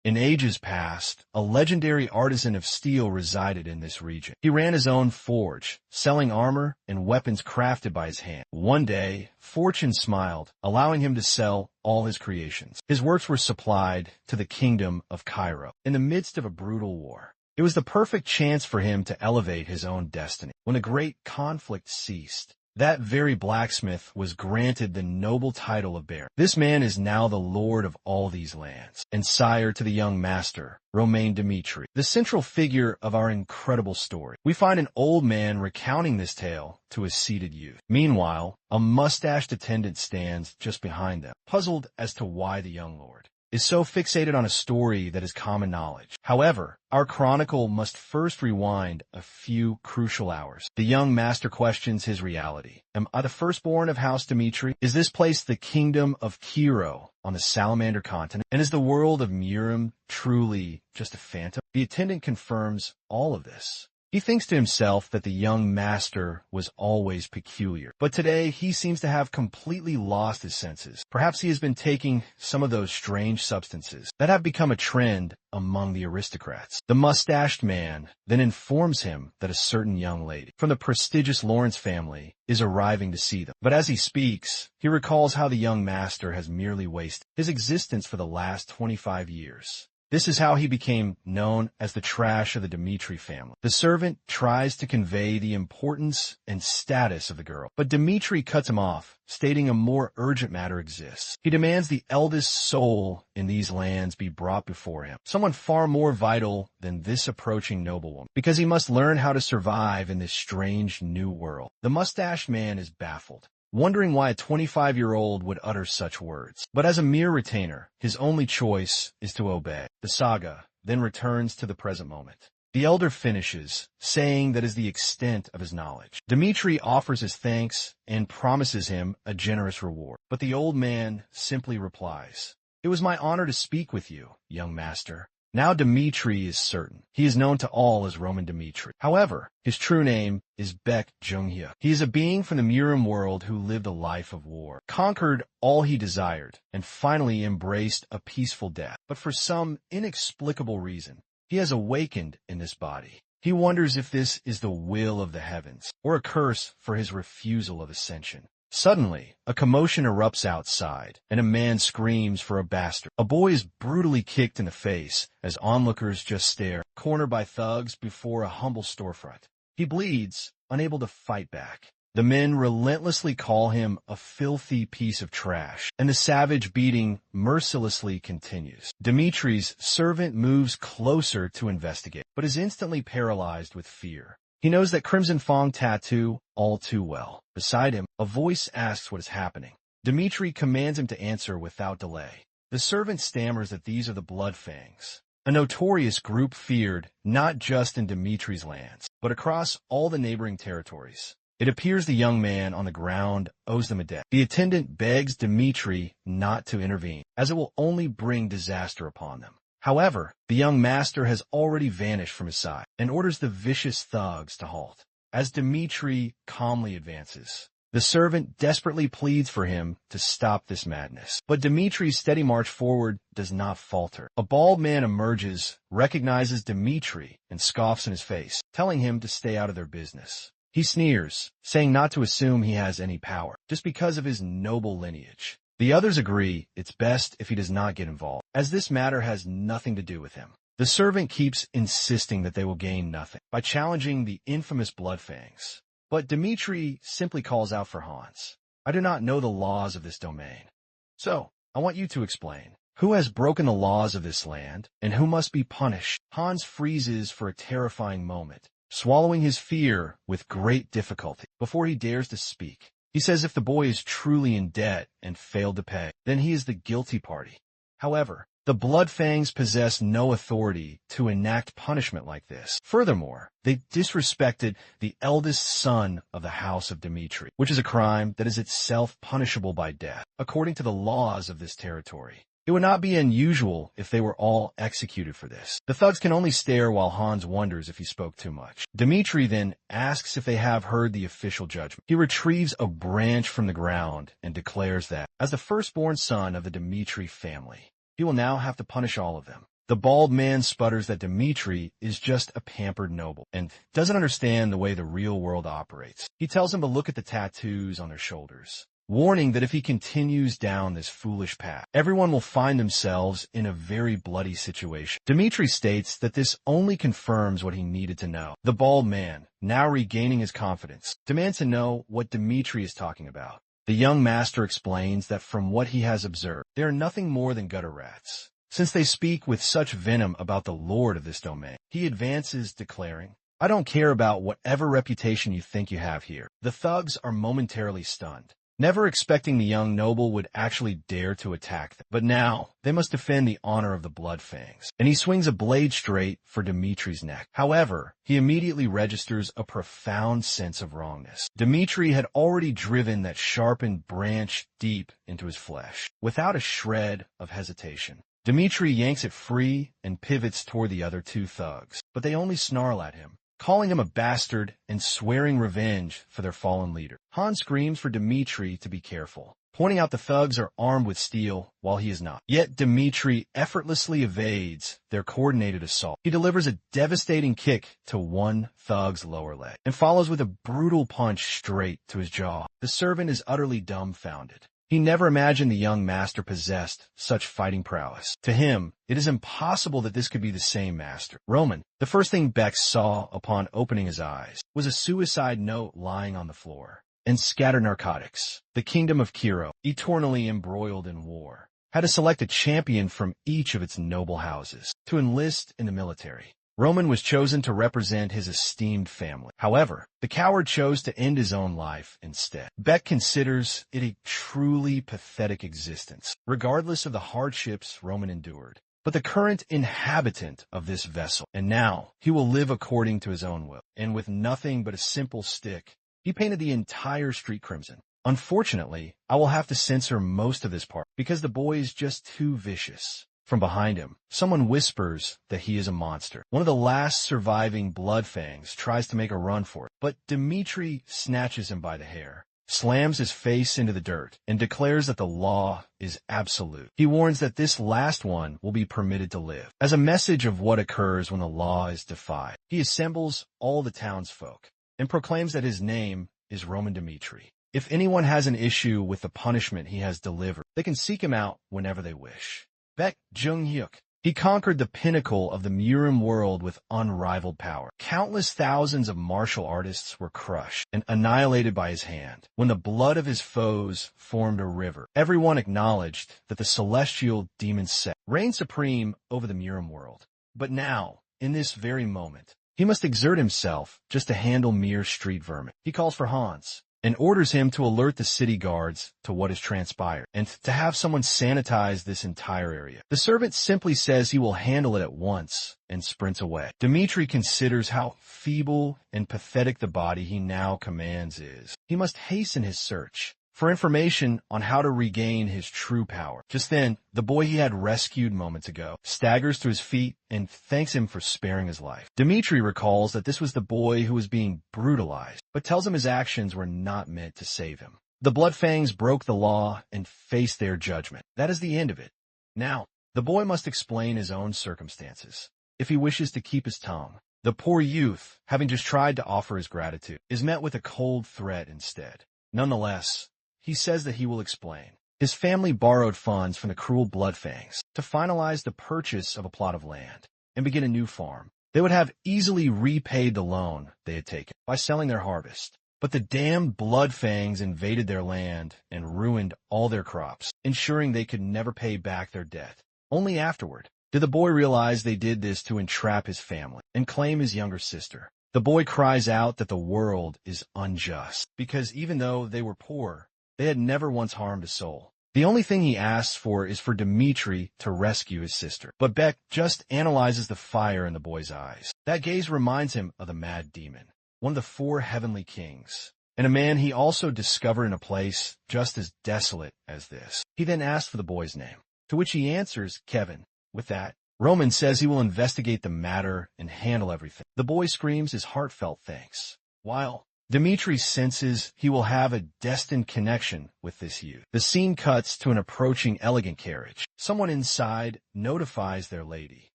In ages past, a legendary artisan of steel resided in this region. He ran his own forge, selling armor and weapons crafted by his hand. One day, fortune smiled, allowing him to sell all his creations. His works were supplied to the kingdom of Cairo in the midst of a brutal war. It was the perfect chance for him to elevate his own destiny. When a great conflict ceased, that very blacksmith was granted the noble title of Baron. This man is now the lord of all these lands, and sire to the young master, Romain Dimitri, the central figure of our incredible story. We find an old man recounting this tale to a seated youth. Meanwhile, a mustached attendant stands just behind them, puzzled as to why the young lord is so fixated on a story that is common knowledge. However, our chronicle must first rewind a few crucial hours. The young master questions his reality. Am I the firstborn of House Dimitri? Is this place the kingdom of Cairo on the Salamander continent? And is the world of Murim truly just a phantom? The attendant confirms all of this. He thinks to himself that the young master was always peculiar, but today he seems to have completely lost his senses. Perhaps he has been taking some of those strange substances that have become a trend among the aristocrats. The mustached man then informs him that a certain young lady from the prestigious Lawrence family is arriving to see them. But as he speaks, he recalls how the young master has merely wasted his existence for the last 25 years. This is how he became known as the trash of the Dimitri family. The servant tries to convey the importance and status of the girl, but Dimitri cuts him off, stating a more urgent matter exists. He demands the eldest soul in these lands be brought before him, someone far more vital than this approaching noblewoman, because he must learn how to survive in this strange new world. The mustached man is baffled, wondering why a 25-year-old would utter such words. But as a mere retainer, his only choice is to obey. The saga then returns to the present moment. The elder finishes, saying that is the extent of his knowledge. Dimitri offers his thanks and promises him a generous reward. But the old man simply replies, "It was my honor to speak with you, young master." Now Dimitri is certain. He is known to all as Roman Dimitri. However, his true name is Baek Junghye. He is a being from the Murim world who lived a life of war, conquered all he desired, and finally embraced a peaceful death. But for some inexplicable reason, he has awakened in this body. He wonders if this is the will of the heavens, or a curse for his refusal of ascension. Suddenly, a commotion erupts outside, and a man screams for a bastard. A boy is brutally kicked in the face as onlookers just stare, cornered by thugs before a humble storefront. He bleeds, unable to fight back. The men relentlessly call him a filthy piece of trash, and the savage beating mercilessly continues. Dimitri's servant moves closer to investigate, but is instantly paralyzed with fear. He knows that Crimson Fong tattoo all too well. Beside him, a voice asks what is happening. Dimitri commands him to answer without delay. The servant stammers that these are the Blood Fangs, a notorious group feared not just in Dimitri's lands, but across all the neighboring territories. It appears the young man on the ground owes them a debt. The attendant begs Dimitri not to intervene, as it will only bring disaster upon them. However, the young master has already vanished from his side and orders the vicious thugs to halt. As Dimitri calmly advances, the servant desperately pleads for him to stop this madness. But Dimitri's steady march forward does not falter. A bald man emerges, recognizes Dimitri, and scoffs in his face, telling him to stay out of their business. He sneers, saying not to assume he has any power, just because of his noble lineage. The others agree it's best if he does not get involved, as this matter has nothing to do with him. The servant keeps insisting that they will gain nothing by challenging the infamous Blood Fangs. But Dimitri simply calls out for Hans. I do not know the laws of this domain. So, I want you to explain. Who has broken the laws of this land, and who must be punished? Hans freezes for a terrifying moment, swallowing his fear with great difficulty before he dares to speak. He says if the boy is truly in debt and failed to pay, then he is the guilty party. However, the Blood Fangs possess no authority to enact punishment like this. Furthermore, they disrespected the eldest son of the House of Dimitri, which is a crime that is itself punishable by death, according to the laws of this territory. It would not be unusual if they were all executed for this. The thugs can only stare while Hans wonders if he spoke too much. Dimitri then asks if they have heard the official judgment. He retrieves a branch from the ground and declares that, as the firstborn son of the Dimitri family, he will now have to punish all of them. The bald man sputters that Dmitri is just a pampered noble and doesn't understand the way the real world operates. He tells him to look at the tattoos on their shoulders, warning that if he continues down this foolish path, everyone will find themselves in a very bloody situation. Dmitri states that this only confirms what he needed to know. The bald man, now regaining his confidence, demands to know what Dmitri is talking about. The young master explains that from what he has observed, they are nothing more than gutter rats, since they speak with such venom about the lord of this domain. He advances, declaring, "I don't care about whatever reputation you think you have here." The thugs are momentarily stunned, never expecting the young noble would actually dare to attack them. But now, they must defend the honor of the Bloodfangs, and he swings a blade straight for Dmitri's neck. However, he immediately registers a profound sense of wrongness. Dmitri had already driven that sharpened branch deep into his flesh, without a shred of hesitation. Dmitri yanks it free and pivots toward the other two thugs, but they only snarl at him, calling him a bastard and swearing revenge for their fallen leader. Han screams for Dmitri to be careful, pointing out the thugs are armed with steel while he is not. Yet Dmitri effortlessly evades their coordinated assault. He delivers a devastating kick to one thug's lower leg and follows with a brutal punch straight to his jaw. The servant is utterly dumbfounded. He never imagined the young master possessed such fighting prowess. To him, it is impossible that this could be the same master. Roman, the first thing Beck saw upon opening his eyes, was a suicide note lying on the floor, and scattered narcotics. The kingdom of Kiro, eternally embroiled in war, had to select a champion from each of its noble houses to enlist in the military. Roman was chosen to represent his esteemed family. However, the coward chose to end his own life instead. Beck considers it a truly pathetic existence, regardless of the hardships Roman endured, but the current inhabitant of this vessel. And now, he will live according to his own will. And with nothing but a simple stick, he painted the entire street crimson. Unfortunately, I will have to censor most of this part, because the boy is just too vicious. From behind him, someone whispers that he is a monster. One of the last surviving Bloodfangs tries to make a run for it, but Dmitri snatches him by the hair, slams his face into the dirt, and declares that the law is absolute. He warns that this last one will be permitted to live. As a message of what occurs when the law is defied, he assembles all the townsfolk and proclaims that his name is Roman Dmitri. If anyone has an issue with the punishment he has delivered, they can seek him out whenever they wish. Baek Jung-hyuk. He conquered the pinnacle of the Murim world with unrivaled power. Countless thousands of martial artists were crushed and annihilated by his hand. When the blood of his foes formed a river, everyone acknowledged that the celestial demon Set reigned supreme over the Murim world. But now, in this very moment, he must exert himself just to handle mere street vermin. He calls for Hans and orders him to alert the city guards to what has transpired, and to have someone sanitize this entire area. The servant simply says he will handle it at once, and sprints away. Dmitri considers how feeble and pathetic the body he now commands is. He must hasten his search for information on how to regain his true power. Just then, the boy he had rescued moments ago staggers to his feet and thanks him for sparing his life. Dmitri recalls that this was the boy who was being brutalized, but tells him his actions were not meant to save him. The Bloodfangs broke the law and faced their judgment. That is the end of it. Now, the boy must explain his own circumstances, if he wishes to keep his tongue. The poor youth, having just tried to offer his gratitude, is met with a cold threat instead. Nonetheless, he says that he will explain. His family borrowed funds from the cruel Bloodfangs to finalize the purchase of a plot of land and begin a new farm. They would have easily repaid the loan they had taken by selling their harvest. But the damned Bloodfangs invaded their land and ruined all their crops, ensuring they could never pay back their debt. Only afterward did the boy realize they did this to entrap his family and claim his younger sister. The boy cries out that the world is unjust, because even though they were poor, they had never once harmed a soul. The only thing he asks for is for Dmitri to rescue his sister. But Beck just analyzes the fire in the boy's eyes. That gaze reminds him of the mad demon, one of the 4 heavenly kings, and a man he also discovered in a place just as desolate as this. He then asks for the boy's name, to which he answers Kevin. With that, Roman says he will investigate the matter and handle everything. The boy screams his heartfelt thanks, while Dmitri senses he will have a destined connection with this youth. The scene cuts to an approaching elegant carriage. Someone inside notifies their lady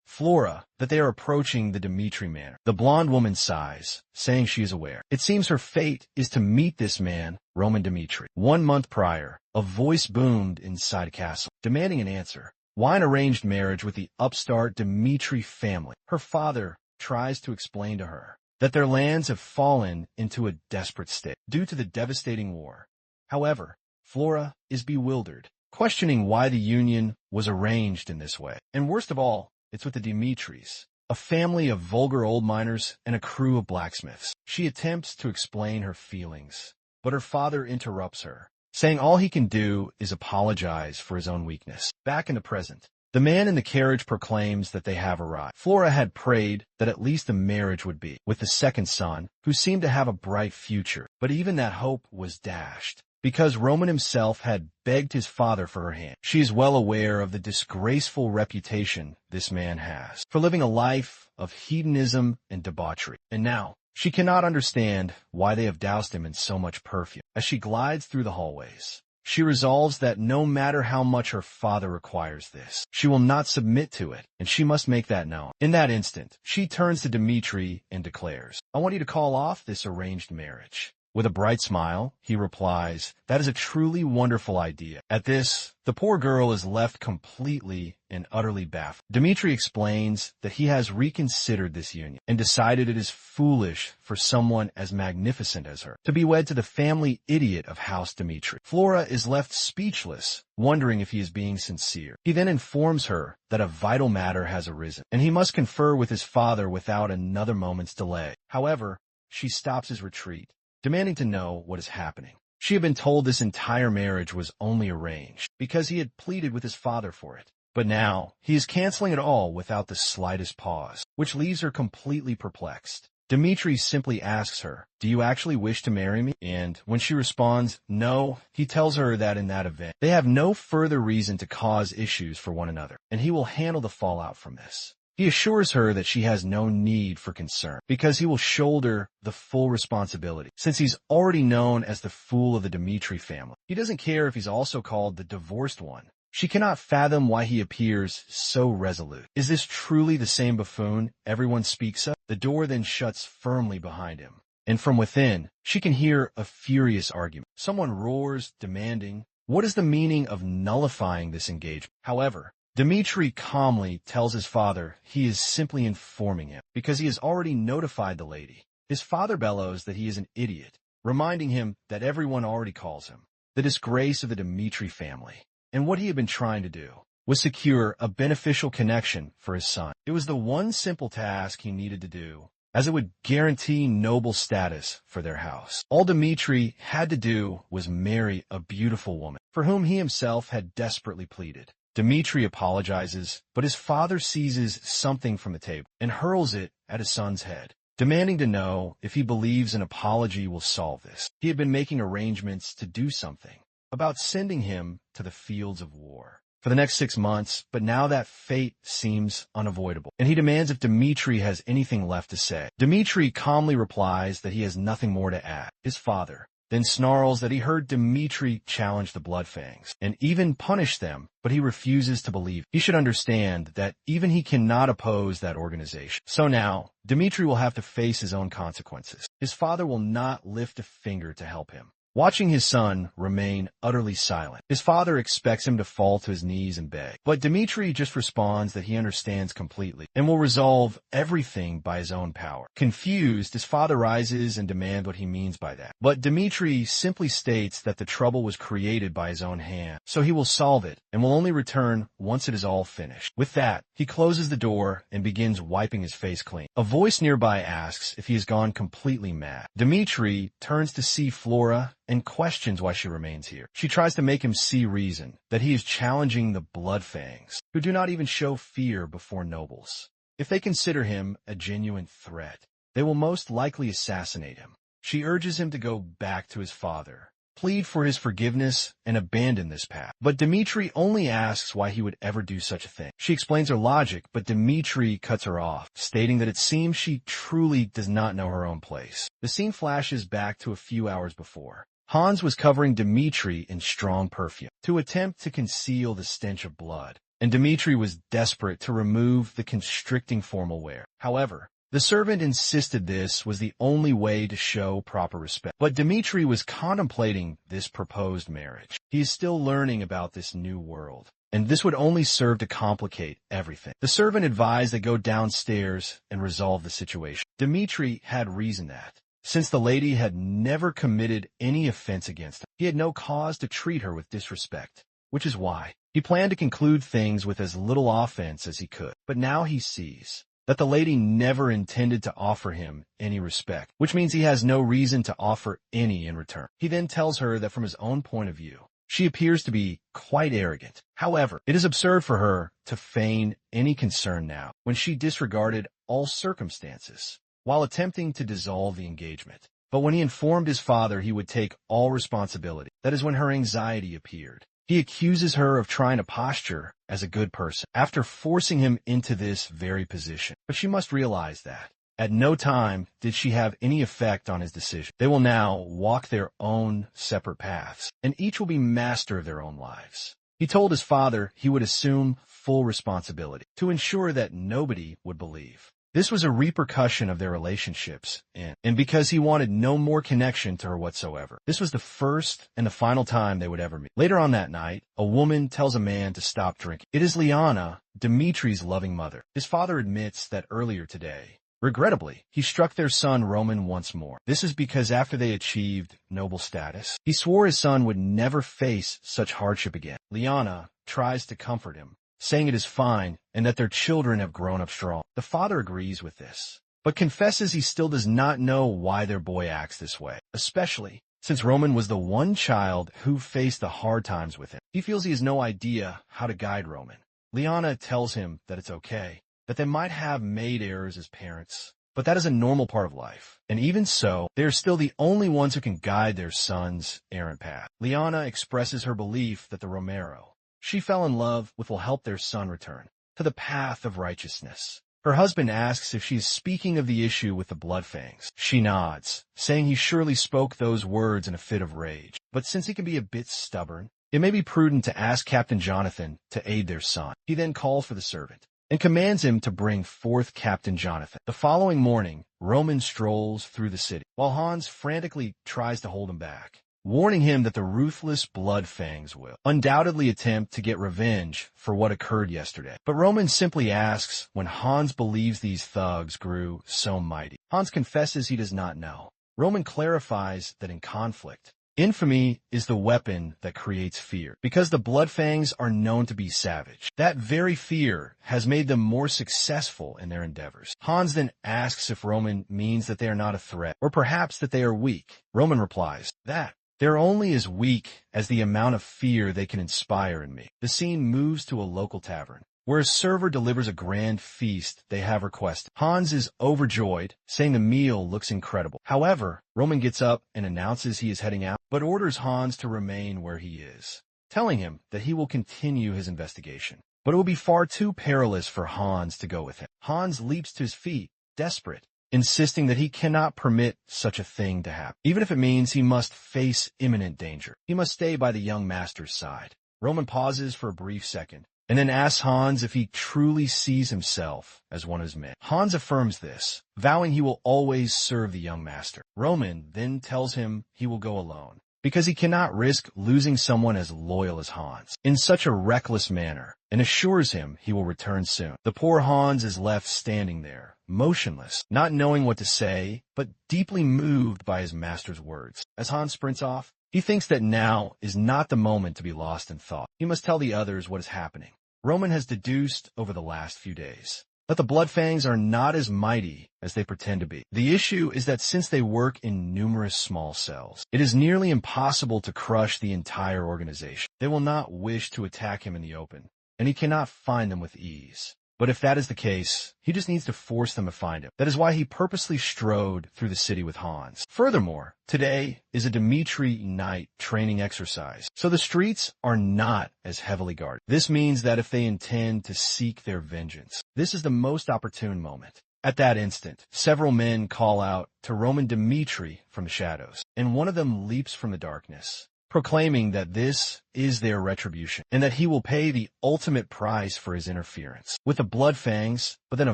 Flora that they are approaching the Dmitri manor. The blonde woman sighs, saying she is aware. It seems her fate is to meet this man, Roman Dmitri. 1 month prior, a voice boomed inside a castle, demanding an answer. Why an arranged marriage with the upstart Dmitri family? Her father tries to explain to her that their lands have fallen into a desperate state due to the devastating war. However, Flora is bewildered, questioning why the union was arranged in this way. And worst of all, it's with the Dmitris, a family of vulgar old miners and a crew of blacksmiths. She attempts to explain her feelings, but her father interrupts her, saying all he can do is apologize for his own weakness. Back in the present, the man in the carriage proclaims that they have arrived. Flora had prayed that at least a marriage would be with the second son, who seemed to have a bright future, but even that hope was dashed, because Roman himself had begged his father for her hand. She is well aware of the disgraceful reputation this man has for living a life of hedonism and debauchery. And now, she cannot understand why they have doused him in so much perfume. As she glides through the hallways, she resolves that no matter how much her father requires this, she will not submit to it, and she must make that known. In that instant, she turns to Dmitri and declares, "I want you to call off this arranged marriage." With a bright smile, he replies, "That is a truly wonderful idea." At this, the poor girl is left completely and utterly baffled. Dmitri explains that he has reconsidered this union and decided it is foolish for someone as magnificent as her to be wed to the family idiot of House Dmitri. Flora is left speechless, wondering if he is being sincere. He then informs her that a vital matter has arisen, and he must confer with his father without another moment's delay. However, she stops his retreat, demanding to know what is happening. She had been told this entire marriage was only arranged because he had pleaded with his father for it. But now, he is canceling it all without the slightest pause, which leaves her completely perplexed. Dmitri simply asks her, "Do you actually wish to marry me?" And when she responds, "No," he tells her that in that event, they have no further reason to cause issues for one another, and he will handle the fallout from this. He assures her that she has no need for concern, because he will shoulder the full responsibility, since he's already known as the fool of the Dmitri family. He doesn't care if he's also called the divorced one. She cannot fathom why he appears so resolute. Is this truly the same buffoon everyone speaks of? The door then shuts firmly behind him, and from within, she can hear a furious argument. Someone roars, demanding, what is the meaning of nullifying this engagement? However, Dmitri calmly tells his father he is simply informing him, because he has already notified the lady. His father bellows that he is an idiot, reminding him that everyone already calls him the disgrace of the Dmitri family. And what he had been trying to do was secure a beneficial connection for his son. It was the one simple task he needed to do, as it would guarantee noble status for their house. All Dmitri had to do was marry a beautiful woman, for whom he himself had desperately pleaded. Dmitri apologizes, but his father seizes something from the table and hurls it at his son's head, demanding to know if he believes an apology will solve this. He had been making arrangements to do something about sending him to the fields of war for the next 6 months, but now that fate seems unavoidable, and he demands if Dmitri has anything left to say. Dmitri calmly replies that he has nothing more to add. His father then snarls that he heard Dmitri challenge the Bloodfangs and even punish them, but he refuses to believe. He should understand that even he cannot oppose that organization. So now, Dmitri will have to face his own consequences. His father will not lift a finger to help him. Watching his son remain utterly silent, his father expects him to fall to his knees and beg. But Dmitri just responds that he understands completely and will resolve everything by his own power. Confused, his father rises and demands what he means by that. But Dmitri simply states that the trouble was created by his own hand, so he will solve it and will only return once it is all finished. With that, he closes the door and begins wiping his face clean. A voice nearby asks if he has gone completely mad. Dmitri turns to see Flora and questions why she remains here. She tries to make him see reason, that he is challenging the Bloodfangs, who do not even show fear before nobles. If they consider him a genuine threat, they will most likely assassinate him. She urges him to go back to his father, plead for his forgiveness, and abandon this path. But Dmitri only asks why he would ever do such a thing. She explains her logic, but Dmitri cuts her off, stating that it seems she truly does not know her own place. The scene flashes back to a few hours before. Hans was covering Dmitri in strong perfume to attempt to conceal the stench of blood. and Dmitri was desperate to remove the constricting formal wear. However, the servant insisted this was the only way to show proper respect. But Dmitri was contemplating this proposed marriage. He is still learning about this new world, and this would only serve to complicate everything. The servant advised they go downstairs and resolve the situation. Dmitri had reasoned that, since the lady had never committed any offense against him, he had no cause to treat her with disrespect, which is why he planned to conclude things with as little offense as he could. But now he sees that the lady never intended to offer him any respect, which means he has no reason to offer any in return. He then tells her that from his own point of view, she appears to be quite arrogant. However, it is absurd for her to feign any concern now, when she disregarded all circumstances, while attempting to dissolve the engagement. But when he informed his father he would take all responsibility, that is when her anxiety appeared. He accuses her of trying to posture as a good person after forcing him into this very position. But she must realize that at no time did she have any effect on his decision. They will now walk their own separate paths, and each will be master of their own lives. He told his father he would assume full responsibility to ensure that nobody would believe. This was a repercussion of their relationships, and because he wanted no more connection to her whatsoever. This was the first and the final time they would ever meet. Later on that night, a woman tells a man to stop drinking. It is Liana, Dmitri's loving mother. His father admits that earlier today, regrettably, he struck their son Roman once more. This is because after they achieved noble status, he swore his son would never face such hardship again. Liana tries to comfort him, saying it is fine and that their children have grown up strong. The father agrees with this, but confesses he still does not know why their boy acts this way, especially since Roman was the one child who faced the hard times with him. He feels he has no idea how to guide Roman. Liana tells him that it's okay, that they might have made errors as parents, but that is a normal part of life. And even so, they are still the only ones who can guide their son's errant path. Liana expresses her belief that the Romero she fell in love with will help their son return to the path of righteousness. Her husband asks if she is speaking of the issue with the Bloodfangs. She nods, saying he surely spoke those words in a fit of rage. But since he can be a bit stubborn, it may be prudent to ask Captain Jonathan to aid their son. He then calls for the servant and commands him to bring forth Captain Jonathan. The following morning, Roman strolls through the city, while Hans frantically tries to hold him back, warning him that the ruthless Bloodfangs will undoubtedly attempt to get revenge for what occurred yesterday. But Roman simply asks when Hans believes these thugs grew so mighty. Hans confesses he does not know. Roman clarifies that in conflict, infamy is the weapon that creates fear, because the Bloodfangs are known to be savage. That very fear has made them more successful in their endeavors. Hans then asks if Roman means that they are not a threat, or perhaps that they are weak. Roman replies that they're only as weak as the amount of fear they can inspire in me. The scene moves to a local tavern, where a server delivers a grand feast they have requested. Hans is overjoyed, saying the meal looks incredible. However, Roman gets up and announces he is heading out, but orders Hans to remain where he is, telling him that he will continue his investigation. But it will be far too perilous for Hans to go with him. Hans leaps to his feet, desperate, insisting that he cannot permit such a thing to happen. Even if it means he must face imminent danger, he must stay by the young master's side. Roman pauses for a brief second, and then asks Hans if he truly sees himself as one of his men. Hans affirms this, vowing he will always serve the young master. Roman then tells him he will go alone, because he cannot risk losing someone as loyal as Hans in such a reckless manner, and assures him he will return soon. The poor Hans is left standing there, motionless, not knowing what to say, but deeply moved by his master's words. As Hans sprints off, he thinks that now is not the moment to be lost in thought. He must tell the others what is happening. Roman has deduced over the last few days that the Bloodfangs are not as mighty as they pretend to be. The issue is that since they work in numerous small cells, it is nearly impossible to crush the entire organization. They will not wish to attack him in the open, and he cannot find them with ease. But if that is the case, he just needs to force them to find him. That is why he purposely strode through the city with Hans. Furthermore, today is a Dmitri night training exercise, so the streets are not as heavily guarded. This means that if they intend to seek their vengeance, this is the most opportune moment. At that instant, several men call out to Roman Dmitri from the shadows, and one of them leaps from the darkness, proclaiming that this is their retribution and that he will pay the ultimate price for his interference. With the blood fangs, but then a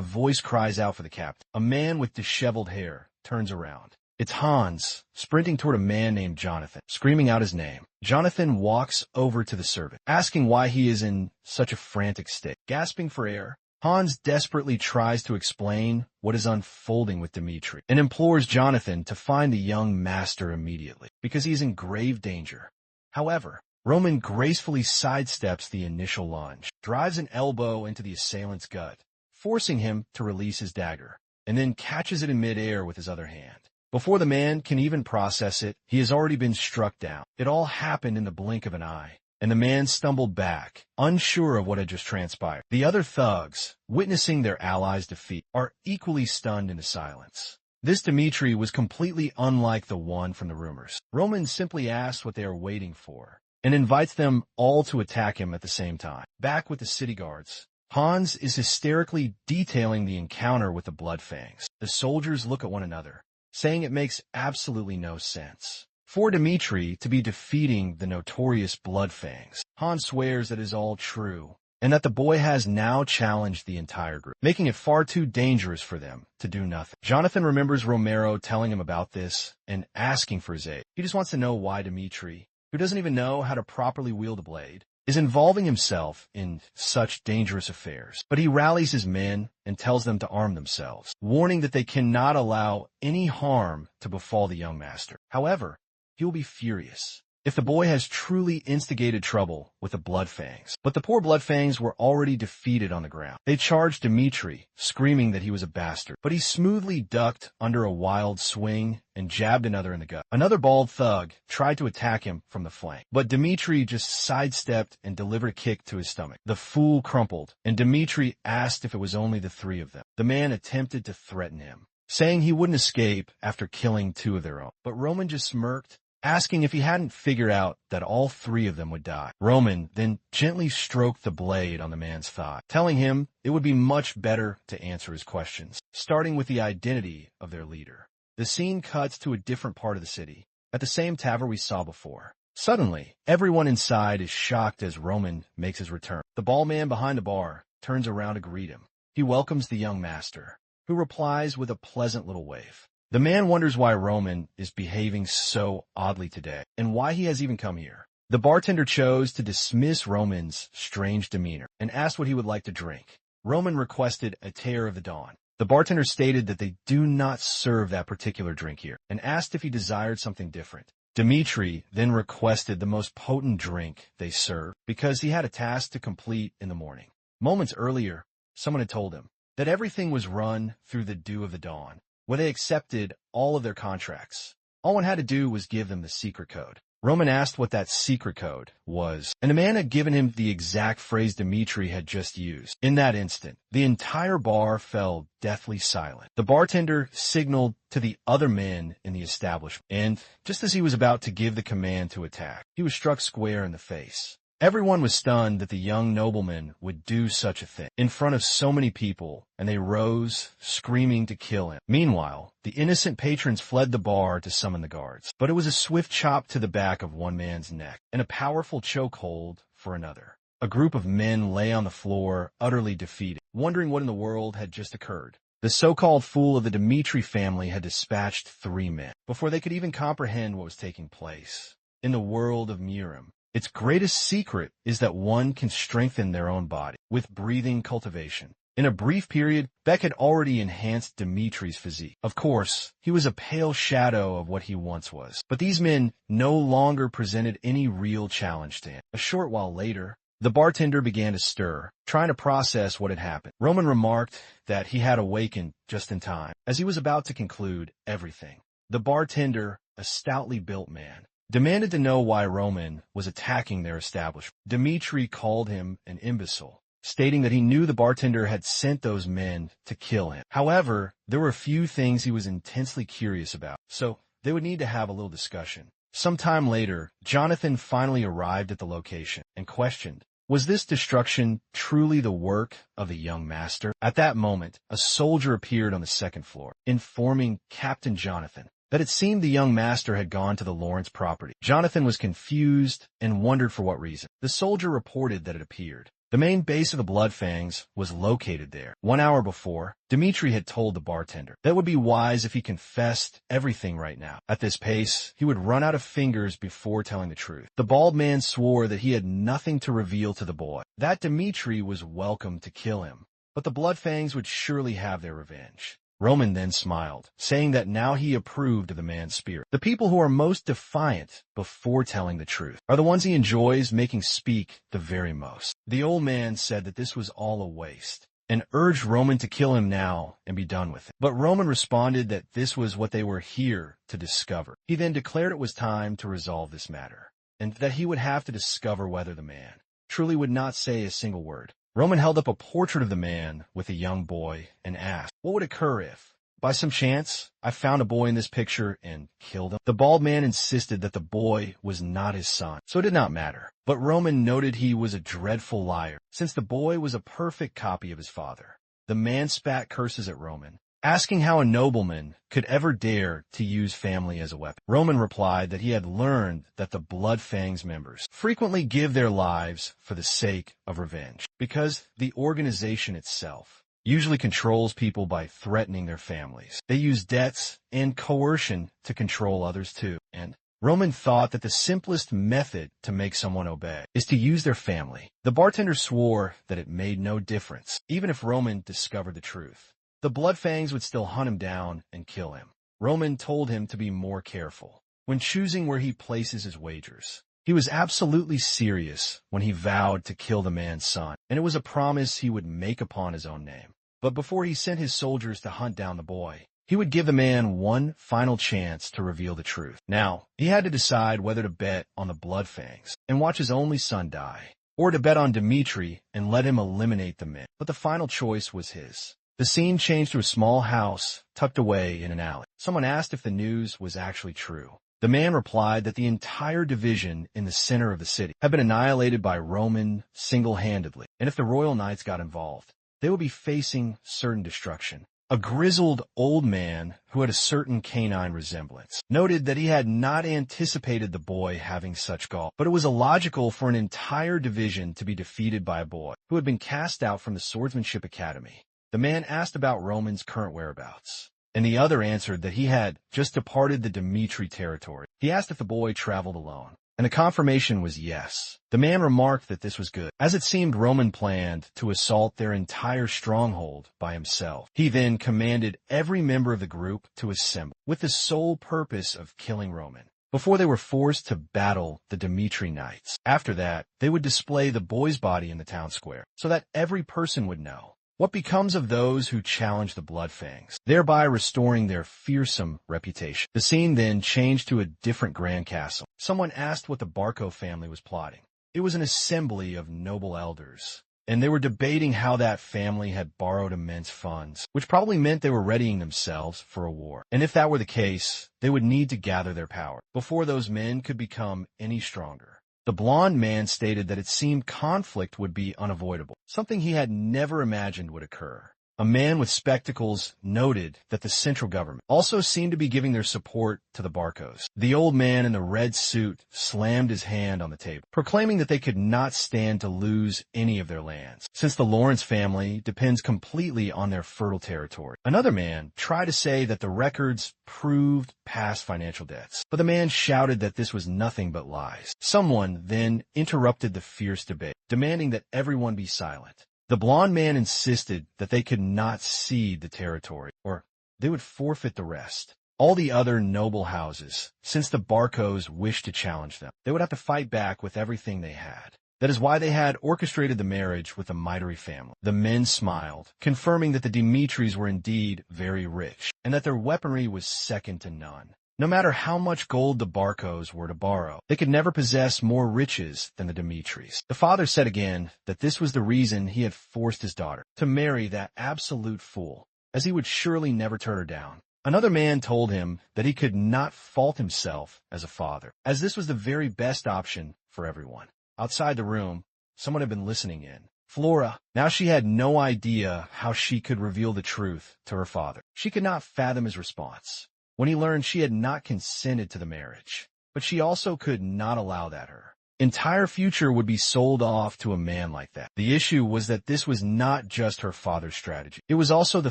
voice cries out for the captain. A man with disheveled hair turns around. It's Hans, sprinting toward a man named Jonathan, screaming out his name. Jonathan walks over to the servant, asking why he is in such a frantic state. Gasping for air, Hans desperately tries to explain what is unfolding with Dmitri and implores Jonathan to find the young master immediately, because he is in grave danger. However, Roman gracefully sidesteps the initial lunge, drives an elbow into the assailant's gut, forcing him to release his dagger, and then catches it in midair with his other hand. Before the man can even process it, he has already been struck down. It all happened in the blink of an eye, and the man stumbled back, unsure of what had just transpired. The other thugs, witnessing their allies' defeat, are equally stunned into silence. This Dmitri was completely unlike the one from the rumors. Roman simply asks what they are waiting for, and invites them all to attack him at the same time. Back with the city guards, Hans is hysterically detailing the encounter with the blood fangs. The soldiers look at one another, saying it makes absolutely no sense for Dmitri to be defeating the notorious blood fangs. Hans swears that it is all true, and that the boy has now challenged the entire group, making it far too dangerous for them to do nothing. Jonathan remembers Romero telling him about this and asking for his aid. He just wants to know why Dmitri, who doesn't even know how to properly wield a blade, is involving himself in such dangerous affairs. But he rallies his men and tells them to arm themselves, warning that they cannot allow any harm to befall the young master. However, he will be furious if the boy has truly instigated trouble with the blood fangs. But the poor blood fangs were already defeated on the ground. They charged Dmitri, screaming that he was a bastard, but he smoothly ducked under a wild swing and jabbed another in the gut. Another bald thug tried to attack him from the flank, but Dmitri just sidestepped and delivered a kick to his stomach. The fool crumpled, and Dmitri asked if it was only the three of them. The man attempted to threaten him, saying he wouldn't escape after killing two of their own. But Roman just smirked, asking if he hadn't figured out that all three of them would die. Roman then gently stroked the blade on the man's thigh, telling him it would be much better to answer his questions, starting with the identity of their leader. The scene cuts to a different part of the city, at the same tavern we saw before. Suddenly, everyone inside is shocked as Roman makes his return. The bald man behind the bar turns around to greet him. He welcomes the young master, who replies with a pleasant little wave. The man wonders why Roman is behaving so oddly today, and why he has even come here. The bartender chose to dismiss Roman's strange demeanor, and asked what he would like to drink. Roman requested a tear of the dawn. The bartender stated that they do not serve that particular drink here, and asked if he desired something different. Dmitri then requested the most potent drink they served, because he had a task to complete in the morning. Moments earlier, someone had told him that everything was run through the dew of the dawn, where they accepted all of their contracts. All one had to do was give them the secret code. Roman asked what that secret code was, and the man had given him the exact phrase Dmitri had just used. In that instant, the entire bar fell deathly silent. The bartender signaled to the other men in the establishment, and just as he was about to give the command to attack, he was struck square in the face. Everyone was stunned that the young nobleman would do such a thing in front of so many people, and they rose, screaming to kill him. Meanwhile, the innocent patrons fled the bar to summon the guards. But it was a swift chop to the back of one man's neck, and a powerful chokehold for another. A group of men lay on the floor, utterly defeated, wondering what in the world had just occurred. The so-called fool of the Dmitri family had dispatched 3 men before they could even comprehend what was taking place. In the world of Murim, its greatest secret is that one can strengthen their own body with breathing cultivation. In a brief period, Beck had already enhanced Dmitri's physique. Of course, he was a pale shadow of what he once was, but these men no longer presented any real challenge to him. A short while later, the bartender began to stir, trying to process what had happened. Roman remarked that he had awakened just in time, as he was about to conclude everything. The bartender, a stoutly built man, demanded to know why Roman was attacking their establishment. Dmitri called him an imbecile, stating that he knew the bartender had sent those men to kill him. However, there were a few things he was intensely curious about, so they would need to have a little discussion. Sometime later, Jonathan finally arrived at the location and questioned, was this destruction truly the work of the young master? At that moment, a soldier appeared on the second floor, informing Captain Jonathan that it seemed the young master had gone to the Lawrence property. Jonathan was confused and wondered for what reason. The soldier reported that it appeared. The main base of the Bloodfangs was located there. 1 hour before, Dmitri had told the bartender that it would be wise if he confessed everything right now. At this pace, he would run out of fingers before telling the truth. The bald man swore that he had nothing to reveal to the boy, that Dmitri was welcome to kill him, but the Bloodfangs would surely have their revenge. Roman then smiled, saying that now he approved of the man's spirit. The people who are most defiant before telling the truth are the ones he enjoys making speak the very most. The old man said that this was all a waste, and urged Roman to kill him now and be done with it. But Roman responded that this was what they were here to discover. He then declared it was time to resolve this matter, and that he would have to discover whether the man truly would not say a single word. Roman held up a portrait of the man with a young boy and asked, what would occur if, by some chance, I found a boy in this picture and killed him? The bald man insisted that the boy was not his son, so it did not matter. But Roman noted he was a dreadful liar, since the boy was a perfect copy of his father. The man spat curses at Roman, asking how a nobleman could ever dare to use family as a weapon. Roman replied that he had learned that the Bloodfangs members frequently give their lives for the sake of revenge, because the organization itself usually controls people by threatening their families. They use debts and coercion to control others too, and Roman thought that the simplest method to make someone obey is to use their family. The bartender swore that it made no difference, even if Roman discovered the truth. The Bloodfangs would still hunt him down and kill him. Roman told him to be more careful when choosing where he places his wagers. He was absolutely serious when he vowed to kill the man's son, and it was a promise he would make upon his own name. But before he sent his soldiers to hunt down the boy, he would give the man one final chance to reveal the truth. Now, he had to decide whether to bet on the Bloodfangs and watch his only son die, or to bet on Dmitri and let him eliminate the men. But the final choice was his. The scene changed to a small house tucked away in an alley. Someone asked if the news was actually true. The man replied that the entire division in the center of the city had been annihilated by Roman single-handedly, and if the Royal Knights got involved, they would be facing certain destruction. A grizzled old man who had a certain canine resemblance noted that he had not anticipated the boy having such gall, but it was illogical for an entire division to be defeated by a boy who had been cast out from the Swordsmanship Academy. The man asked about Roman's current whereabouts, and the other answered that he had just departed the Dmitri territory. He asked if the boy traveled alone, and the confirmation was yes. The man remarked that this was good, as it seemed Roman planned to assault their entire stronghold by himself. He then commanded every member of the group to assemble, with the sole purpose of killing Roman, before they were forced to battle the Dmitri Knights. After that, they would display the boy's body in the town square, so that every person would know what becomes of those who challenge the Bloodfangs, thereby restoring their fearsome reputation. The scene then changed to a different grand castle. Someone asked what the Barco family was plotting. It was an assembly of noble elders, and they were debating how that family had borrowed immense funds, which probably meant they were readying themselves for a war. And if that were the case, they would need to gather their power before those men could become any stronger. The blond man stated that it seemed conflict would be unavoidable, something he had never imagined would occur. A man with spectacles noted that the central government also seemed to be giving their support to the Barcos. The old man in the red suit slammed his hand on the table, proclaiming that they could not stand to lose any of their lands, since the Lawrence family depends completely on their fertile territory. Another man tried to say that the records proved past financial debts, but the man shouted that this was nothing but lies. Someone then interrupted the fierce debate, demanding that everyone be silent. The blond man insisted that they could not cede the territory, or they would forfeit the rest. All the other noble houses, since the Barcos wished to challenge them, they would have to fight back with everything they had. That is why they had orchestrated the marriage with the Mitri family. The men smiled, confirming that the Dimitris were indeed very rich, and that their weaponry was second to none. No matter how much gold the Barcos were to borrow, they could never possess more riches than the Dimitris. The father said again that this was the reason he had forced his daughter to marry that absolute fool, as he would surely never turn her down. Another man told him that he could not fault himself as a father, as this was the very best option for everyone. Outside the room, someone had been listening in. Flora. Now she had no idea how she could reveal the truth to her father. She could not fathom his response. when he learned she had not consented to the marriage. But she also could not allow that her entire future would be sold off to a man like that. The issue was that this was not just her father's strategy. It was also the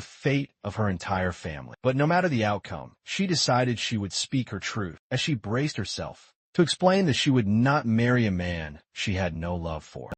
fate of her entire family. But no matter the outcome, she decided she would speak her truth as she braced herself to explain that she would not marry a man she had no love for.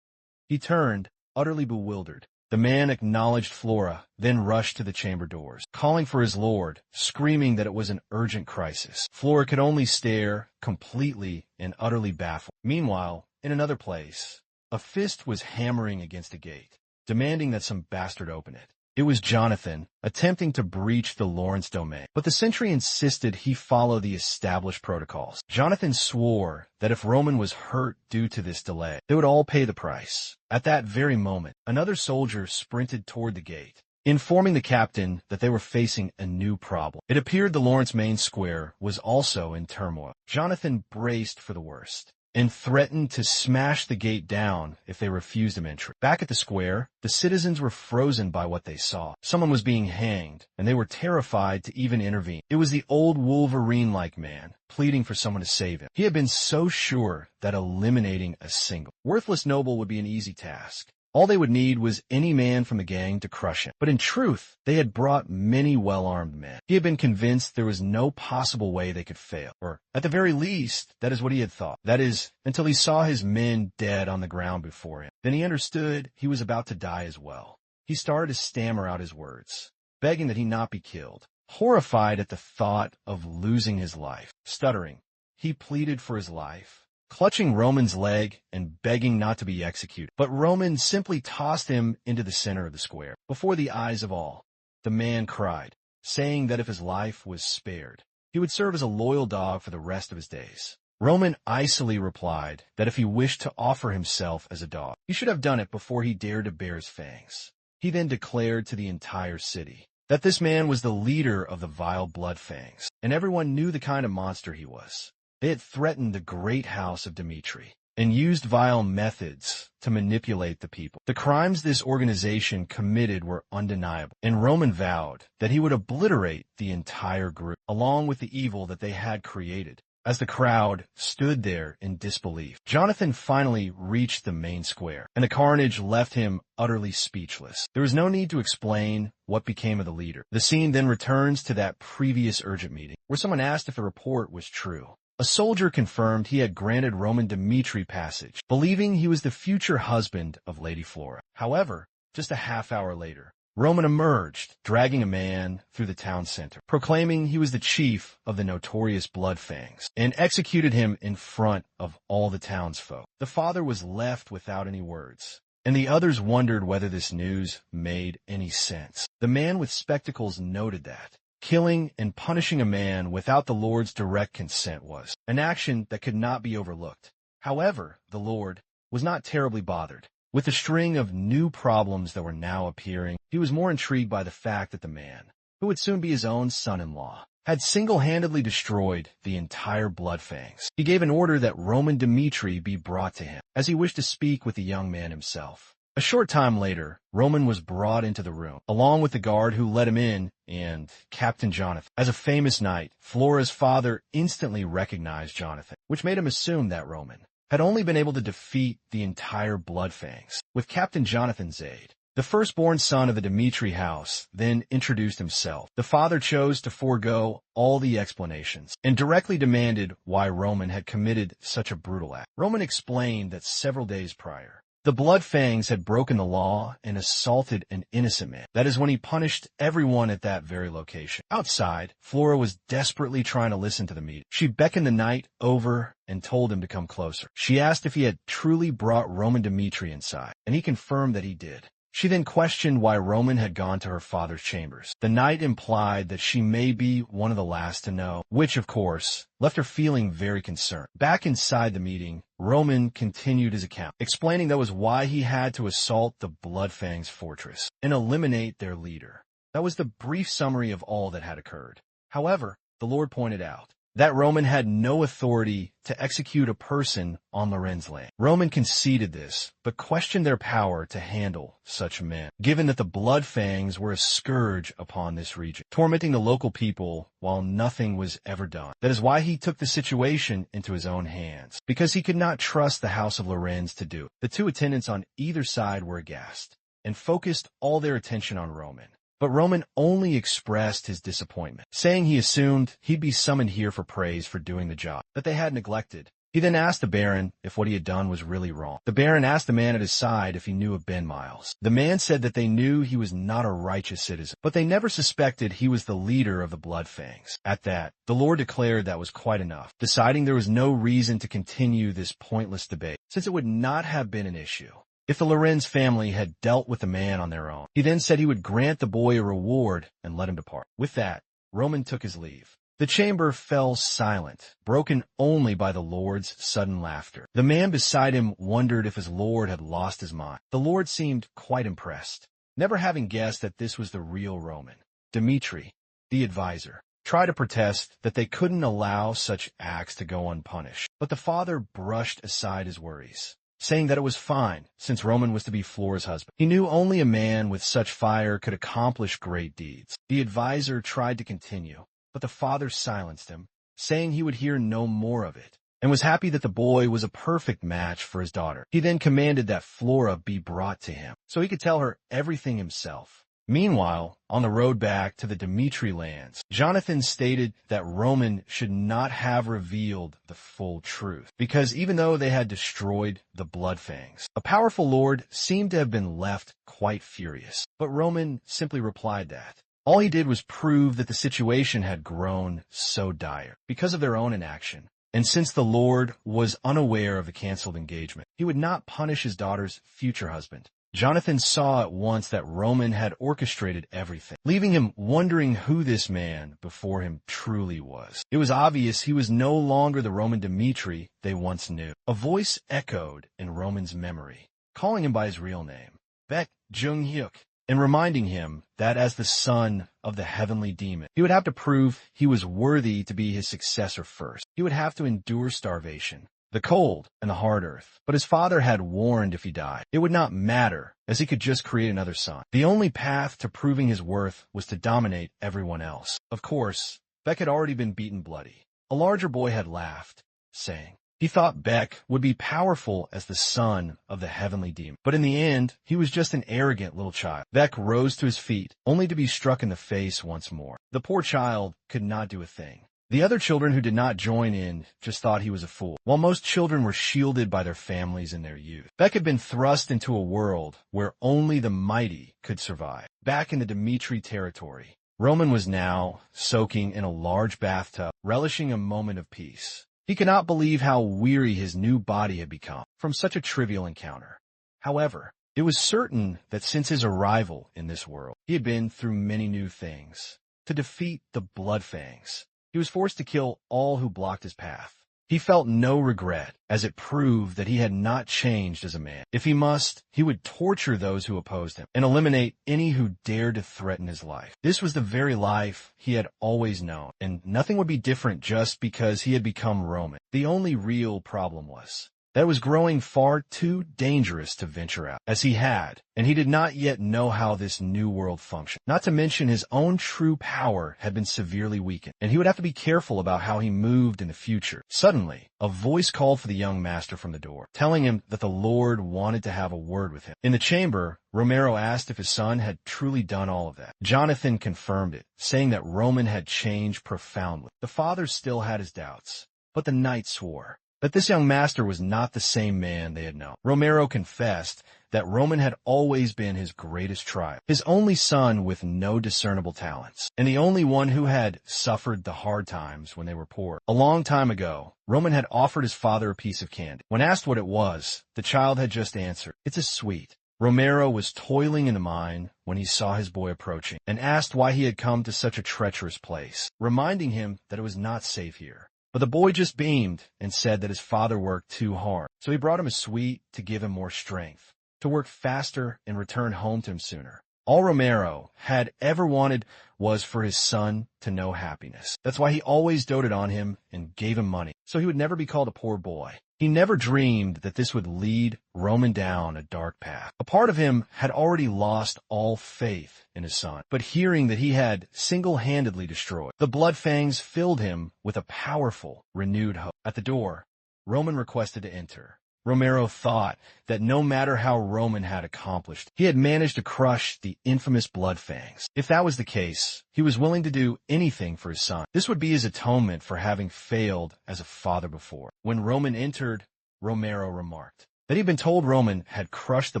He turned, utterly bewildered. The man acknowledged Flora, then rushed to the chamber doors, calling for his lord, screaming that it was an urgent crisis. Flora could only stare, completely and utterly baffled. Meanwhile, in another place, a fist was hammering against a gate, demanding that some bastard open it. It was Jonathan, attempting to breach the Lawrence domain, but the sentry insisted he follow the established protocols. Jonathan swore that if Roman was hurt due to this delay, they would all pay the price. At that very moment, another soldier sprinted toward the gate, informing the captain that they were facing a new problem. It appeared the Lawrence main square was also in turmoil. Jonathan braced for the worst and threatened to smash the gate down if they refused him entry. Back at the square, the citizens were frozen by what they saw. Someone was being hanged, and they were terrified to even intervene. It was the old Wolverine-like man, pleading for someone to save him. He had been so sure that eliminating a single worthless noble would be an easy task. All they would need was any man from the gang to crush him. But in truth, they had brought many well-armed men. He had been convinced there was no possible way they could fail. Or, at the very least, that is what he had thought. That is, until he saw his men dead on the ground before him. Then he understood he was about to die as well. He started to stammer out his words, begging that he not be killed. Horrified at the thought of losing his life, stuttering, he pleaded for his life, clutching Roman's leg and begging not to be executed. But Roman simply tossed him into the center of the square. Before the eyes of all, the man cried, saying that if his life was spared, he would serve as a loyal dog for the rest of his days. Roman icily replied that if he wished to offer himself as a dog, he should have done it before he dared to bare his fangs. He then declared to the entire city that this man was the leader of the vile Bloodfangs, and everyone knew the kind of monster he was. They had threatened the great house of Dmitri and used vile methods to manipulate the people. The crimes this organization committed were undeniable, and Roman vowed that he would obliterate the entire group, along with the evil that they had created. As the crowd stood there in disbelief, Jonathan finally reached the main square, and the carnage left him utterly speechless. There was no need to explain what became of the leader. The scene then returns to that previous urgent meeting, where someone asked if the report was true. A soldier confirmed he had granted Roman Dmitri passage, believing he was the future husband of Lady Flora. However, just a half hour later, Roman emerged, dragging a man through the town center, proclaiming he was the chief of the notorious Bloodfangs, and executed him in front of all the townsfolk. The father was left without any words, and the others wondered whether this news made any sense. The man with spectacles noted that killing and punishing a man without the Lord's direct consent was an action that could not be overlooked. However, the Lord was not terribly bothered. With the string of new problems that were now appearing, he was more intrigued by the fact that the man, who would soon be his own son-in-law, had single-handedly destroyed the entire Bloodfangs. He gave an order that Roman Dmitri be brought to him, as he wished to speak with the young man himself. A short time later, Roman was brought into the room, along with the guard who let him in and Captain Jonathan. As a famous knight, Flora's father instantly recognized Jonathan, which made him assume that Roman had only been able to defeat the entire Bloodfangs with Captain Jonathan's aid. The firstborn son of the Dmitri house then introduced himself. The father chose to forego all the explanations and directly demanded why Roman had committed such a brutal act. Roman explained that several days prior, the Bloodfangs had broken the law and assaulted an innocent man. That is when he punished everyone at that very location. Outside, Flora was desperately trying to listen to the meeting. She beckoned the knight over and told him to come closer. She asked if he had truly brought Roman Dmitri inside, and he confirmed that he did. She then questioned why Roman had gone to her father's chambers. The knight implied that she may be one of the last to know, which, of course, left her feeling very concerned. Back inside the meeting, Roman continued his account, explaining that was why he had to assault the Bloodfangs fortress and eliminate their leader. That was the brief summary of all that had occurred. However, the Lord pointed out that Roman had no authority to execute a person on Loren's land. Roman conceded this, but questioned their power to handle such men, given that the Blood Fangs were a scourge upon this region, tormenting the local people while nothing was ever done. That is why he took the situation into his own hands, because he could not trust the House of Lorenz to do it. The two attendants on either side were aghast, and focused all their attention on Roman. But Roman only expressed his disappointment, saying he assumed he'd be summoned here for praise for doing the job that they had neglected. He then asked the Baron if what he had done was really wrong. The Baron asked the man at his side if he knew of Ben Miles. The man said that they knew he was not a righteous citizen, but they never suspected he was the leader of the Blood Fangs. At that, the Lord declared that was quite enough, deciding there was no reason to continue this pointless debate, since it would not have been an issue if the Lorenz family had dealt with the man on their own. He then said he would grant the boy a reward and let him depart. With that, Roman took his leave. The chamber fell silent, broken only by the Lord's sudden laughter. The man beside him wondered if his lord had lost his mind. The Lord seemed quite impressed, never having guessed that this was the real Roman. Dmitri, the advisor, tried to protest that they couldn't allow such acts to go unpunished, but the father brushed aside his worries, saying that it was fine, since Roman was to be Flora's husband. He knew only a man with such fire could accomplish great deeds. The advisor tried to continue, but the father silenced him, saying he would hear no more of it, and was happy that the boy was a perfect match for his daughter. He then commanded that Flora be brought to him, so he could tell her everything himself. Meanwhile, on the road back to the Dmitri lands, Jonathan stated that Roman should not have revealed the full truth, because even though they had destroyed the Blood Fangs, a powerful lord seemed to have been left quite furious. But Roman simply replied that all he did was prove that the situation had grown so dire because of their own inaction, and since the lord was unaware of the cancelled engagement, he would not punish his daughter's future husband. Jonathan saw at once that Roman had orchestrated everything, leaving him wondering who this man before him truly was. It was obvious he was no longer the Roman Dmitri they once knew. A voice echoed in Roman's memory, calling him by his real name, Baek Jung-hyuk, and reminding him that as the son of the heavenly demon, he would have to prove he was worthy to be his successor first. He would have to endure starvation, the cold, and the hard earth. But his father had warned if he died, it would not matter, as he could just create another son. The only path to proving his worth was to dominate everyone else. Of course, Beck had already been beaten bloody. A larger boy had laughed, saying he thought Beck would be powerful as the son of the heavenly demon. But in the end, he was just an arrogant little child. Beck rose to his feet, only to be struck in the face once more. The poor child could not do a thing. The other children who did not join in just thought he was a fool, while most children were shielded by their families in their youth. Beck had been thrust into a world where only the mighty could survive. Back in the Dmitri territory, Roman was now soaking in a large bathtub, relishing a moment of peace. He could not believe how weary his new body had become from such a trivial encounter. However, it was certain that since his arrival in this world, he had been through many new things. To defeat the Blood Fangs, he was forced to kill all who blocked his path. He felt no regret, as it proved that he had not changed as a man. If he must, he would torture those who opposed him and eliminate any who dared to threaten his life. This was the very life he had always known, and nothing would be different just because he had become Roman. The only real problem was that it was growing far too dangerous to venture out, as he had, and he did not yet know how this new world functioned. Not to mention his own true power had been severely weakened, and he would have to be careful about how he moved in the future. Suddenly, a voice called for the young master from the door, telling him that the Lord wanted to have a word with him. In the chamber, Romero asked if his son had truly done all of that. Jonathan confirmed it, saying that Roman had changed profoundly. The father still had his doubts, but the knight swore that this young master was not the same man they had known. Romero confessed that Roman had always been his greatest trial, his only son with no discernible talents, and the only one who had suffered the hard times when they were poor. A long time ago, Roman had offered his father a piece of candy. When asked what it was, the child had just answered, "It's a sweet." Romero was toiling in the mine when he saw his boy approaching, and asked why he had come to such a treacherous place, reminding him that it was not safe here. But the boy just beamed and said that his father worked too hard, so he brought him a sweet to give him more strength, to work faster and return home to him sooner. All Romero had ever wanted was for his son to know happiness. That's why he always doted on him and gave him money, so he would never be called a poor boy. He never dreamed that this would lead Roman down a dark path. A part of him had already lost all faith in his son, but hearing that he had single-handedly destroyed the Bloodfangs filled him with a powerful, renewed hope. At the door, Roman requested to enter. Romero thought that no matter how Roman had accomplished, he had managed to crush the infamous Bloodfangs. If that was the case, he was willing to do anything for his son. This would be his atonement for having failed as a father before. When Roman entered, Romero remarked that he'd been told Roman had crushed the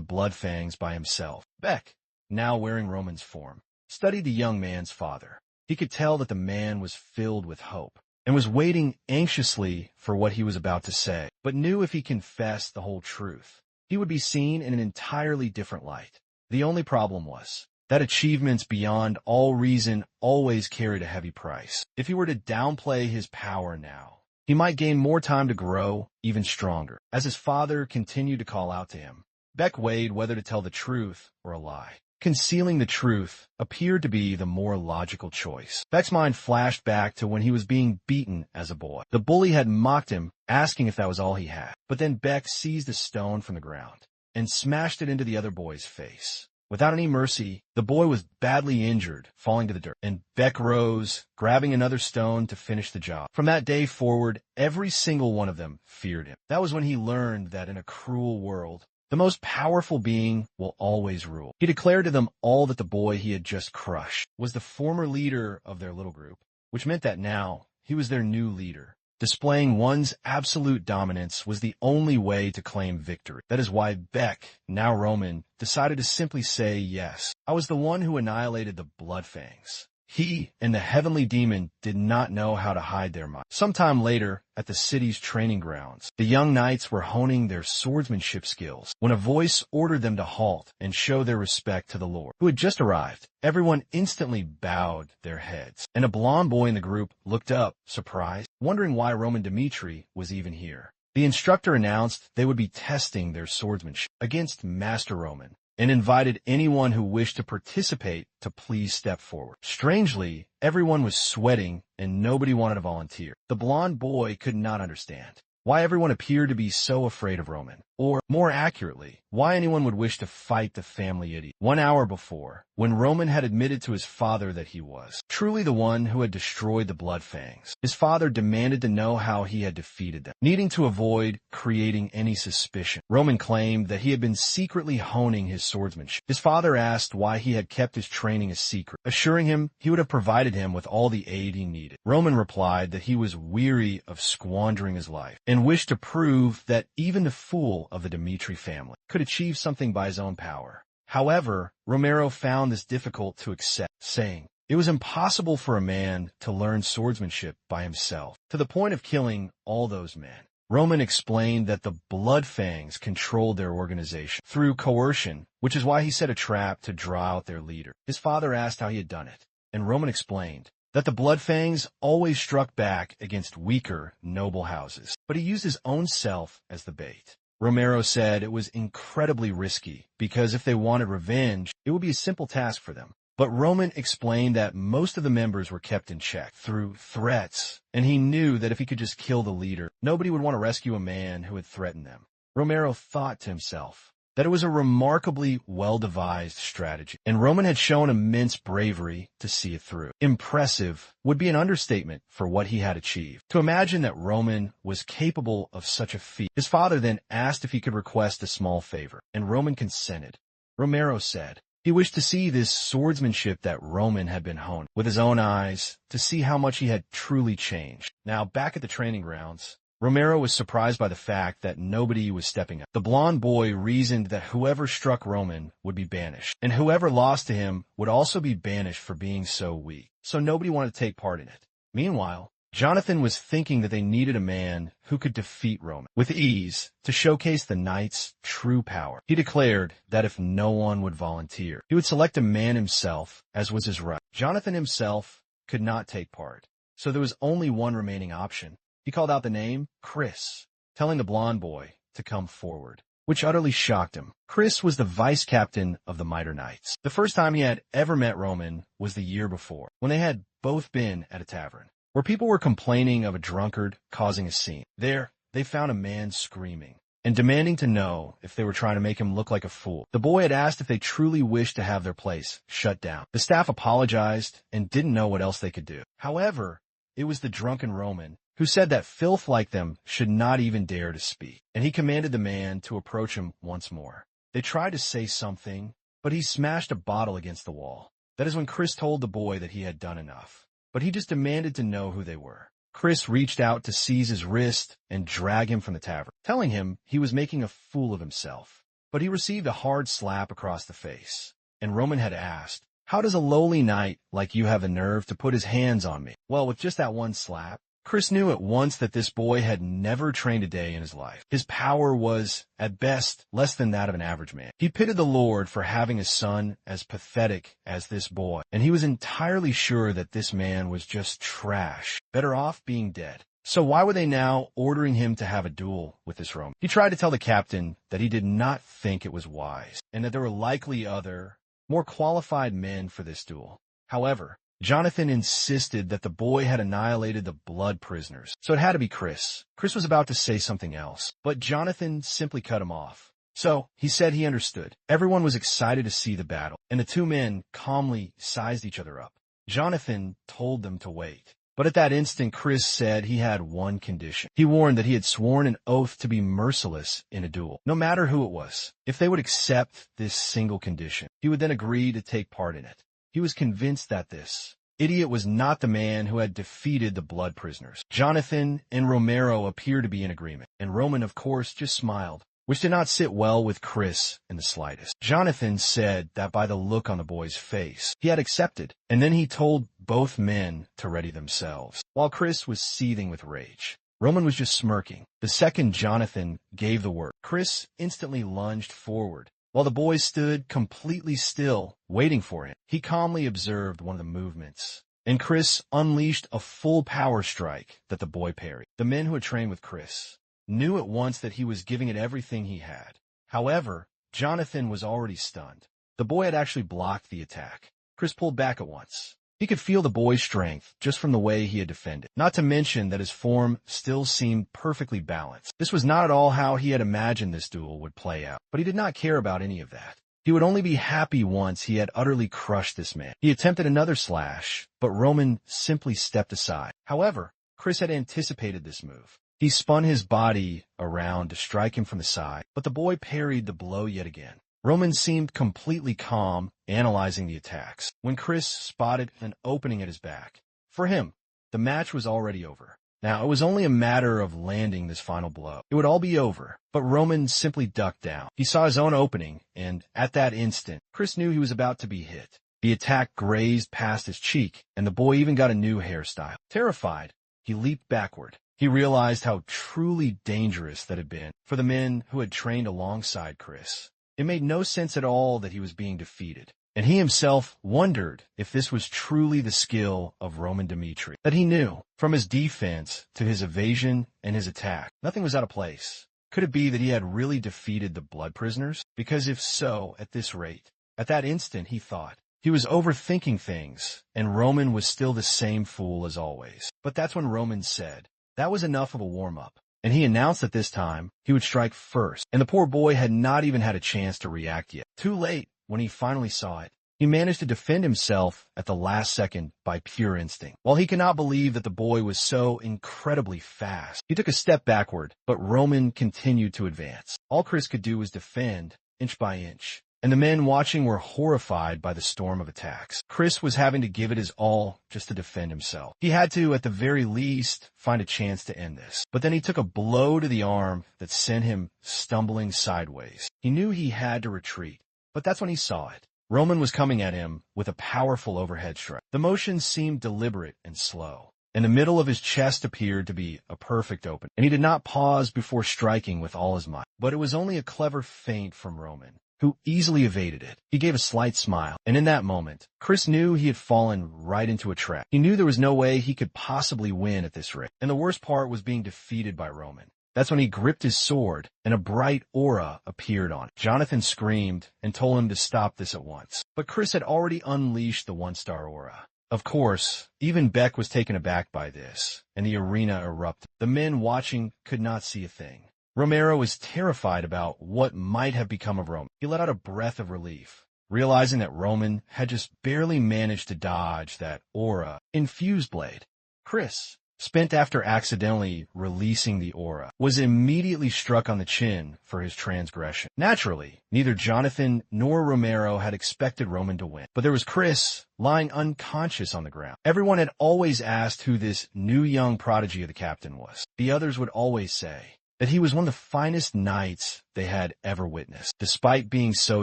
Bloodfangs by himself. Beck, now wearing Roman's form, studied the young man's father. He could tell that the man was filled with hope and was waiting anxiously for what he was about to say, but knew if he confessed the whole truth, he would be seen in an entirely different light. The only problem was that achievements beyond all reason always carried a heavy price. If he were to downplay his power now, he might gain more time to grow even stronger. As his father continued to call out to him, Beck weighed whether to tell the truth or a lie. Concealing the truth appeared to be the more logical choice. Beck's mind flashed back to when he was being beaten as a boy. The bully had mocked him, asking if that was all he had. But then Beck seized a stone from the ground and smashed it into the other boy's face. Without any mercy, the boy was badly injured, falling to the dirt, and Beck rose, grabbing another stone to finish the job. From that day forward, every single one of them feared him. That was when he learned that in a cruel world, the most powerful being will always rule. He declared to them all that the boy he had just crushed was the former leader of their little group, which meant that now he was their new leader. Displaying one's absolute dominance was the only way to claim victory. That is why Beck, now Roman, decided to simply say, yes, I was the one who annihilated the Bloodfangs. He and the heavenly demon did not know how to hide their mind. Sometime later, at the city's training grounds, the young knights were honing their swordsmanship skills when a voice ordered them to halt and show their respect to the Lord, who had just arrived. Everyone instantly bowed their heads, and a blond boy in the group looked up, surprised, wondering why Roman Dmitri was even here. The instructor announced they would be testing their swordsmanship against Master Roman, and invited anyone who wished to participate to please step forward. Strangely, everyone was sweating and nobody wanted to volunteer. The blond boy could not understand why everyone appeared to be so afraid of Roman, or more accurately, why anyone would wish to fight the family idiot. 1 hour before, when Roman had admitted to his father that he was truly the one who had destroyed the Bloodfangs, his father demanded to know how he had defeated them. Needing to avoid creating any suspicion, Roman claimed that he had been secretly honing his swordsmanship. His father asked why he had kept his training a secret, assuring him he would have provided him with all the aid he needed. Roman replied that he was weary of squandering his life and wished to prove that even the fool of the Dmitri family could achieve something by his own power. However, Romero found this difficult to accept, saying it was impossible for a man to learn swordsmanship by himself, to the point of killing all those men. Roman explained that the Bloodfangs controlled their organization through coercion, which is why he set a trap to draw out their leader. His father asked how he had done it, and Roman explained that the Bloodfangs always struck back against weaker, noble houses, but he used his own self as the bait. Romero said it was incredibly risky, because if they wanted revenge, it would be a simple task for them. But Roman explained that most of the members were kept in check through threats, and he knew that if he could just kill the leader, nobody would want to rescue a man who had threatened them. Romero thought to himself that it was a remarkably well-devised strategy, and Roman had shown immense bravery to see it through. Impressive would be an understatement for what he had achieved. To imagine that Roman was capable of such a feat. His father then asked if he could request a small favor, and Roman consented. Romero said he wished to see this swordsmanship that Roman had been honing with his own eyes, to see how much he had truly changed. Now, back at the training grounds, Romero was surprised by the fact that nobody was stepping up. The blond boy reasoned that whoever struck Roman would be banished, and whoever lost to him would also be banished for being so weak, so nobody wanted to take part in it. Meanwhile, Jonathan was thinking that they needed a man who could defeat Roman with ease to showcase the knight's true power. He declared that if no one would volunteer, he would select a man himself, as was his right. Jonathan himself could not take part, so there was only one remaining option. He called out the name Chris, telling the blond boy to come forward. which utterly shocked him. Chris was the vice captain of the Mitre Knights. The first time he had ever met Roman was the year before, when they had both been at a tavern, where people were complaining of a drunkard causing a scene. There, they found a man screaming and demanding to know if they were trying to make him look like a fool. The boy had asked if they truly wished to have their place shut down. The staff apologized and didn't know what else they could do. However, it was the drunken Roman who said that filth like them should not even dare to speak, and he commanded the man to approach him once more. They tried to say something, but he smashed a bottle against the wall. That is when Chris told the boy that he had done enough, but he just demanded to know who they were. Chris reached out to seize his wrist and drag him from the tavern, telling him he was making a fool of himself. But he received a hard slap across the face, and Roman had asked, "How does a lowly knight like you have the nerve to put his hands on me?" Well, with just that one slap, Chris knew at once that this boy had never trained a day in his life. His power was, at best, less than that of an average man. He pitied the Lord for having a son as pathetic as this boy, and he was entirely sure that this man was just trash, better off being dead. So why were they now ordering him to have a duel with this Roman? He tried to tell the captain that he did not think it was wise, and that there were likely other, more qualified men for this duel. However, Jonathan insisted that the boy had annihilated the blood prisoners, so it had to be Chris. Chris was about to say something else, but Jonathan simply cut him off. So, he said he understood. Everyone was excited to see the battle, and the two men calmly sized each other up. Jonathan told them to wait. But at that instant, Chris said he had one condition. He warned that he had sworn an oath to be merciless in a duel, no matter who it was. If they would accept this single condition, he would then agree to take part in it. He was convinced that this idiot was not the man who had defeated the blood prisoners. Jonathan and Romero appeared to be in agreement, and Roman, of course, just smiled, which did not sit well with Chris in the slightest. Jonathan said that by the look on the boy's face, he had accepted, and then he told both men to ready themselves, while Chris was seething with rage. Roman was just smirking. The second Jonathan gave the word, Chris instantly lunged forward, while the boy stood completely still, waiting for him. He calmly observed one of the movements, and Chris unleashed a full power strike that the boy parried. The men who had trained with Chris knew at once that he was giving it everything he had. However, Jonathan was already stunned. The boy had actually blocked the attack. Chris pulled back at once. He could feel the boy's strength just from the way he had defended, not to mention that his form still seemed perfectly balanced. This was not at all how he had imagined this duel would play out, but he did not care about any of that. He would only be happy once he had utterly crushed this man. He attempted another slash, but Roman simply stepped aside. However, Chris had anticipated this move. He spun his body around to strike him from the side, but the boy parried the blow yet again. Roman seemed completely calm, analyzing the attacks, when Chris spotted an opening at his back. For him, the match was already over. Now, it was only a matter of landing this final blow. It would all be over, but Roman simply ducked down. He saw his own opening, and at that instant, Chris knew he was about to be hit. The attack grazed past his cheek, and the boy even got a new hairstyle. Terrified, he leaped backward. He realized how truly dangerous that had been for the men who had trained alongside Chris. It made no sense at all that he was being defeated, and he himself wondered if this was truly the skill of Roman Dimitri that he knew. From his defense to his evasion and his attack, nothing was out of place. Could it be that he had really defeated the blood prisoners? Because if so, at this rate, at that instant he thought, he was overthinking things, and Roman was still the same fool as always. But that's when Roman said, that was enough of a warm-up. And he announced that this time he would strike first, and the poor boy had not even had a chance to react yet. Too late, when he finally saw it, he managed to defend himself at the last second by pure instinct. While he could not believe that the boy was so incredibly fast, he took a step backward, but Roman continued to advance. All Chris could do was defend, inch by inch, and the men watching were horrified by the storm of attacks. Chris was having to give it his all just to defend himself. He had to, at the very least, find a chance to end this. But then he took a blow to the arm that sent him stumbling sideways. He knew he had to retreat, but that's when he saw it. Roman was coming at him with a powerful overhead strike. The motion seemed deliberate and slow, and the middle of his chest appeared to be a perfect open, and he did not pause before striking with all his might. But it was only a clever feint from Roman, who easily evaded it. He gave a slight smile, and in that moment, Chris knew he had fallen right into a trap. He knew there was no way he could possibly win at this rate, and the worst part was being defeated by Roman. That's when he gripped his sword, and a bright aura appeared on it. Jonathan screamed and told him to stop this at once. But Chris had already unleashed the one-star aura. Of course, even Beck was taken aback by this, and the arena erupted. The men watching could not see a thing. Romero was terrified about what might have become of Roman. He let out a breath of relief, realizing that Roman had just barely managed to dodge that aura-infused blade. Chris, spent after accidentally releasing the aura, was immediately struck on the chin for his transgression. Naturally, neither Jonathan nor Romero had expected Roman to win, but there was Chris lying unconscious on the ground. Everyone had always asked who this new young prodigy of the captain was. The others would always say that he was one of the finest knights they had ever witnessed. Despite being so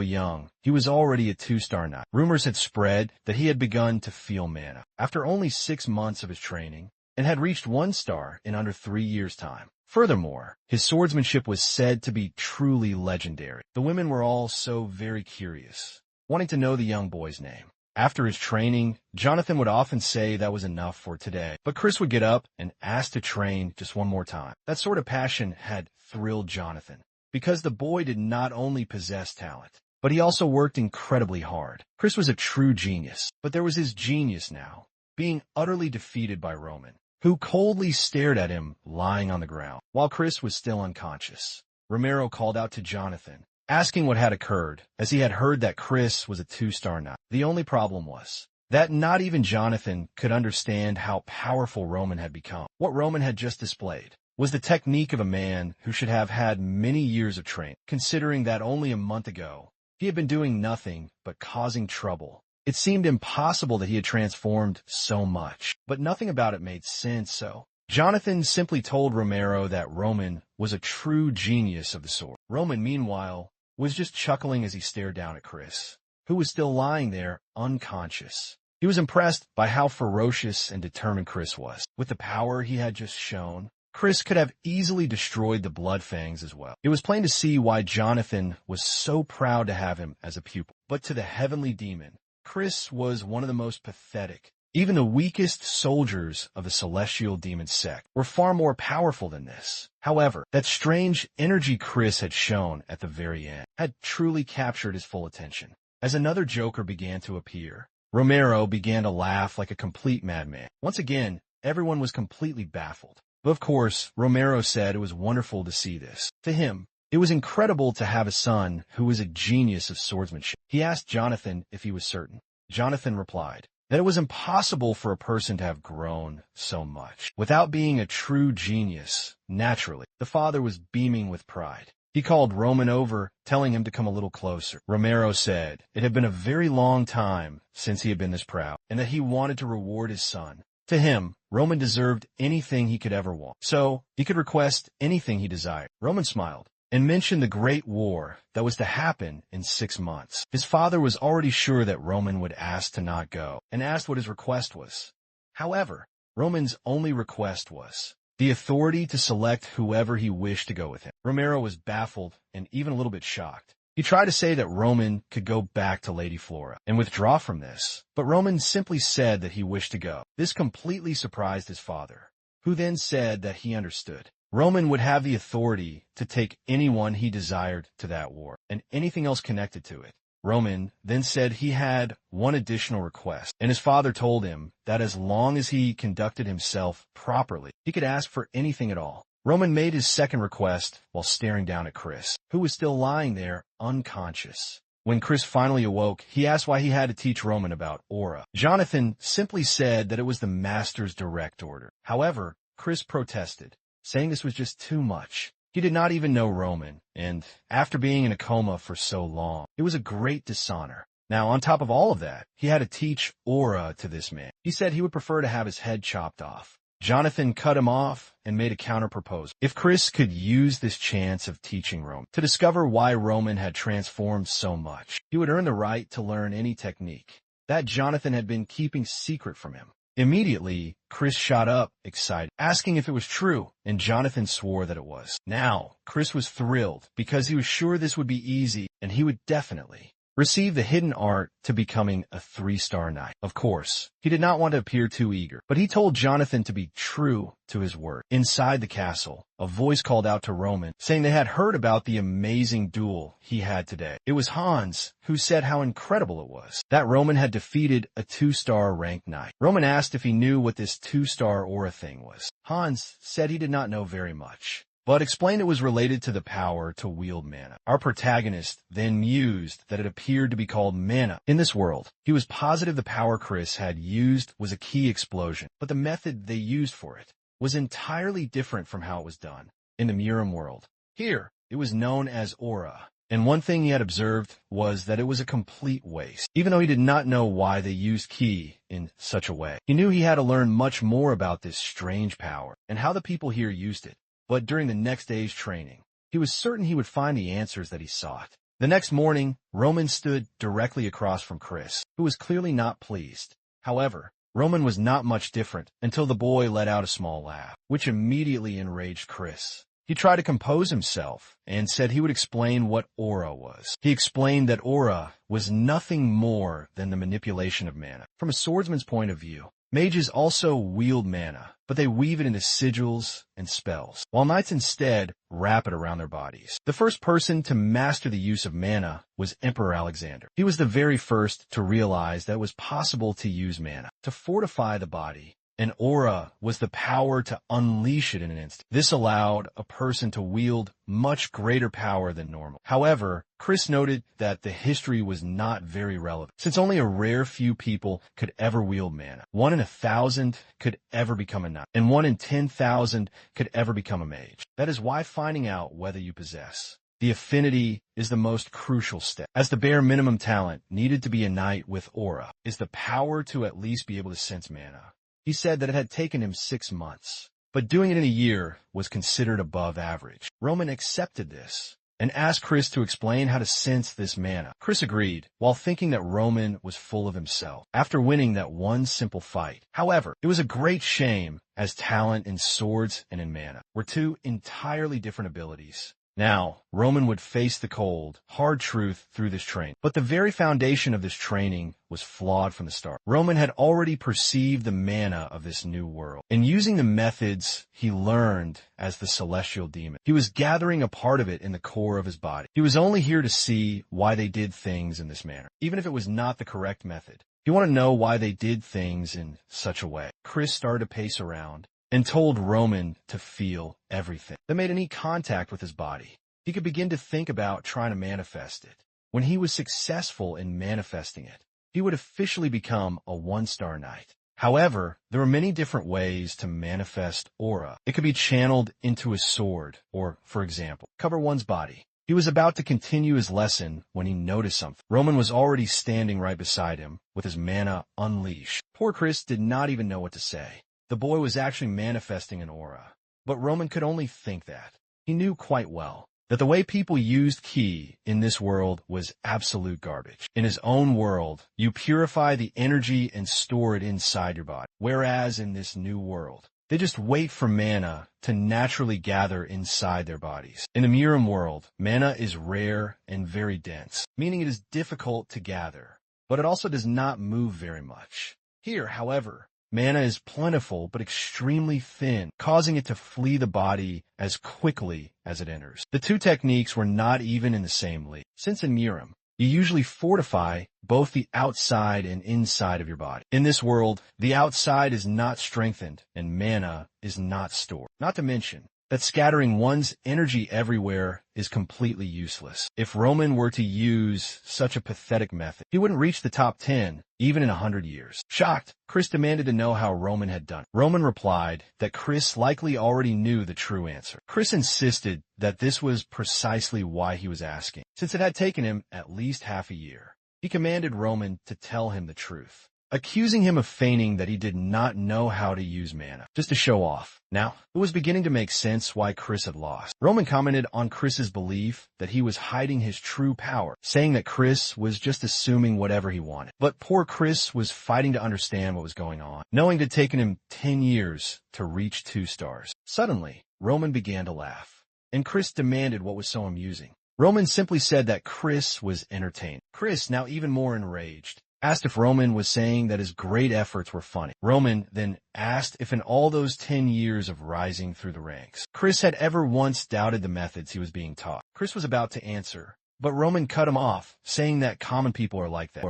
young, he was already a 2-star knight. Rumors had spread that he had begun to feel mana after only 6 months of his training, and had reached 1 star in under 3 years' time. Furthermore, his swordsmanship was said to be truly legendary. The women were all so very curious, wanting to know the young boy's name. After his training, Jonathan would often say that was enough for today, but Chris would get up and ask to train just one more time. That sort of passion had thrilled Jonathan, because the boy did not only possess talent, but he also worked incredibly hard. Chris was a true genius, but there was his genius now being utterly defeated by Roman, who coldly stared at him lying on the ground, while Chris was still unconscious. Romero called out to Jonathan, asking what had occurred, as he had heard that Chris was a 2-star knight. The only problem was that not even Jonathan could understand how powerful Roman had become. What Roman had just displayed was the technique of a man who should have had many years of training, considering that only a month ago he had been doing nothing but causing trouble. It seemed impossible that he had transformed so much, but nothing about it made sense, so Jonathan simply told Romero that Roman was a true genius of the sword. Roman, meanwhile, was just chuckling as he stared down at Chris, who was still lying there unconscious. He was impressed by how ferocious and determined Chris was. With the power he had just shown, Chris could have easily destroyed the Blood Fangs as well. It was plain to see why Jonathan was so proud to have him as a pupil. But to the heavenly demon, Chris was one of the most pathetic. Even the weakest soldiers of the celestial demon sect were far more powerful than this. However, that strange energy Chris had shown at the very end had truly captured his full attention. As another joker began to appear, Romero began to laugh like a complete madman. Once again, everyone was completely baffled. But of course, Romero said it was wonderful to see this. To him, it was incredible to have a son who was a genius of swordsmanship. He asked Jonathan if he was certain. Jonathan replied that it was impossible for a person to have grown so much without being a true genius. Naturally, the father was beaming with pride. He called Roman over, telling him to come a little closer. Romero said it had been a very long time since he had been this proud, and that he wanted to reward his son. To him, Roman deserved anything he could ever want, so he could request anything he desired. Roman smiled and mentioned the great war that was to happen in 6 months. His father was already sure that Roman would ask to not go, and asked what his request was. However, Roman's only request was the authority to select whoever he wished to go with him. Romero was baffled and even a little bit shocked. He tried to say that Roman could go back to Lady Flora and withdraw from this, but Roman simply said that he wished to go. This completely surprised his father, who then said that he understood. Roman would have the authority to take anyone he desired to that war, and anything else connected to it. Roman then said he had one additional request, and his father told him that as long as he conducted himself properly, he could ask for anything at all. Roman made his second request while staring down at Chris, who was still lying there unconscious. When Chris finally awoke, he asked why he had to teach Roman about aura. Jonathan simply said that it was the master's direct order. However, Chris protested, saying this was just too much. He did not even know Roman, and after being in a coma for so long, it was a great dishonor. Now, on top of all of that, he had to teach aura to this man. He said he would prefer to have his head chopped off. Jonathan cut him off and made a counter-proposal. If Chris could use this chance of teaching Roman to discover why Roman had transformed so much, he would earn the right to learn any technique that Jonathan had been keeping secret from him. Immediately, Chris shot up, excited, asking if it was true, and Jonathan swore that it was. Now, Chris was thrilled because he was sure this would be easy, and he would definitely received the hidden art to becoming a 3-star knight. Of course, he did not want to appear too eager, but he told Jonathan to be true to his word. Inside the castle, a voice called out to Roman, saying they had heard about the amazing duel he had today. It was Hans, who said how incredible it was that Roman had defeated a 2-star ranked knight. Roman asked if he knew what this 2-star aura thing was. Hans said he did not know very much, but explained it was related to the power to wield mana. Our protagonist then mused that it appeared to be called mana. In this world, he was positive the power Chris had used was a key explosion, but the method they used for it was entirely different from how it was done in the Muram world. Here, it was known as aura, and one thing he had observed was that it was a complete waste. Even though he did not know why they used ki in such a way, he knew he had to learn much more about this strange power and how the people here used it. But during the next day's training, he was certain he would find the answers that he sought. The next morning, Roman stood directly across from Chris, who was clearly not pleased. However, Roman was not much different until the boy let out a small laugh, which immediately enraged Chris. He tried to compose himself and said he would explain what aura was. He explained that aura was nothing more than the manipulation of mana. From a swordsman's point of view, mages also wield mana, but they weave it into sigils and spells, while knights instead wrap it around their bodies. The first person to master the use of mana was Emperor Alexander. He was the very first to realize that it was possible to use mana to fortify the body, and aura was the power to unleash it in an instant. This allowed a person to wield much greater power than normal. However, Chris noted that the history was not very relevant, since only a rare few people could ever wield mana. 1 in 1,000 could ever become a knight, and 1 in 10,000 could ever become a mage. That is why finding out whether you possess the affinity is the most crucial step, as the bare minimum talent needed to be a knight with aura is the power to at least be able to sense mana. He said that it had taken him 6 months, but doing it in a year was considered above average. Roman accepted this and asked Chris to explain how to sense this mana. Chris agreed, while thinking that Roman was full of himself after winning that one simple fight. However, it was a great shame, as talent in swords and in mana were two entirely different abilities. Now, Roman would face the cold, hard truth through this training. But the very foundation of this training was flawed from the start. Roman had already perceived the mana of this new world, and using the methods he learned as the celestial demon, he was gathering a part of it in the core of his body. He was only here to see why they did things in this manner, even if it was not the correct method. He wanted to know why they did things in such a way. Chris started to pace around and told Roman to feel everything that made any contact with his body. He could begin to think about trying to manifest it. When he was successful in manifesting it, he would officially become a 1-star knight. However, there were many different ways to manifest aura. It could be channeled into a sword, or, for example, cover one's body. He was about to continue his lesson when he noticed something. Roman was already standing right beside him with his mana unleashed. Poor Chris did not even know what to say. The boy was actually manifesting an aura, but Roman could only think that. He knew quite well that the way people used ki in this world was absolute garbage. In his own world, you purify the energy and store it inside your body, whereas in this new world, they just wait for mana to naturally gather inside their bodies. In the Muram world, mana is rare and very dense, meaning it is difficult to gather, but it also does not move very much. Here, however, mana is plentiful but extremely thin, causing it to flee the body as quickly as it enters. The two techniques were not even in the same league, since in Muram, you usually fortify both the outside and inside of your body. In this world, the outside is not strengthened and mana is not stored. Not to mention that scattering one's energy everywhere is completely useless. If Roman were to use such a pathetic method, he wouldn't reach the top 10 even in 100 years. Shocked, Chris demanded to know how Roman had done. Roman replied that Chris likely already knew the true answer. Chris insisted that this was precisely why he was asking, since it had taken him at least half a year. He commanded Roman to tell him the truth, accusing him of feigning that he did not know how to use mana, just to show off. Now, it was beginning to make sense why Chris had lost. Roman commented on Chris's belief that he was hiding his true power, saying that Chris was just assuming whatever he wanted. But poor Chris was fighting to understand what was going on, knowing it had taken him 10 years to reach 2 stars. Suddenly, Roman began to laugh, and Chris demanded what was so amusing. Roman simply said that Chris was entertained. Chris, now even more enraged, asked if Roman was saying that his great efforts were funny. Roman then asked if in all those 10 years of rising through the ranks, Chris had ever once doubted the methods he was being taught. Chris was about to answer, but Roman cut him off, saying that common people are like that.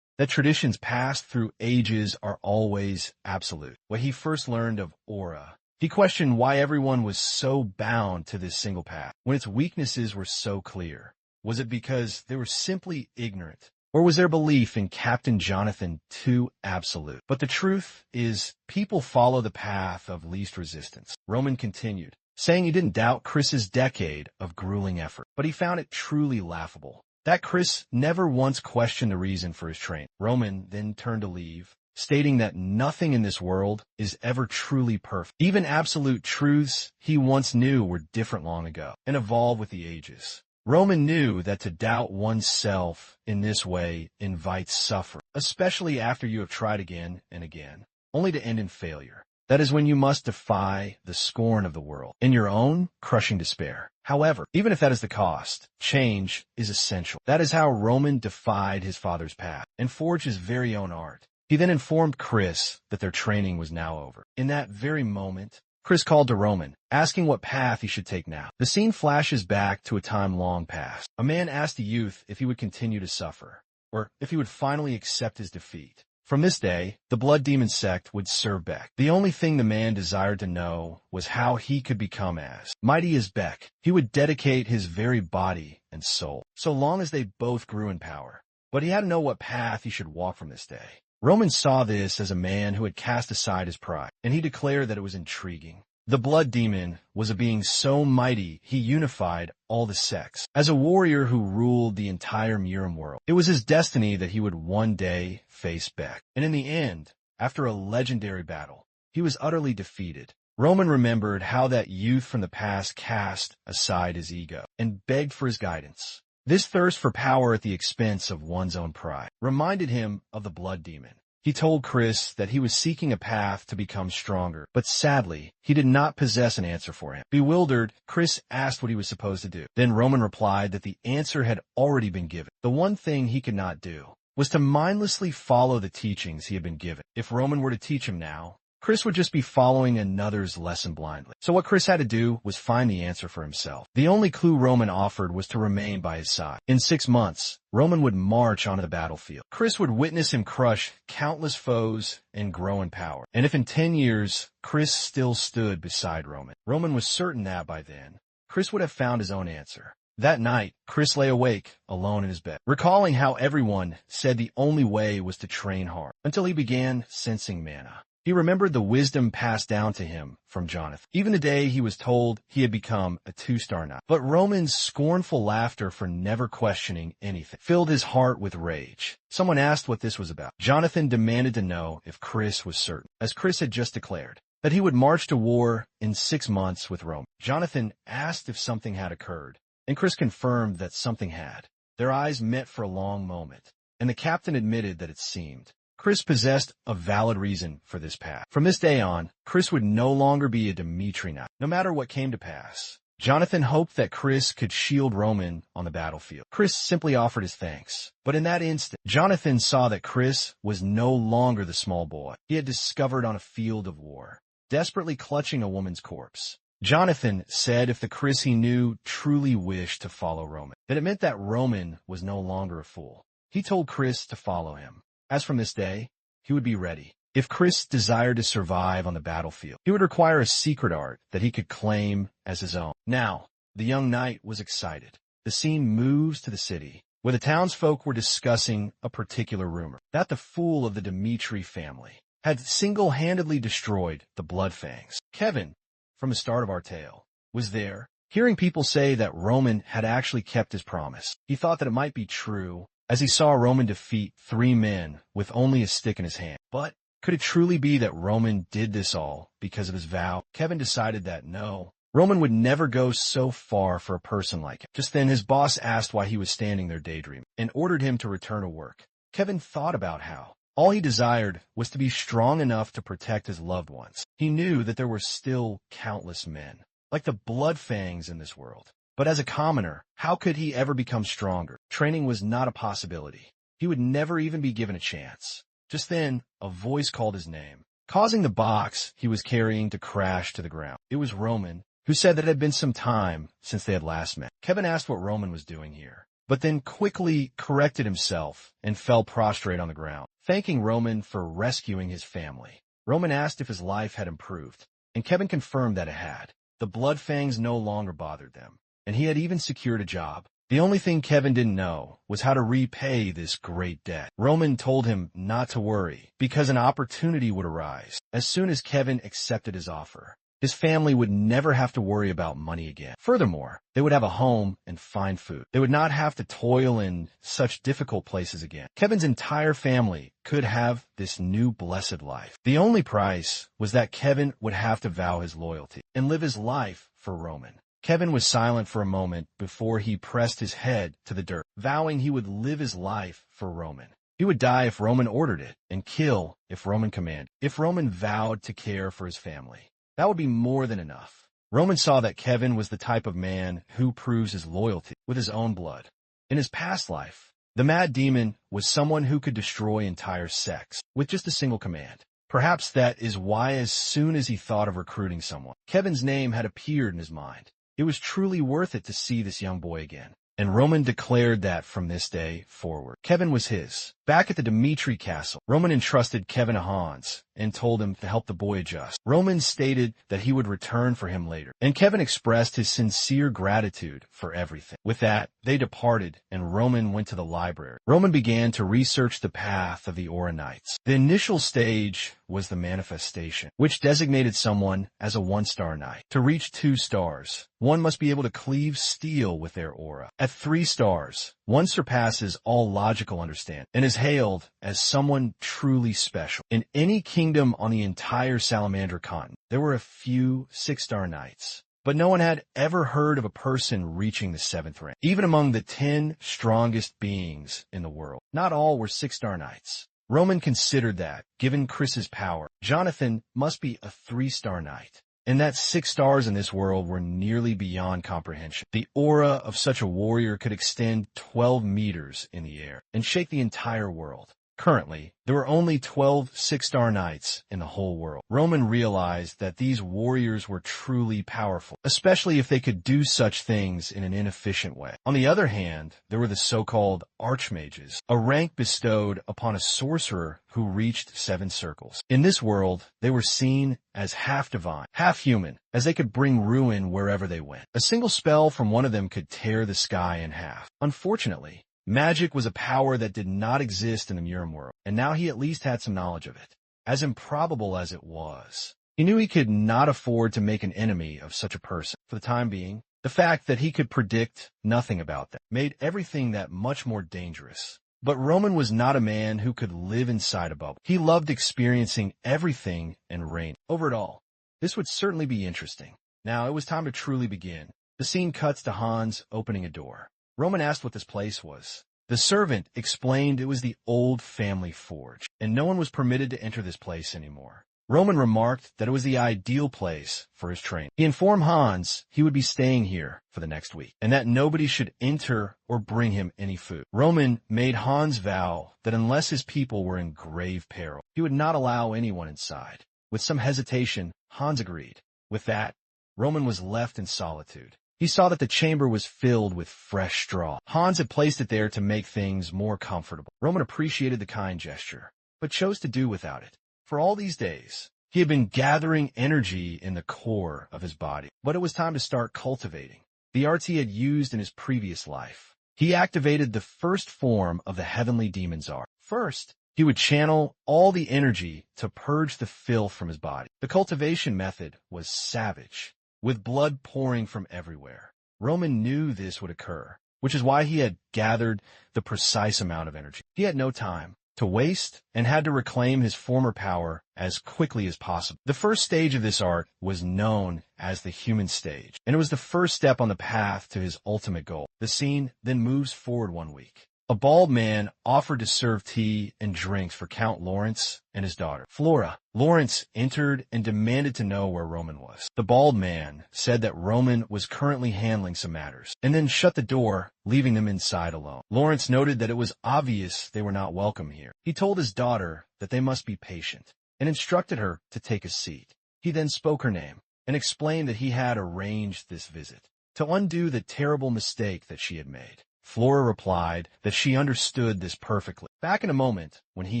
That traditions passed through ages are always absolute. When he first learned of aura, he questioned why everyone was so bound to this single path, when its weaknesses were so clear. Was it because they were simply ignorant? Or was their belief in Captain Jonathan too absolute? But the truth is, people follow the path of least resistance. Roman continued, saying he didn't doubt Chris's decade of grueling effort, but he found it truly laughable that Chris never once questioned the reason for his training. Roman then turned to leave, stating that nothing in this world is ever truly perfect. Even absolute truths he once knew were different long ago and evolve with the ages. Roman knew that to doubt oneself in this way invites suffering, especially after you have tried again and again, only to end in failure. That is when you must defy the scorn of the world in your own crushing despair. However, even if that is the cost, change is essential. That is how Roman defied his father's path and forged his very own art. He then informed Chris that their training was now over. In that very moment, Chris called to Roman, asking what path he should take now. The scene flashes back to a time long past. A man asked the youth if he would continue to suffer, or if he would finally accept his defeat. From this day, the Blood Demon sect would serve Beck. The only thing the man desired to know was how he could become as mighty as Beck. He would dedicate his very body and soul, so long as they both grew in power. But he had to know what path he should walk from this day. Roman saw this as a man who had cast aside his pride, and he declared that it was intriguing. The Blood Demon was a being so mighty he unified all the sects. As a warrior who ruled the entire Murim world, it was his destiny that he would one day face Beck. And in the end, after a legendary battle, he was utterly defeated. Roman remembered how that youth from the past cast aside his ego and begged for his guidance. This thirst for power at the expense of one's own pride reminded him of the Blood Demon. He told Chris that he was seeking a path to become stronger, but sadly, he did not possess an answer for him. Bewildered, Chris asked what he was supposed to do. Then Roman replied that the answer had already been given. The one thing he could not do was to mindlessly follow the teachings he had been given. If Roman were to teach him now, Chris would just be following another's lesson blindly. So what Chris had to do was find the answer for himself. The only clue Roman offered was to remain by his side. In 6 months, Roman would march onto the battlefield. Chris would witness him crush countless foes and grow in power. And if in 10 years, Chris still stood beside Roman, Roman was certain that by then, Chris would have found his own answer. That night, Chris lay awake, alone in his bed, recalling how everyone said the only way was to train hard, until he began sensing mana. He remembered the wisdom passed down to him from Jonathan, even the day he was told he had become a 2-star knight. But Roman's scornful laughter for never questioning anything filled his heart with rage. Someone asked what this was about. Jonathan demanded to know if Chris was certain, as Chris had just declared, that he would march to war in 6 months with Roman. Jonathan asked if something had occurred, and Chris confirmed that something had. Their eyes met for a long moment, and the captain admitted that it seemed Chris possessed a valid reason for this path. From this day on, Chris would no longer be a Dimitri knight, no matter what came to pass. Jonathan hoped that Chris could shield Roman on the battlefield. Chris simply offered his thanks. But in that instant, Jonathan saw that Chris was no longer the small boy he had discovered on a field of war, desperately clutching a woman's corpse. Jonathan said if the Chris he knew truly wished to follow Roman, then it meant that Roman was no longer a fool. He told Chris to follow him. As from this day, he would be ready. If Chris desired to survive on the battlefield, he would require a secret art that he could claim as his own. Now, the young knight was excited. The scene moves to the city, where the townsfolk were discussing a particular rumor, that the fool of the Dimitri family had single-handedly destroyed the Bloodfangs. Kevin, from the start of our tale, was there, hearing people say that Roman had actually kept his promise. He thought that it might be true, as he saw Roman defeat 3 men with only a stick in his hand. But could it truly be that Roman did this all because of his vow? Kevin decided that no, Roman would never go so far for a person like him. Just then his boss asked why he was standing there daydreaming and ordered him to return to work. Kevin thought about how all he desired was to be strong enough to protect his loved ones. He knew that there were still countless men, like the Bloodfangs in this world. But as a commoner, how could he ever become stronger? Training was not a possibility. He would never even be given a chance. Just then, a voice called his name, causing the box he was carrying to crash to the ground. It was Roman, who said that it had been some time since they had last met. Kevin asked what Roman was doing here, but then quickly corrected himself and fell prostrate on the ground, thanking Roman for rescuing his family. Roman asked if his life had improved, and Kevin confirmed that it had. The blood fangs no longer bothered them, and he had even secured a job. The only thing Kevin didn't know was how to repay this great debt. Roman told him not to worry, because an opportunity would arise. As soon as Kevin accepted his offer, his family would never have to worry about money again. Furthermore, they would have a home and fine food. They would not have to toil in such difficult places again. Kevin's entire family could have this new blessed life. The only price was that Kevin would have to vow his loyalty and live his life for Roman. Kevin was silent for a moment before he pressed his head to the dirt, vowing he would live his life for Roman. He would die if Roman ordered it, and kill if Roman commanded. If Roman vowed to care for his family, that would be more than enough. Roman saw that Kevin was the type of man who proves his loyalty with his own blood. In his past life, the Mad Demon was someone who could destroy entire sects with just a single command. Perhaps that is why as soon as he thought of recruiting someone, Kevin's name had appeared in his mind. It was truly worth it to see this young boy again, and Roman declared that from this day forward, Kevin was his. Back at the Dimitri castle, Roman entrusted Kevin to Hans and told him to help the boy adjust. Roman stated that he would return for him later, and Kevin expressed his sincere gratitude for everything. With that, they departed, and Roman went to the library. Roman began to research the path of the Aura Knights. The initial stage was the manifestation, which designated someone as a 1-star knight. To reach 2 stars, one must be able to cleave steel with their aura. At 3 stars, one surpasses all logical understanding and is hailed as someone truly special. In any kingdom on the entire Salamander continent, there were a few 6-star knights, but no one had ever heard of a person reaching the 7th rank. Even among the 10 strongest beings in the world, not all were 6-star knights. Roman considered that, given Chris's power, Jonathan must be a 3-star knight, and that 6 stars in this world were nearly beyond comprehension. The aura of such a warrior could extend 12 meters in the air and shake the entire world. Currently, there were only 12 6-star knights in the whole world. Roman realized that these warriors were truly powerful, especially if they could do such things in an inefficient way. On the other hand, there were the so-called archmages, a rank bestowed upon a sorcerer who reached 7 circles. In this world, they were seen as half divine, half human, as they could bring ruin wherever they went. A single spell from one of them could tear the sky in half. Unfortunately, magic was a power that did not exist in the Murim world, and now he at least had some knowledge of it. As improbable as it was, he knew he could not afford to make an enemy of such a person. For the time being, the fact that he could predict nothing about them made everything that much more dangerous. But Roman was not a man who could live inside a bubble. He loved experiencing everything and reign over it all. This would certainly be interesting. Now it was time to truly begin. The scene cuts to Hans opening a door. Roman asked what this place was. The servant explained it was the old family forge, and no one was permitted to enter this place anymore. Roman remarked that it was the ideal place for his training. He informed Hans he would be staying here for the next week, and that nobody should enter or bring him any food. Roman made Hans vow that unless his people were in grave peril, he would not allow anyone inside. With some hesitation, Hans agreed. With that, Roman was left in solitude. He saw that the chamber was filled with fresh straw. Hans had placed it there to make things more comfortable. Roman appreciated the kind gesture, but chose to do without it. For all these days, he had been gathering energy in the core of his body, but it was time to start cultivating the arts he had used in his previous life. He activated the first form of the heavenly demon's art. First, he would channel all the energy to purge the filth from his body. The cultivation method was savage, with blood pouring from everywhere. Roman knew this would occur, which is why he had gathered the precise amount of energy. He had no time to waste and had to reclaim his former power as quickly as possible. The first stage of this art was known as the human stage, and it was the first step on the path to his ultimate goal. The scene then moves forward 1 week. A bald man offered to serve tea and drinks for Count Lawrence and his daughter, Flora. Lawrence entered and demanded to know where Roman was. The bald man said that Roman was currently handling some matters, and then shut the door, leaving them inside alone. Lawrence noted that it was obvious they were not welcome here. He told his daughter that they must be patient, and instructed her to take a seat. He then spoke her name, and explained that he had arranged this visit to undo the terrible mistake that she had made. Flora replied that she understood this perfectly. Back in a moment when he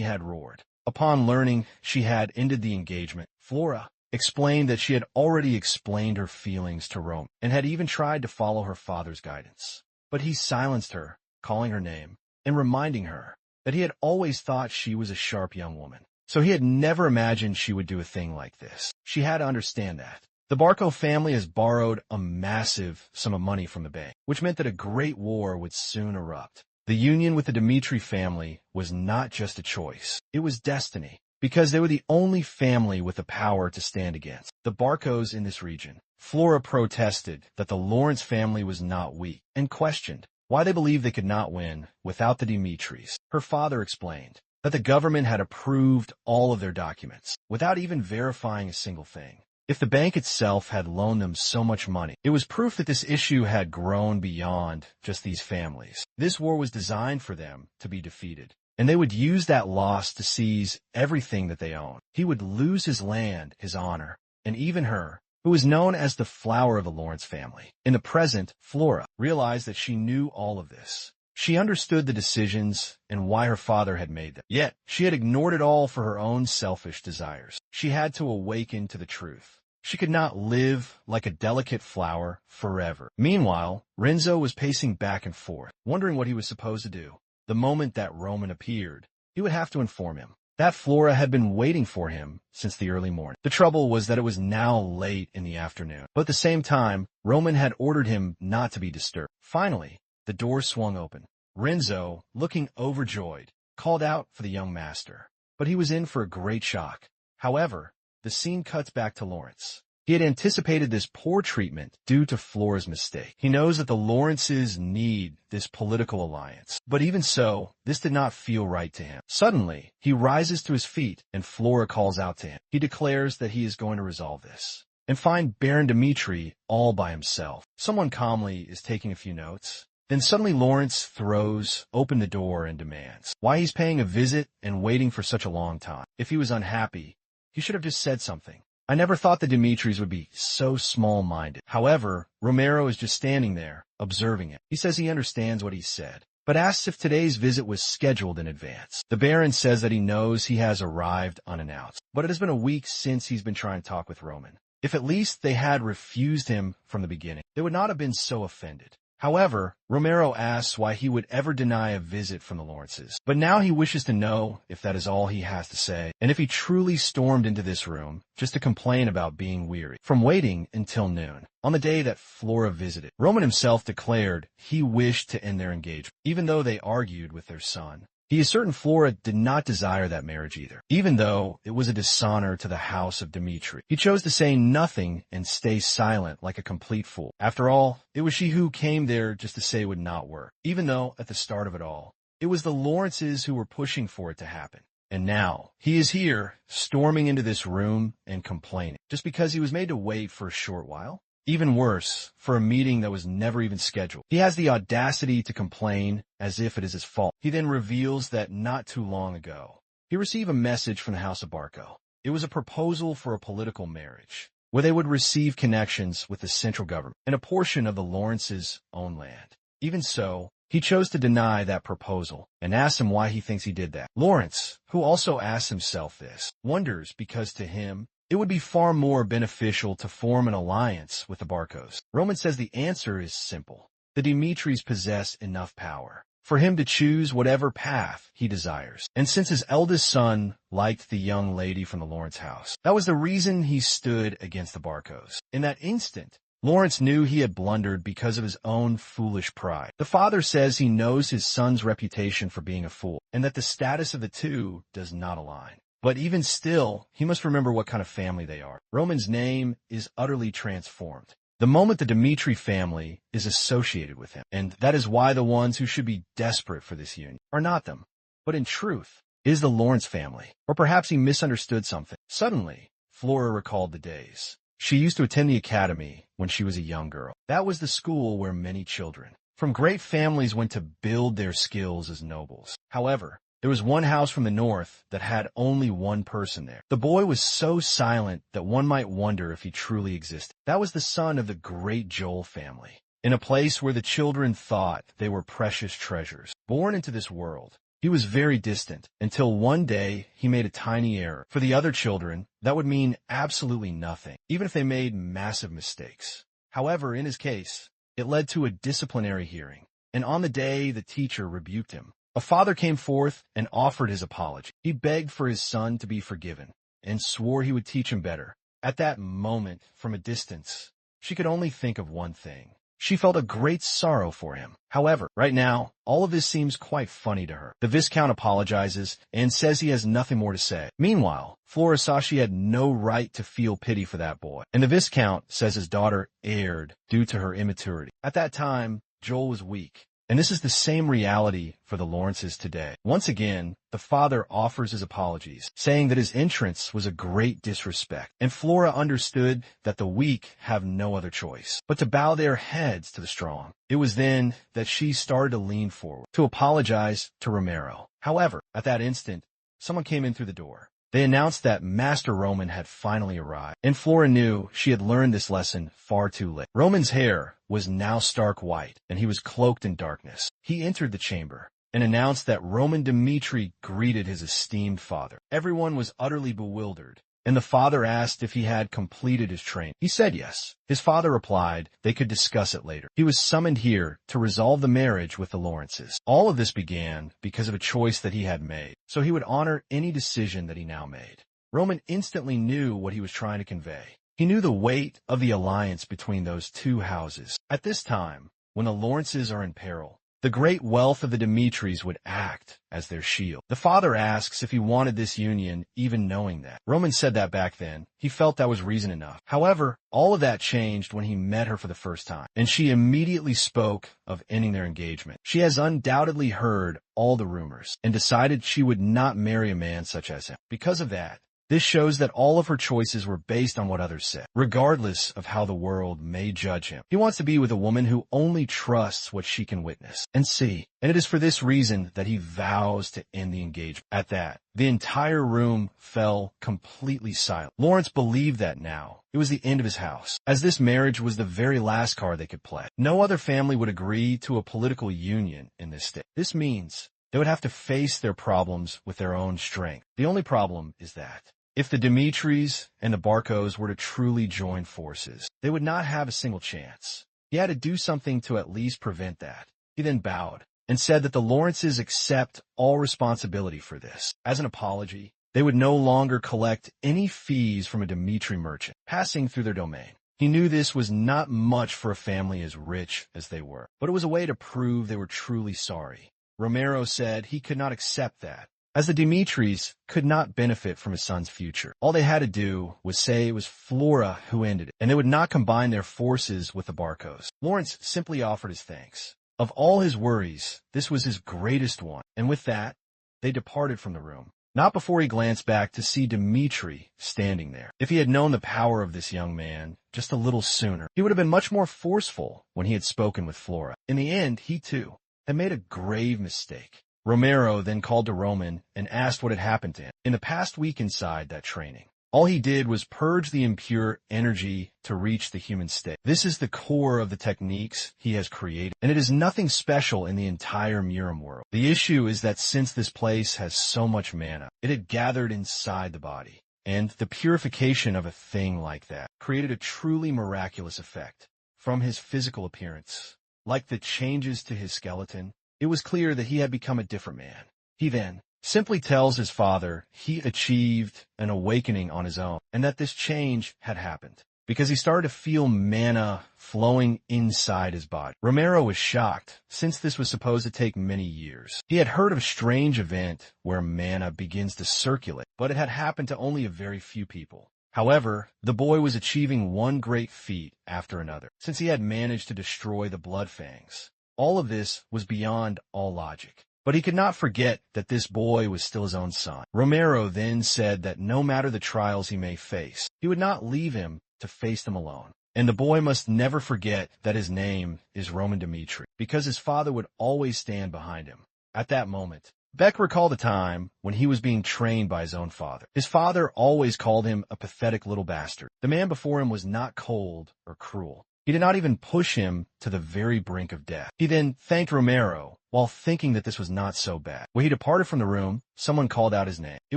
had roared. Upon learning she had ended the engagement, Flora explained that she had already explained her feelings to Roman and had even tried to follow her father's guidance. But he silenced her, calling her name and reminding her that he had always thought she was a sharp young woman. So he had never imagined she would do a thing like this. She had to understand that. The Barco family has borrowed a massive sum of money from the bank, which meant that a great war would soon erupt. The union with the Dmitri family was not just a choice. It was destiny, because they were the only family with the power to stand against the Barcos in this region. Flora protested that the Lawrence family was not weak and questioned why they believed they could not win without the Dmitris. Her father explained that the government had approved all of their documents without even verifying a single thing. If the bank itself had loaned them so much money, it was proof that this issue had grown beyond just these families. This war was designed for them to be defeated, and they would use that loss to seize everything that they own. He would lose his land, his honor, and even her, who was known as the flower of the Lawrence family. In the present, Flora realized that she knew all of this. She understood the decisions and why her father had made them. Yet, she had ignored it all for her own selfish desires. She had to awaken to the truth. She could not live like a delicate flower forever. Meanwhile, Renzo was pacing back and forth, wondering what he was supposed to do. The moment that Roman appeared, he would have to inform him that Flora had been waiting for him since the early morning. The trouble was that it was now late in the afternoon, but at the same time, Roman had ordered him not to be disturbed. Finally, the door swung open. Renzo, looking overjoyed, called out for the young master, but he was in for a great shock. However, the scene cuts back to Lawrence. He had anticipated this poor treatment due to Flora's mistake. He knows that the Lawrences need this political alliance, but even so, this did not feel right to him. Suddenly, he rises to his feet and Flora calls out to him. He declares that he is going to resolve this and find Baron Dmitri all by himself. Someone calmly is taking a few notes. Then suddenly Lawrence throws open the door and demands why he's paying a visit and waiting for such a long time. If he was unhappy, he should have just said something. I never thought the Dmitris would be so small-minded. However, Romero is just standing there, observing it. He says he understands what he said, but asks if today's visit was scheduled in advance. The Baron says that he knows he has arrived unannounced, but it has been a week since he's been trying to talk with Roman. If at least they had refused him from the beginning, they would not have been so offended. However, Romero asks why he would ever deny a visit from the Lawrences. But now he wishes to know if that is all he has to say, and if he truly stormed into this room just to complain about being weary from waiting until noon. On the day that Flora visited, Roman himself declared he wished to end their engagement, even though they argued with their son. He is certain Flora did not desire that marriage either, even though it was a dishonor to the house of Dmitri. He chose to say nothing and stay silent like a complete fool. After all, it was she who came there just to say it would not work, even though at the start of it all, it was the Lawrences who were pushing for it to happen. And now, he is here, storming into this room and complaining, just because he was made to wait for a short while. Even worse, for a meeting that was never even scheduled. He has the audacity to complain as if it is his fault. He then reveals that not too long ago, he received a message from the House of Barco. It was a proposal for a political marriage, where they would receive connections with the central government and a portion of the Lawrence's own land. Even so, he chose to deny that proposal and asked him why he thinks he did that. Lawrence, who also asks himself this, wonders because to him, it would be far more beneficial to form an alliance with the Barcos. Roman says the answer is simple. The Dmitris possess enough power for him to choose whatever path he desires. And since his eldest son liked the young lady from the Lawrence house, that was the reason he stood against the Barcos. In that instant, Lawrence knew he had blundered because of his own foolish pride. The father says he knows his son's reputation for being a fool, and that the status of the two does not align. But even still, he must remember what kind of family they are. Roman's name is utterly transformed. The moment the Dmitri family is associated with him, and that is why the ones who should be desperate for this union are not them, but in truth, is the Lawrence family. Or perhaps he misunderstood something. Suddenly, Flora recalled the days. She used to attend the academy when she was a young girl. That was the school where many children from great families went to build their skills as nobles. However, there was one house from the north that had only one person there. The boy was so silent that one might wonder if he truly existed. That was the son of the great Joel family, in a place where the children thought they were precious treasures. Born into this world, he was very distant until one day he made a tiny error. For the other children, that would mean absolutely nothing, even if they made massive mistakes. However, in his case, it led to a disciplinary hearing, and on the day the teacher rebuked him, a father came forth and offered his apology. He begged for his son to be forgiven and swore he would teach him better. At that moment, from a distance, she could only think of one thing. She felt a great sorrow for him. However, right now, all of this seems quite funny to her. The Viscount apologizes and says he has nothing more to say. Meanwhile, Flora saw she had no right to feel pity for that boy, and the Viscount says his daughter erred due to her immaturity. At that time, Joel was weak, and this is the same reality for the Lawrences today. Once again, the father offers his apologies, saying that his entrance was a great disrespect, and Flora understood that the weak have no other choice but to bow their heads to the strong. It was then that she started to lean forward to apologize to Romero. However, at that instant, someone came in through the door. They announced that Master Roman had finally arrived, and Flora knew she had learned this lesson far too late. Roman's hair was now stark white, and he was cloaked in darkness. He entered the chamber and announced that Roman Dmitri greeted his esteemed father. Everyone was utterly bewildered, and the father asked if he had completed his training. He said yes. His father replied they could discuss it later. He was summoned here to resolve the marriage with the Lawrences. All of this began because of a choice that he had made, so he would honor any decision that he now made. Roman instantly knew what he was trying to convey. He knew the weight of the alliance between those two houses. At this time, when the Lawrences are in peril, the great wealth of the Dmitris would act as their shield. The father asks if he wanted this union, even knowing that. Roman said that back then. He felt that was reason enough. However, all of that changed when he met her for the first time, and she immediately spoke of ending their engagement. She has undoubtedly heard all the rumors and decided she would not marry a man such as him. Because of that, this shows that all of her choices were based on what others said, regardless of how the world may judge him. He wants to be with a woman who only trusts what she can witness and see, and it is for this reason that he vows to end the engagement. At that, the entire room fell completely silent. Lawrence believed that now it was the end of his house, as this marriage was the very last card they could play. No other family would agree to a political union in this state. This means they would have to face their problems with their own strength. The only problem is that if the Dmitris and the Barkos were to truly join forces, they would not have a single chance. He had to do something to at least prevent that. He then bowed and said that the Lawrences accept all responsibility for this. As an apology, they would no longer collect any fees from a Dmitri merchant passing through their domain. He knew this was not much for a family as rich as they were, but it was a way to prove they were truly sorry. Romero said he could not accept that, as the Dmitris could not benefit from his son's future. All they had to do was say it was Flora who ended it, and they would not combine their forces with the Barkos. Lawrence simply offered his thanks. Of all his worries, this was his greatest one, and with that, they departed from the room, not before he glanced back to see Dmitri standing there. If he had known the power of this young man just a little sooner, he would have been much more forceful when he had spoken with Flora. In the end, he too had made a grave mistake. Romero then called to Roman and asked what had happened to him in the past week inside that training. All he did was purge the impure energy to reach the human state. This is the core of the techniques he has created, and it is nothing special in the entire Muram world. The issue is that since this place has so much mana, it had gathered inside the body, and the purification of a thing like that created a truly miraculous effect. From his physical appearance, like the changes to his skeleton, it was clear that he had become a different man. He then simply tells his father he achieved an awakening on his own, and that this change had happened because he started to feel mana flowing inside his body. Romero was shocked, since this was supposed to take many years. He had heard of a strange event where mana begins to circulate, but it had happened to only a very few people. However, the boy was achieving one great feat after another, since he had managed to destroy the Blood Fangs. All of this was beyond all logic. But he could not forget that this boy was still his own son. Romero then said that no matter the trials he may face, he would not leave him to face them alone. And the boy must never forget that his name is Roman Dmitri, because his father would always stand behind him. At that moment, Beck recalled a time when he was being trained by his own father. His father always called him a pathetic little bastard. The man before him was not cold or cruel. He did not even push him to the very brink of death. He then thanked Romero, while thinking that this was not so bad. When he departed from the room, someone called out his name. It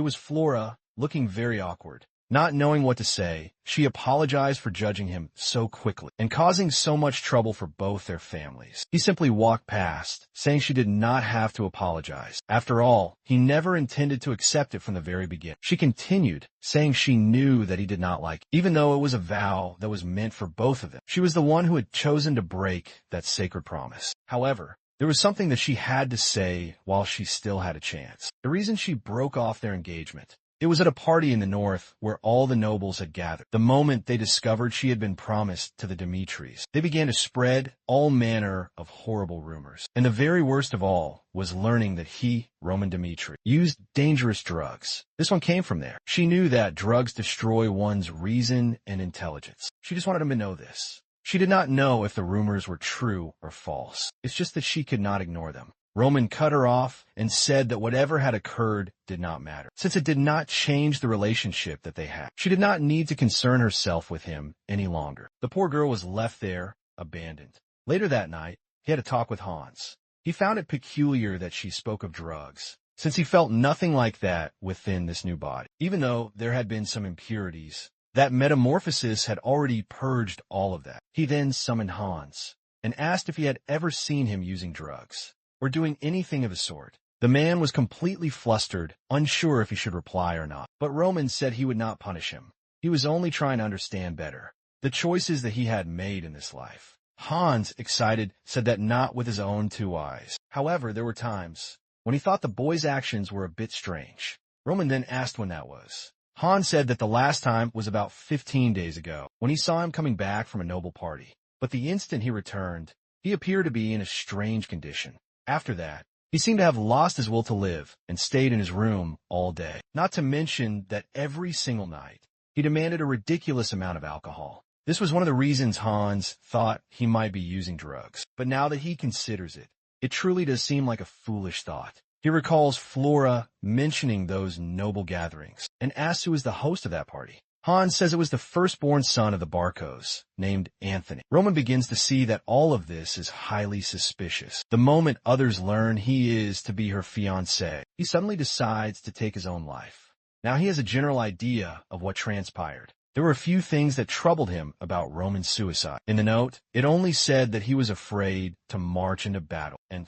was Flora, looking very awkward. Not knowing what to say, she apologized for judging him so quickly and causing so much trouble for both their families. He simply walked past, saying she did not have to apologize. After all, he never intended to accept it from the very beginning. She continued, saying she knew that he did not like it, even though it was a vow that was meant for both of them. She was the one who had chosen to break that sacred promise. However, there was something that she had to say while she still had a chance. The reason she broke off their engagement. It was at a party in the north where all the nobles had gathered. The moment they discovered she had been promised to the Dimitris, they began to spread all manner of horrible rumors. And the very worst of all was learning that he, Roman Dmitri, used dangerous drugs. This one came from there. She knew that drugs destroy one's reason and intelligence. She just wanted him to know this. She did not know if the rumors were true or false. It's just that she could not ignore them. Roman cut her off and said that whatever had occurred did not matter, since it did not change the relationship that they had. She did not need to concern herself with him any longer. The poor girl was left there, abandoned. Later that night, he had a talk with Hans. He found it peculiar that she spoke of drugs, since he felt nothing like that within this new body. Even though there had been some impurities, that metamorphosis had already purged all of that. He then summoned Hans and asked if he had ever seen him using drugs or doing anything of the sort. The man was completely flustered, unsure if he should reply or not. But Roman said he would not punish him. He was only trying to understand better the choices that he had made in this life. Hans, excited, said that not with his own two eyes. However, there were times when he thought the boy's actions were a bit strange. Roman then asked when that was. Hans said that the last time was about 15 days ago, when he saw him coming back from a noble party. But the instant he returned, he appeared to be in a strange condition. After that, he seemed to have lost his will to live and stayed in his room all day. Not to mention that every single night, he demanded a ridiculous amount of alcohol. This was one of the reasons Hans thought he might be using drugs. But now that he considers it, it truly does seem like a foolish thought. He recalls Flora mentioning those noble gatherings and asks who was the host of that party. Hans says it was the firstborn son of the Barcos, named Anthony. Roman begins to see that all of this is highly suspicious. The moment others learn he is to be her fiancé, he suddenly decides to take his own life. Now he has a general idea of what transpired. There were a few things that troubled him about Roman's suicide. In the note, it only said that he was afraid to march into battle, and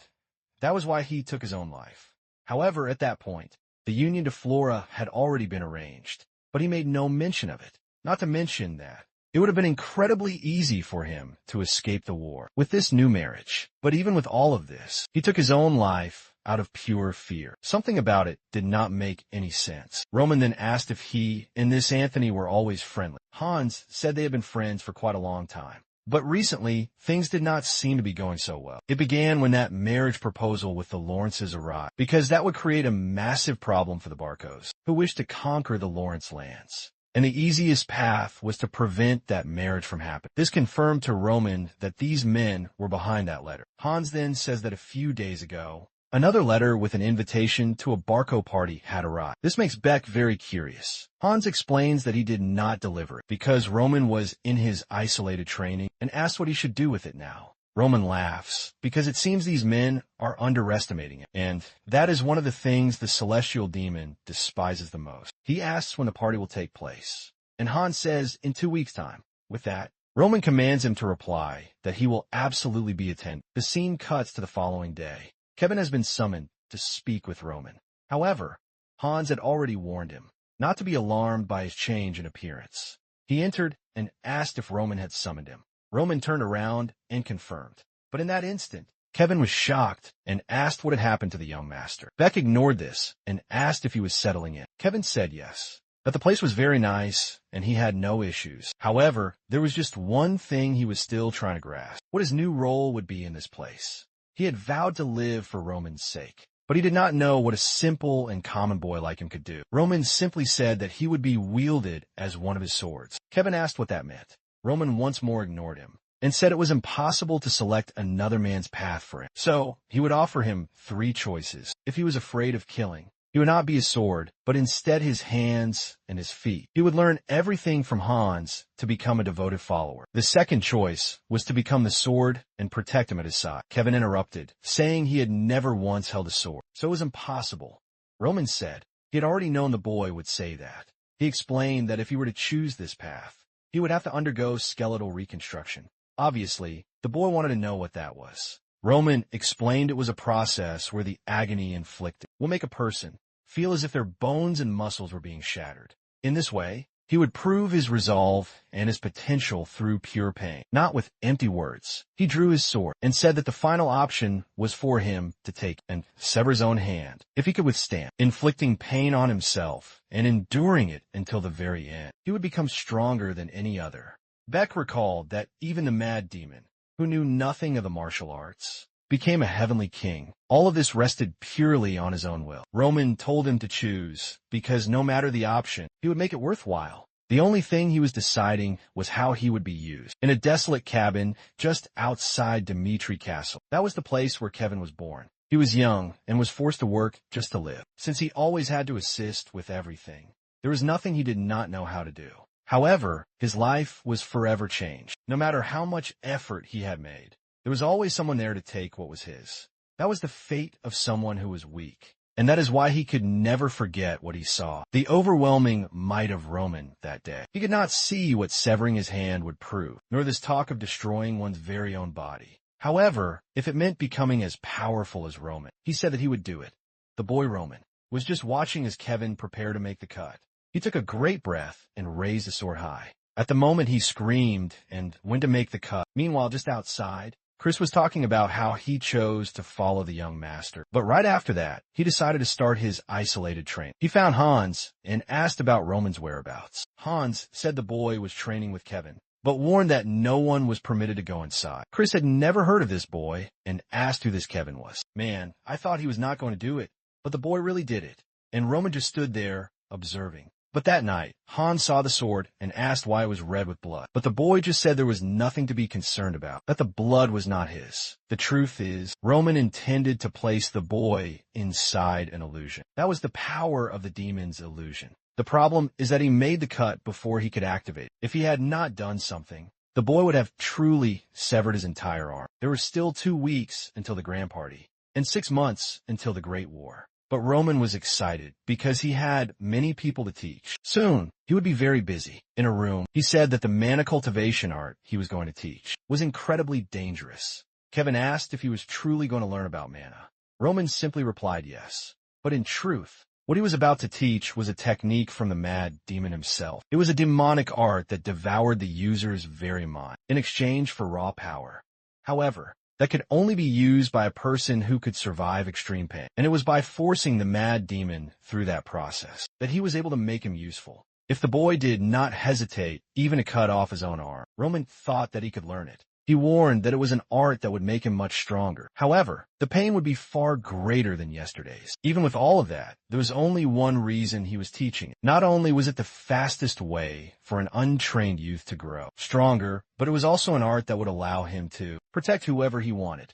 that was why he took his own life. However, at that point, the union to Flora had already been arranged, but he made no mention of it. Not to mention that it would have been incredibly easy for him to escape the war with this new marriage. But even with all of this, he took his own life out of pure fear. Something about it did not make any sense. Roman then asked if he and this Anthony were always friendly. Hans said they had been friends for quite a long time. But recently, things did not seem to be going so well. It began when that marriage proposal with the Lawrences arrived, because that would create a massive problem for the Barcos, who wished to conquer the Lawrence lands. And the easiest path was to prevent that marriage from happening. This confirmed to Roman that these men were behind that letter. Hans then says that a few days ago, another letter with an invitation to a Barco party had arrived. This makes Beck very curious. Hans explains that he did not deliver it because Roman was in his isolated training and asks what he should do with it now. Roman laughs because it seems these men are underestimating it, and that is one of the things the celestial demon despises the most. He asks when the party will take place, and Hans says in 2 weeks' time. With that, Roman commands him to reply that he will absolutely be attending. The scene cuts to the following day. Kevin has been summoned to speak with Roman. However, Hans had already warned him not to be alarmed by his change in appearance. He entered and asked if Roman had summoned him. Roman turned around and confirmed. But in that instant, Kevin was shocked and asked what had happened to the young master. Beck ignored this and asked if he was settling in. Kevin said yes, that the place was very nice and he had no issues. However, there was just one thing he was still trying to grasp: what his new role would be in this place. He had vowed to live for Roman's sake, but he did not know what a simple and common boy like him could do. Roman simply said that he would be wielded as one of his swords. Kevin asked what that meant. Roman once more ignored him and said it was impossible to select another man's path for him. So he would offer him 3 choices. If he was afraid of killing, he would not be his sword, but instead his hands and his feet. He would learn everything from Hans to become a devoted follower. The second choice was to become the sword and protect him at his side. Kevin interrupted, saying he had never once held a sword, so it was impossible. Roman said he had already known the boy would say that. He explained that if he were to choose this path, he would have to undergo skeletal reconstruction. Obviously, the boy wanted to know what that was. Roman explained it was a process where the agony inflicted will make a person feel as if their bones and muscles were being shattered. In this way, he would prove his resolve and his potential through pure pain, not with empty words. He drew his sword and said that the final option was for him to take and sever his own hand if he could withstand inflicting pain on himself and enduring it until the very end. He would become stronger than any other. Beck recalled that even the mad demon, who knew nothing of the martial arts, became a heavenly king. All of this rested purely on his own will. Roman told him to choose, because no matter the option, he would make it worthwhile. The only thing he was deciding was how he would be used. In a desolate cabin just outside Dimitri Castle. That was the place where Kevin was born. He was young and was forced to work just to live. Since he always had to assist with everything, there was nothing he did not know how to do. However, his life was forever changed. No matter how much effort he had made, there was always someone there to take what was his. That was the fate of someone who was weak. And that is why he could never forget what he saw. The overwhelming might of Roman that day. He could not see what severing his hand would prove, nor this talk of destroying one's very own body. However, if it meant becoming as powerful as Roman, he said that he would do it. The boy Roman was just watching as Kevin prepared to make the cut. He took a great breath and raised the sword high. At the moment, he screamed and went to make the cut. Meanwhile, just outside, Chris was talking about how he chose to follow the young master. But right after that, he decided to start his isolated training. He found Hans and asked about Roman's whereabouts. Hans said the boy was training with Kevin, but warned that no one was permitted to go inside. Chris had never heard of this boy and asked who this Kevin was. Man, I thought he was not going to do it, but the boy really did it. And Roman just stood there, observing. But that night, Hans saw the sword and asked why it was red with blood. But the boy just said there was nothing to be concerned about, that the blood was not his. The truth is, Roman intended to place the boy inside an illusion. That was the power of the demon's illusion. The problem is that he made the cut before he could activate. If he had not done something, the boy would have truly severed his entire arm. There were still 2 weeks until the grand party, and 6 months until the Great War. But Roman was excited because he had many people to teach. Soon, he would be very busy. In a room, he said that the mana cultivation art he was going to teach was incredibly dangerous. Kevin asked if he was truly going to learn about mana. Roman simply replied yes. But in truth, what he was about to teach was a technique from the mad demon himself. It was a demonic art that devoured the user's very mind in exchange for raw power. However, that could only be used by a person who could survive extreme pain. And it was by forcing the mad demon through that process that he was able to make him useful. If the boy did not hesitate even to cut off his own arm, Roman thought that he could learn it. He warned that it was an art that would make him much stronger. However, the pain would be far greater than yesterday's. Even with all of that, there was only one reason he was teaching it. Not only was it the fastest way for an untrained youth to grow stronger, but it was also an art that would allow him to protect whoever he wanted.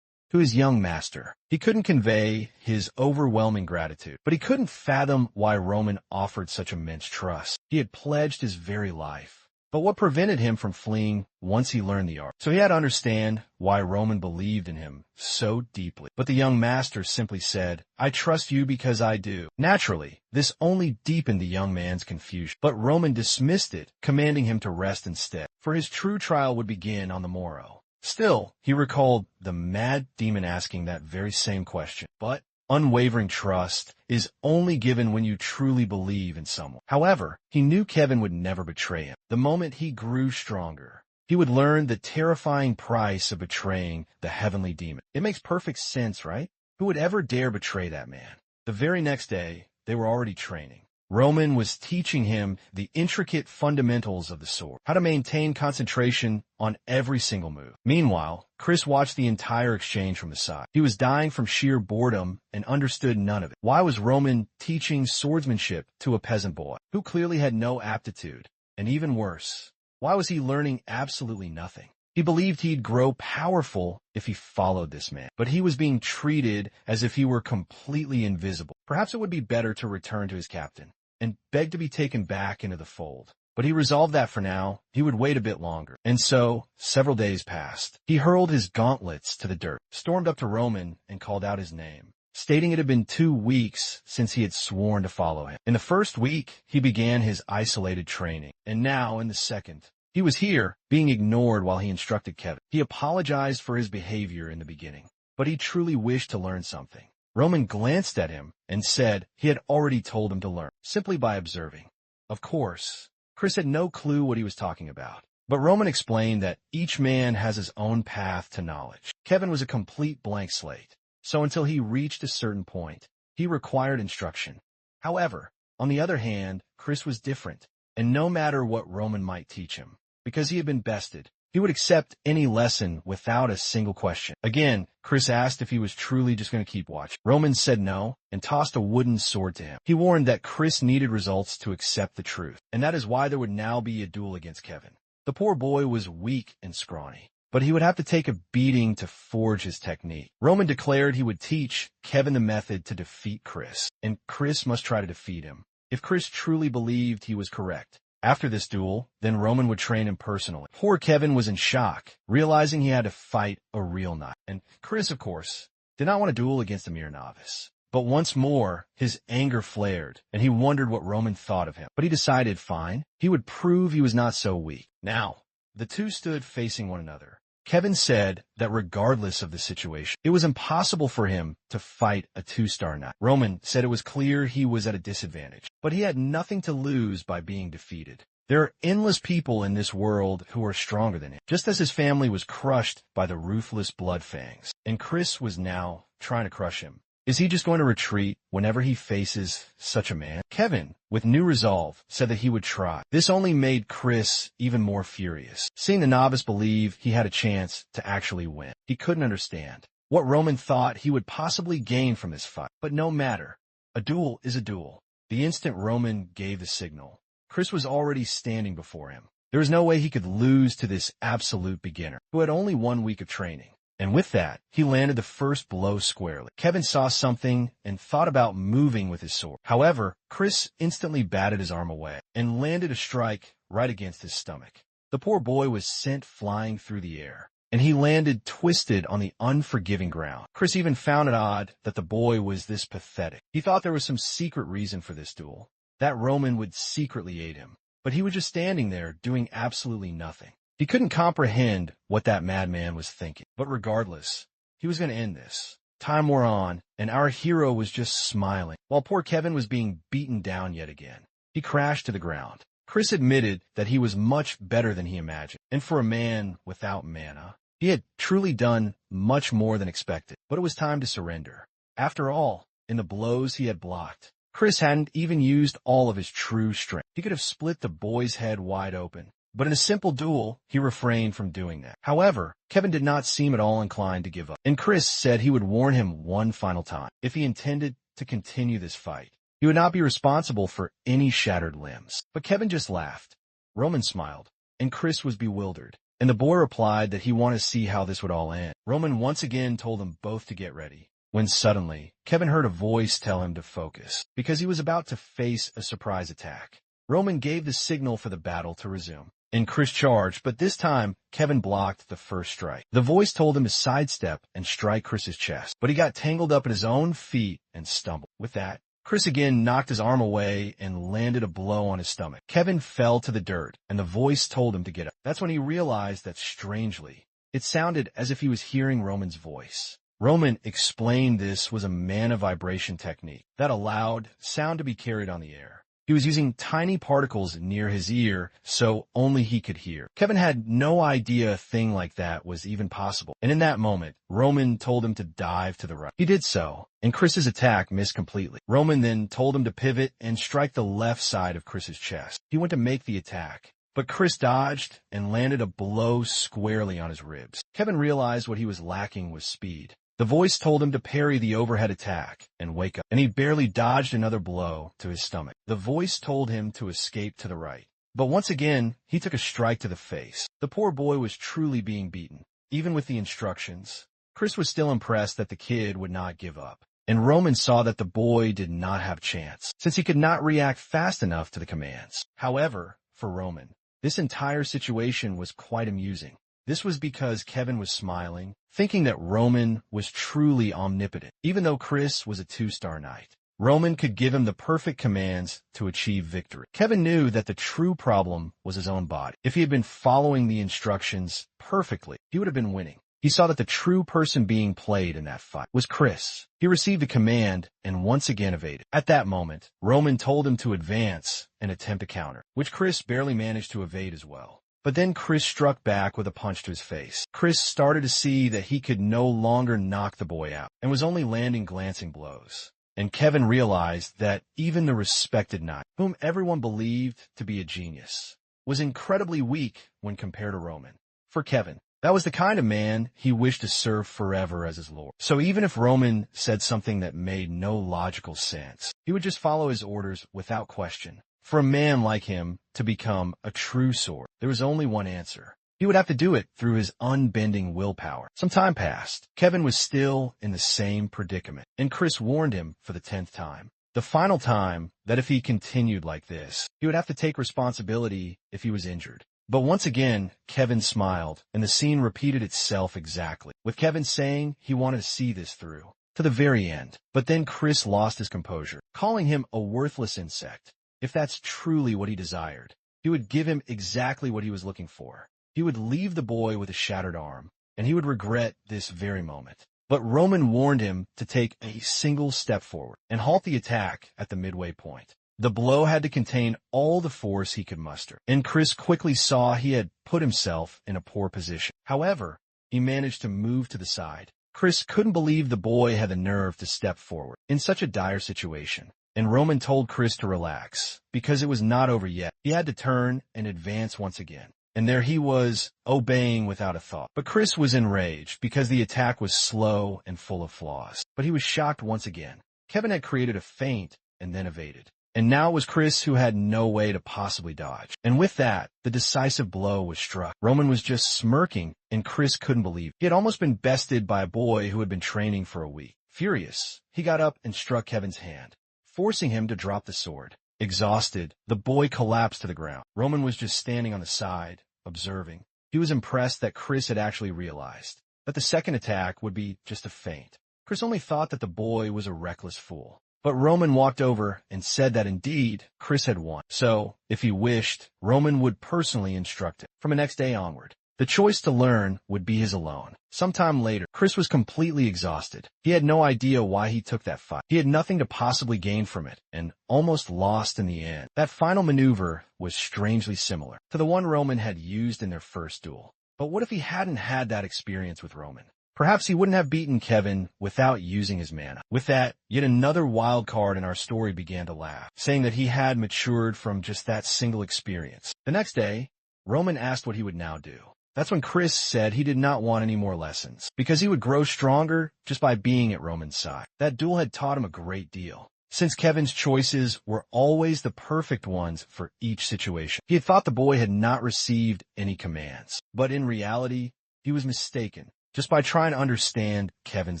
To his young master, he couldn't convey his overwhelming gratitude, but he couldn't fathom why Roman offered such immense trust. He had pledged his very life. But what prevented him from fleeing once he learned the art? So he had to understand why Roman believed in him so deeply. But the young master simply said, "I trust you because I do." Naturally, this only deepened the young man's confusion. But Roman dismissed it, commanding him to rest instead, for his true trial would begin on the morrow. Still, he recalled the mad demon asking that very same question. But unwavering trust is only given when you truly believe in someone. However, he knew Kevin would never betray him. The moment he grew stronger, he would learn the terrifying price of betraying the heavenly demon. It makes perfect sense, right? Who would ever dare betray that man? The very next day, they were already training. Roman was teaching him the intricate fundamentals of the sword, how to maintain concentration on every single move. Meanwhile, Chris watched the entire exchange from the side. He was dying from sheer boredom and understood none of it. Why was Roman teaching swordsmanship to a peasant boy who clearly had no aptitude? And even worse, why was he learning absolutely nothing? He believed he'd grow powerful if he followed this man, but he was being treated as if he were completely invisible. Perhaps it would be better to return to his captain and beg to be taken back into the fold. But he resolved that for now, he would wait a bit longer. And so, several days passed. He hurled his gauntlets to the dirt, stormed up to Roman, and called out his name, stating it had been 2 weeks since he had sworn to follow him. In the first week, he began his isolated training, and now, in the second, he was here, being ignored while he instructed Kevin. He apologized for his behavior in the beginning, but he truly wished to learn something. Roman glanced at him and said he had already told him to learn, simply by observing. Of course, Chris had no clue what he was talking about, but Roman explained that each man has his own path to knowledge. Kevin was a complete blank slate, so until he reached a certain point, he required instruction. However, on the other hand, Chris was different, and no matter what Roman might teach him, because he had been bested, he would accept any lesson without a single question. Again, Chris asked if he was truly just going to keep watching. Roman said no and tossed a wooden sword to him. He warned that Chris needed results to accept the truth, and that is why there would now be a duel against Kevin. The poor boy was weak and scrawny, but he would have to take a beating to forge his technique. Roman declared he would teach Kevin the method to defeat Chris, and Chris must try to defeat him, if Chris truly believed he was correct. After this duel, then Roman would train him personally. Poor Kevin was in shock, realizing he had to fight a real knight. And Chris, of course, did not want to duel against a mere novice. But once more, his anger flared, and he wondered what Roman thought of him. But he decided, fine, he would prove he was not so weak. Now, the two stood facing one another. Kevin said that regardless of the situation, it was impossible for him to fight a 2-star knight. Roman said it was clear he was at a disadvantage, but he had nothing to lose by being defeated. There are endless people in this world who are stronger than him, just as his family was crushed by the ruthless Blood Fangs, and Chris was now trying to crush him. Is he just going to retreat whenever he faces such a man? Kevin, with new resolve, said that he would try. This only made Chris even more furious, seeing the novice believe he had a chance to actually win. He couldn't understand what Roman thought he would possibly gain from this fight. But no matter, a duel is a duel. The instant Roman gave the signal, Chris was already standing before him. There was no way he could lose to this absolute beginner, who had only 1 week of training. And with that, he landed the first blow squarely. Kevin saw something and thought about moving with his sword. However, Chris instantly batted his arm away and landed a strike right against his stomach. The poor boy was sent flying through the air, and he landed twisted on the unforgiving ground. Chris even found it odd that the boy was this pathetic. He thought there was some secret reason for this duel, that Roman would secretly aid him, but he was just standing there doing absolutely nothing. He couldn't comprehend what that madman was thinking, but regardless, he was going to end this. Time wore on, and our hero was just smiling, while poor Kevin was being beaten down yet again. He crashed to the ground. Chris admitted that he was much better than he imagined, and for a man without mana, he had truly done much more than expected, but it was time to surrender. After all, in the blows he had blocked, Chris hadn't even used all of his true strength. He could have split the boy's head wide open, but in a simple duel, he refrained from doing that. However, Kevin did not seem at all inclined to give up, and Chris said he would warn him one final time. If he intended to continue this fight, he would not be responsible for any shattered limbs. But Kevin just laughed. Roman smiled, and Chris was bewildered, and the boy replied that he wanted to see how this would all end. Roman once again told them both to get ready, when suddenly, Kevin heard a voice tell him to focus, because he was about to face a surprise attack. Roman gave the signal for the battle to resume, and Chris charged, but this time, Kevin blocked the first strike. The voice told him to sidestep and strike Chris's chest, but he got tangled up in his own feet and stumbled. With that, Chris again knocked his arm away and landed a blow on his stomach. Kevin fell to the dirt, and the voice told him to get up. That's when he realized that, strangely, it sounded as if he was hearing Roman's voice. Roman explained this was a mana vibration technique that allowed sound to be carried on the air. He was using tiny particles near his ear so only he could hear. Kevin had no idea a thing like that was even possible. And in that moment, Roman told him to dive to the right. He did so, and Chris's attack missed completely. Roman then told him to pivot and strike the left side of Chris's chest. He went to make the attack, but Chris dodged and landed a blow squarely on his ribs. Kevin realized what he was lacking was speed. The voice told him to parry the overhead attack and wake up, and he barely dodged another blow to his stomach. The voice told him to escape to the right, but once again, he took a strike to the face. The poor boy was truly being beaten. Even with the instructions, Chris was still impressed that the kid would not give up, and Roman saw that the boy did not have a chance, since he could not react fast enough to the commands. However, for Roman, this entire situation was quite amusing. This was because Kevin was smiling, thinking that Roman was truly omnipotent. Even though Chris was a 2-star knight, Roman could give him the perfect commands to achieve victory. Kevin knew that the true problem was his own body. If he had been following the instructions perfectly, he would have been winning. He saw that the true person being played in that fight was Chris. He received a command and once again evaded. At that moment, Roman told him to advance and attempt a counter, which Chris barely managed to evade as well. But then Chris struck back with a punch to his face. Chris started to see that he could no longer knock the boy out and was only landing glancing blows. And Kevin realized that even the respected knight, whom everyone believed to be a genius, was incredibly weak when compared to Roman. For Kevin, that was the kind of man he wished to serve forever as his lord. So even if Roman said something that made no logical sense, he would just follow his orders without question. For a man like him to become a true sword, there was only one answer. He would have to do it through his unbending willpower. Some time passed. Kevin was still in the same predicament, and Chris warned him for the 10th time. The final time that if he continued like this, he would have to take responsibility if he was injured. But once again, Kevin smiled, and the scene repeated itself exactly, with Kevin saying he wanted to see this through to the very end. But then Chris lost his composure, calling him a worthless insect. If that's truly what he desired, he would give him exactly what he was looking for. He would leave the boy with a shattered arm, and he would regret this very moment. But Roman warned him to take a single step forward and halt the attack at the midway point. The blow had to contain all the force he could muster, and Chris quickly saw he had put himself in a poor position. However, he managed to move to the side. Chris couldn't believe the boy had the nerve to step forward in such a dire situation. And Roman told Chris to relax, because it was not over yet. He had to turn and advance once again. And there he was, obeying without a thought. But Chris was enraged because the attack was slow and full of flaws. But he was shocked once again. Kevin had created a feint and then evaded. And now it was Chris who had no way to possibly dodge. And with that, the decisive blow was struck. Roman was just smirking, and Chris couldn't believe it. He had almost been bested by a boy who had been training for a week. Furious, he got up and struck Kevin's hand, forcing him to drop the sword. Exhausted, the boy collapsed to the ground. Roman was just standing on the side, observing. He was impressed that Chris had actually realized that the second attack would be just a feint. Chris only thought that the boy was a reckless fool. But Roman walked over and said that indeed, Chris had won. So, if he wished, Roman would personally instruct him. From the next day onward, the choice to learn would be his alone. Sometime later, Chris was completely exhausted. He had no idea why he took that fight. He had nothing to possibly gain from it, and almost lost in the end. That final maneuver was strangely similar to the one Roman had used in their first duel. But what if he hadn't had that experience with Roman? Perhaps he wouldn't have beaten Kevin without using his mana. With that, yet another wild card in our story began to laugh, saying that he had matured from just that single experience. The next day, Roman asked what he would now do. That's when Chris said he did not want any more lessons, because he would grow stronger just by being at Roman's side. That duel had taught him a great deal, since Kevin's choices were always the perfect ones for each situation. He had thought the boy had not received any commands, but in reality, he was mistaken. Just by trying to understand Kevin's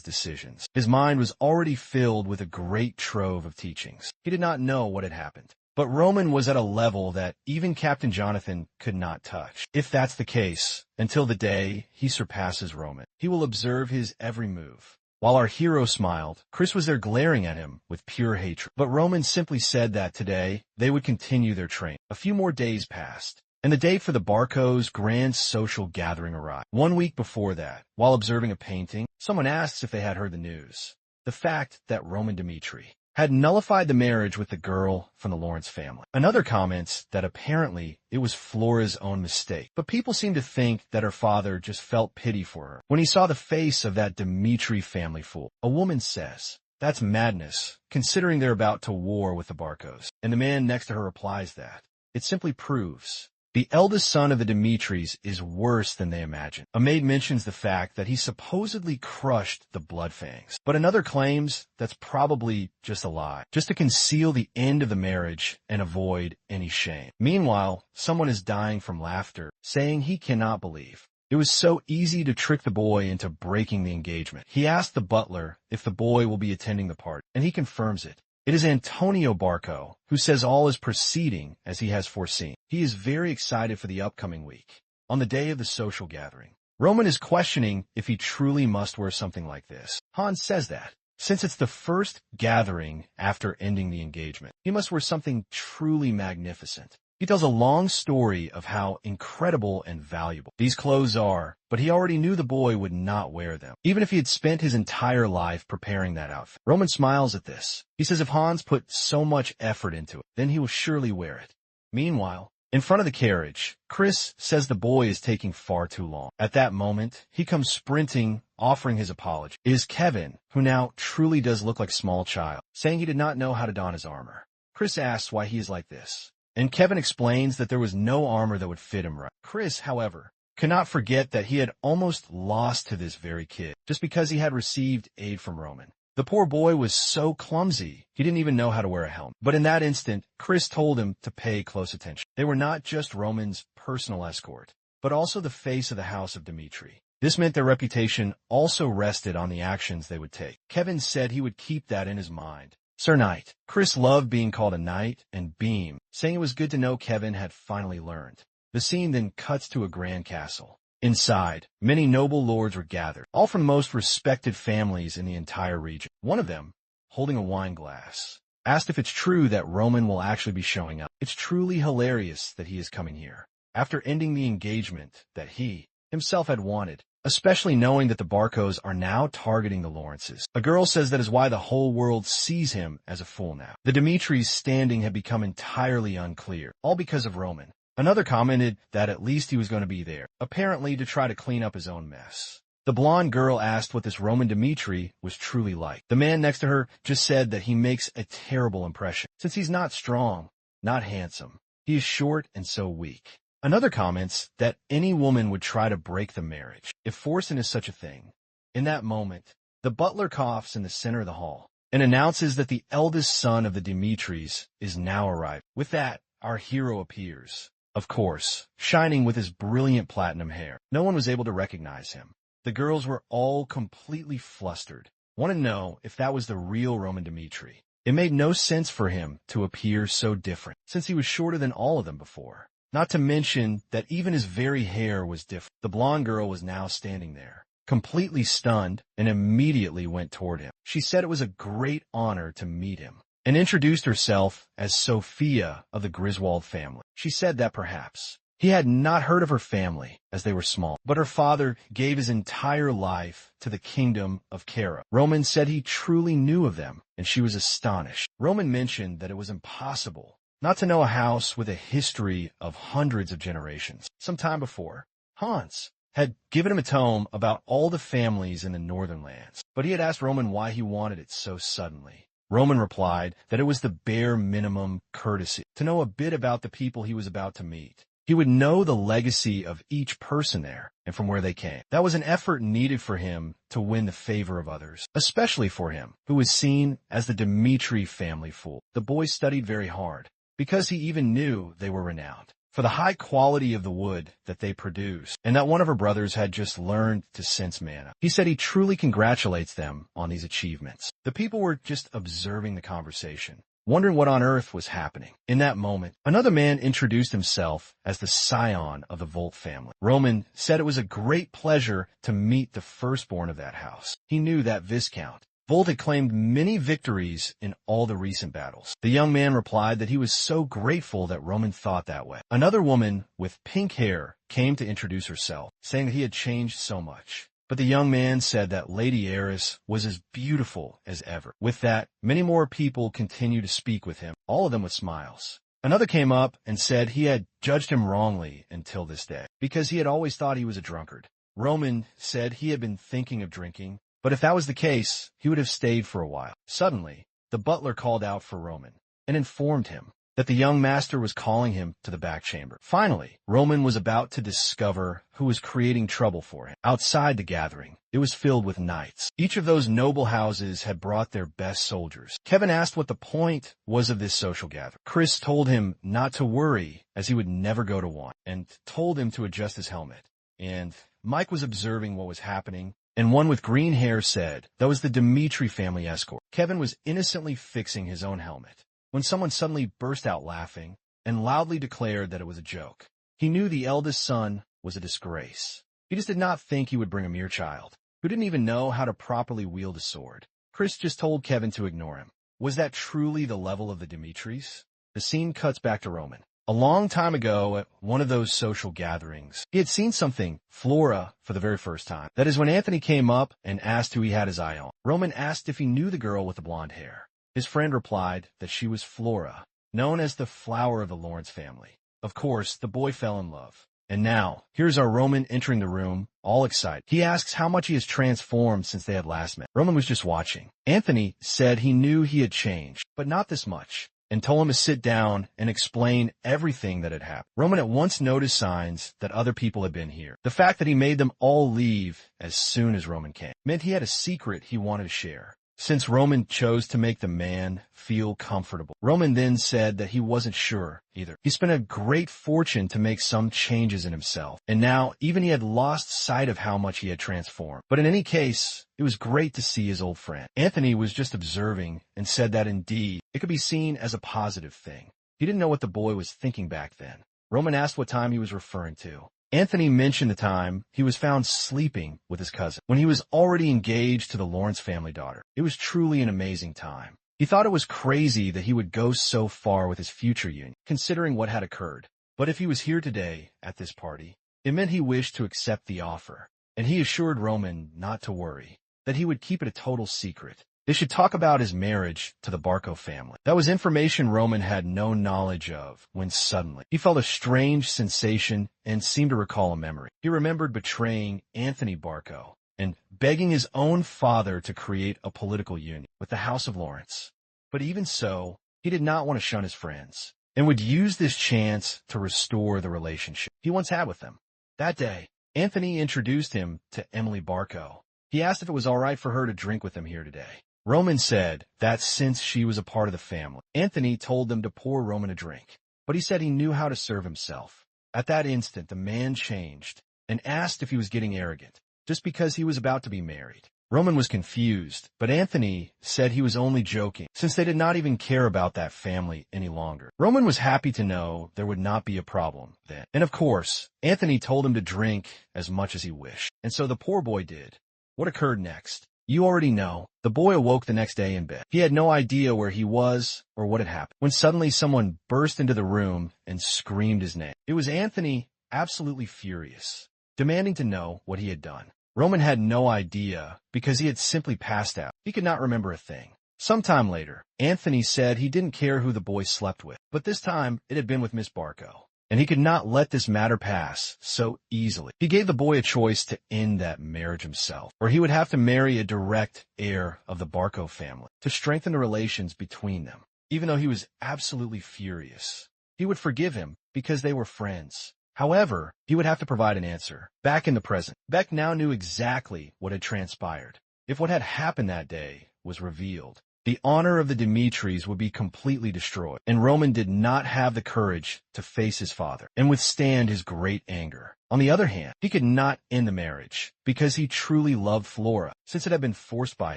decisions, his mind was already filled with a great trove of teachings. He did not know what had happened. But Roman was at a level that even Captain Jonathan could not touch. If that's the case, until the day he surpasses Roman, he will observe his every move. While our hero smiled, Chris was there glaring at him with pure hatred. But Roman simply said that today they would continue their training. A few more days passed, and the day for the Barco's grand social gathering arrived. 1 week before that, while observing a painting, someone asks if they had heard the news. The fact that Roman Dmitri had nullified the marriage with the girl from the Lawrence family. Another comments that apparently it was Flora's own mistake, but people seem to think that her father just felt pity for her when he saw the face of that Dimitri family fool. A woman says, "That's madness, considering they're about to war with the Barcos." And the man next to her replies that it simply proves the eldest son of the Dimitris is worse than they imagine. A maid mentions the fact that he supposedly crushed the Bloodfangs, but another claims that's probably just a lie, just to conceal the end of the marriage and avoid any shame. Meanwhile, someone is dying from laughter, saying he cannot believe it was so easy to trick the boy into breaking the engagement. He asked the butler if the boy will be attending the party, and he confirms it. It is Antonio Barco, who says all is proceeding as he has foreseen. He is very excited for the upcoming week. On the day of the social gathering, Roman is questioning if he truly must wear something like this. Hans says that, since it's the first gathering after ending the engagement, he must wear something truly magnificent. He tells a long story of how incredible and valuable these clothes are, but he already knew the boy would not wear them, even if he had spent his entire life preparing that outfit. Roman smiles at this. He says if Hans put so much effort into it, then he will surely wear it. Meanwhile, in front of the carriage, Chris says the boy is taking far too long. At that moment, he comes sprinting, offering his apology. It is Kevin, who now truly does look like a small child, saying he did not know how to don his armor. Chris asks why he is like this, and Kevin explains that there was no armor that would fit him right. Chris, however, cannot forget that he had almost lost to this very kid just because he had received aid from Roman. The poor boy was so clumsy, he didn't even know how to wear a helmet. But in that instant, Chris told him to pay close attention. They were not just Roman's personal escort, but also the face of the house of Dimitri. This meant their reputation also rested on the actions they would take. Kevin said he would keep that in his mind. Sir Knight. Chris loved being called a knight and beamed, saying it was good to know Kevin had finally learned. The scene then cuts to a grand castle. Inside, many noble lords were gathered, all from the most respected families in the entire region. One of them, holding a wine glass, asked if it's true that Roman will actually be showing up. It's truly hilarious that he is coming here, after ending the engagement that he himself had wanted, especially knowing that the Barcos are now targeting the Lawrences. A girl says that is why the whole world sees him as a fool now. The Dimitris' standing had become entirely unclear, all because of Roman. Another commented that at least he was going to be there, apparently to try to clean up his own mess. The blonde girl asked what this Roman Dimitri was truly like. The man next to her just said that he makes a terrible impression, since he's not strong, not handsome. He is short and so weak. Another comments that any woman would try to break the marriage, if forced into such a thing. In that moment, the butler coughs in the center of the hall and announces that the eldest son of the Dimitris is now arrived. With that, our hero appears. Of course, shining with his brilliant platinum hair. No one was able to recognize him. The girls were all completely flustered, wanted to know if that was the real Roman Dimitri. It made no sense for him to appear so different, since he was shorter than all of them before. Not to mention that even his very hair was different. The blonde girl was now standing there, completely stunned, and immediately went toward him. She said it was a great honor to meet him, and introduced herself as Sophia of the Griswold family. She said that perhaps he had not heard of her family as they were small, but her father gave his entire life to the kingdom of Kara. Roman said he truly knew of them, and she was astonished. Roman mentioned that it was impossible not to know a house with a history of hundreds of generations. Some time before, Hans had given him a tome about all the families in the northern lands, but he had asked Roman why he wanted it so suddenly. Roman replied that it was the bare minimum courtesy to know a bit about the people he was about to meet. He would know the legacy of each person there and from where they came. That was an effort needed for him to win the favor of others, especially for him, who was seen as the Dimitri family fool. The boy studied very hard, because he even knew they were renowned for the high quality of the wood that they produced, and that one of her brothers had just learned to sense mana. He said he truly congratulates them on these achievements. The people were just observing the conversation, wondering what on earth was happening. In that moment, another man introduced himself as the scion of the Volt family. Roman said it was a great pleasure to meet the firstborn of that house. He knew that Viscount Volt had claimed many victories in all the recent battles. The young man replied that he was so grateful that Roman thought that way. Another woman with pink hair came to introduce herself, saying that he had changed so much. But the young man said that Lady Eris was as beautiful as ever. With that, many more people continued to speak with him, all of them with smiles. Another came up and said he had judged him wrongly until this day, because he had always thought he was a drunkard. Roman said he had been thinking of drinking, but if that was the case, he would have stayed for a while. Suddenly, the butler called out for Roman and informed him that the young master was calling him to the back chamber. Finally, Roman was about to discover who was creating trouble for him. Outside the gathering, it was filled with knights. Each of those noble houses had brought their best soldiers. Kevin asked what the point was of this social gathering. Chris told him not to worry, as he would never go to one, and told him to adjust his helmet. And Mike was observing what was happening, and one with green hair said that was the Dimitri family escort. Kevin was innocently fixing his own helmet when someone suddenly burst out laughing and loudly declared that it was a joke. He knew the eldest son was a disgrace. He just did not think he would bring a mere child, who didn't even know how to properly wield a sword. Chris just told Kevin to ignore him. Was that truly the level of the Dimitris? The scene cuts back to Roman. A long time ago, at one of those social gatherings, he had seen something, Flora, for the very first time. That is when Anthony came up and asked who he had his eye on. Roman asked if he knew the girl with the blonde hair. His friend replied that she was Flora, known as the flower of the Lawrence family. Of course, the boy fell in love. And now, here's our Roman entering the room, all excited. He asks how much he has transformed since they had last met. Roman was just watching. Anthony said he knew he had changed, but not this much, and told him to sit down and explain everything that had happened. Roman at once noticed signs that other people had been here. The fact that he made them all leave as soon as Roman came meant he had a secret he wanted to share, since Roman chose to make the man feel comfortable. Roman then said that he wasn't sure either. He spent a great fortune to make some changes in himself, and now even he had lost sight of how much he had transformed. But in any case, it was great to see his old friend. Anthony was just observing and said that indeed, it could be seen as a positive thing. He didn't know what the boy was thinking back then. Roman asked what time he was referring to. Anthony mentioned the time he was found sleeping with his cousin, when he was already engaged to the Lawrence family daughter. It was truly an amazing time. He thought it was crazy that he would go so far with his future union, considering what had occurred. But if he was here today, at this party, it meant he wished to accept the offer, and he assured Roman not to worry, that he would keep it a total secret. They should talk about his marriage to the Barco family. That was information Roman had no knowledge of when suddenly he felt a strange sensation and seemed to recall a memory. He remembered betraying Anthony Barco and begging his own father to create a political union with the House of Lawrence. But even so, he did not want to shun his friends and would use this chance to restore the relationship he once had with them. That day, Anthony introduced him to Emily Barco. He asked if it was all right for her to drink with him here today. Roman said that since she was a part of the family, Anthony told them to pour Roman a drink, but he said he knew how to serve himself. At that instant, the man changed and asked if he was getting arrogant, just because he was about to be married. Roman was confused, but Anthony said he was only joking, since they did not even care about that family any longer. Roman was happy to know there would not be a problem then. And of course, Anthony told him to drink as much as he wished, and so the poor boy did. What occurred next? You already know. The boy awoke the next day in bed. He had no idea where he was or what had happened, when suddenly someone burst into the room and screamed his name. It was Anthony, absolutely furious, demanding to know what he had done. Roman had no idea because he had simply passed out. He could not remember a thing. Sometime later, Anthony said he didn't care who the boy slept with, but this time it had been with Miss Barco, and he could not let this matter pass so easily. He gave the boy a choice to end that marriage himself, or he would have to marry a direct heir of the Barco family to strengthen the relations between them. Even though he was absolutely furious, he would forgive him because they were friends. However, he would have to provide an answer. Back in the present, Beck now knew exactly what had transpired. If what had happened that day was revealed, the honor of the Dimitris would be completely destroyed, and Roman did not have the courage to face his father and withstand his great anger. On the other hand, he could not end the marriage because he truly loved Flora. Since it had been forced by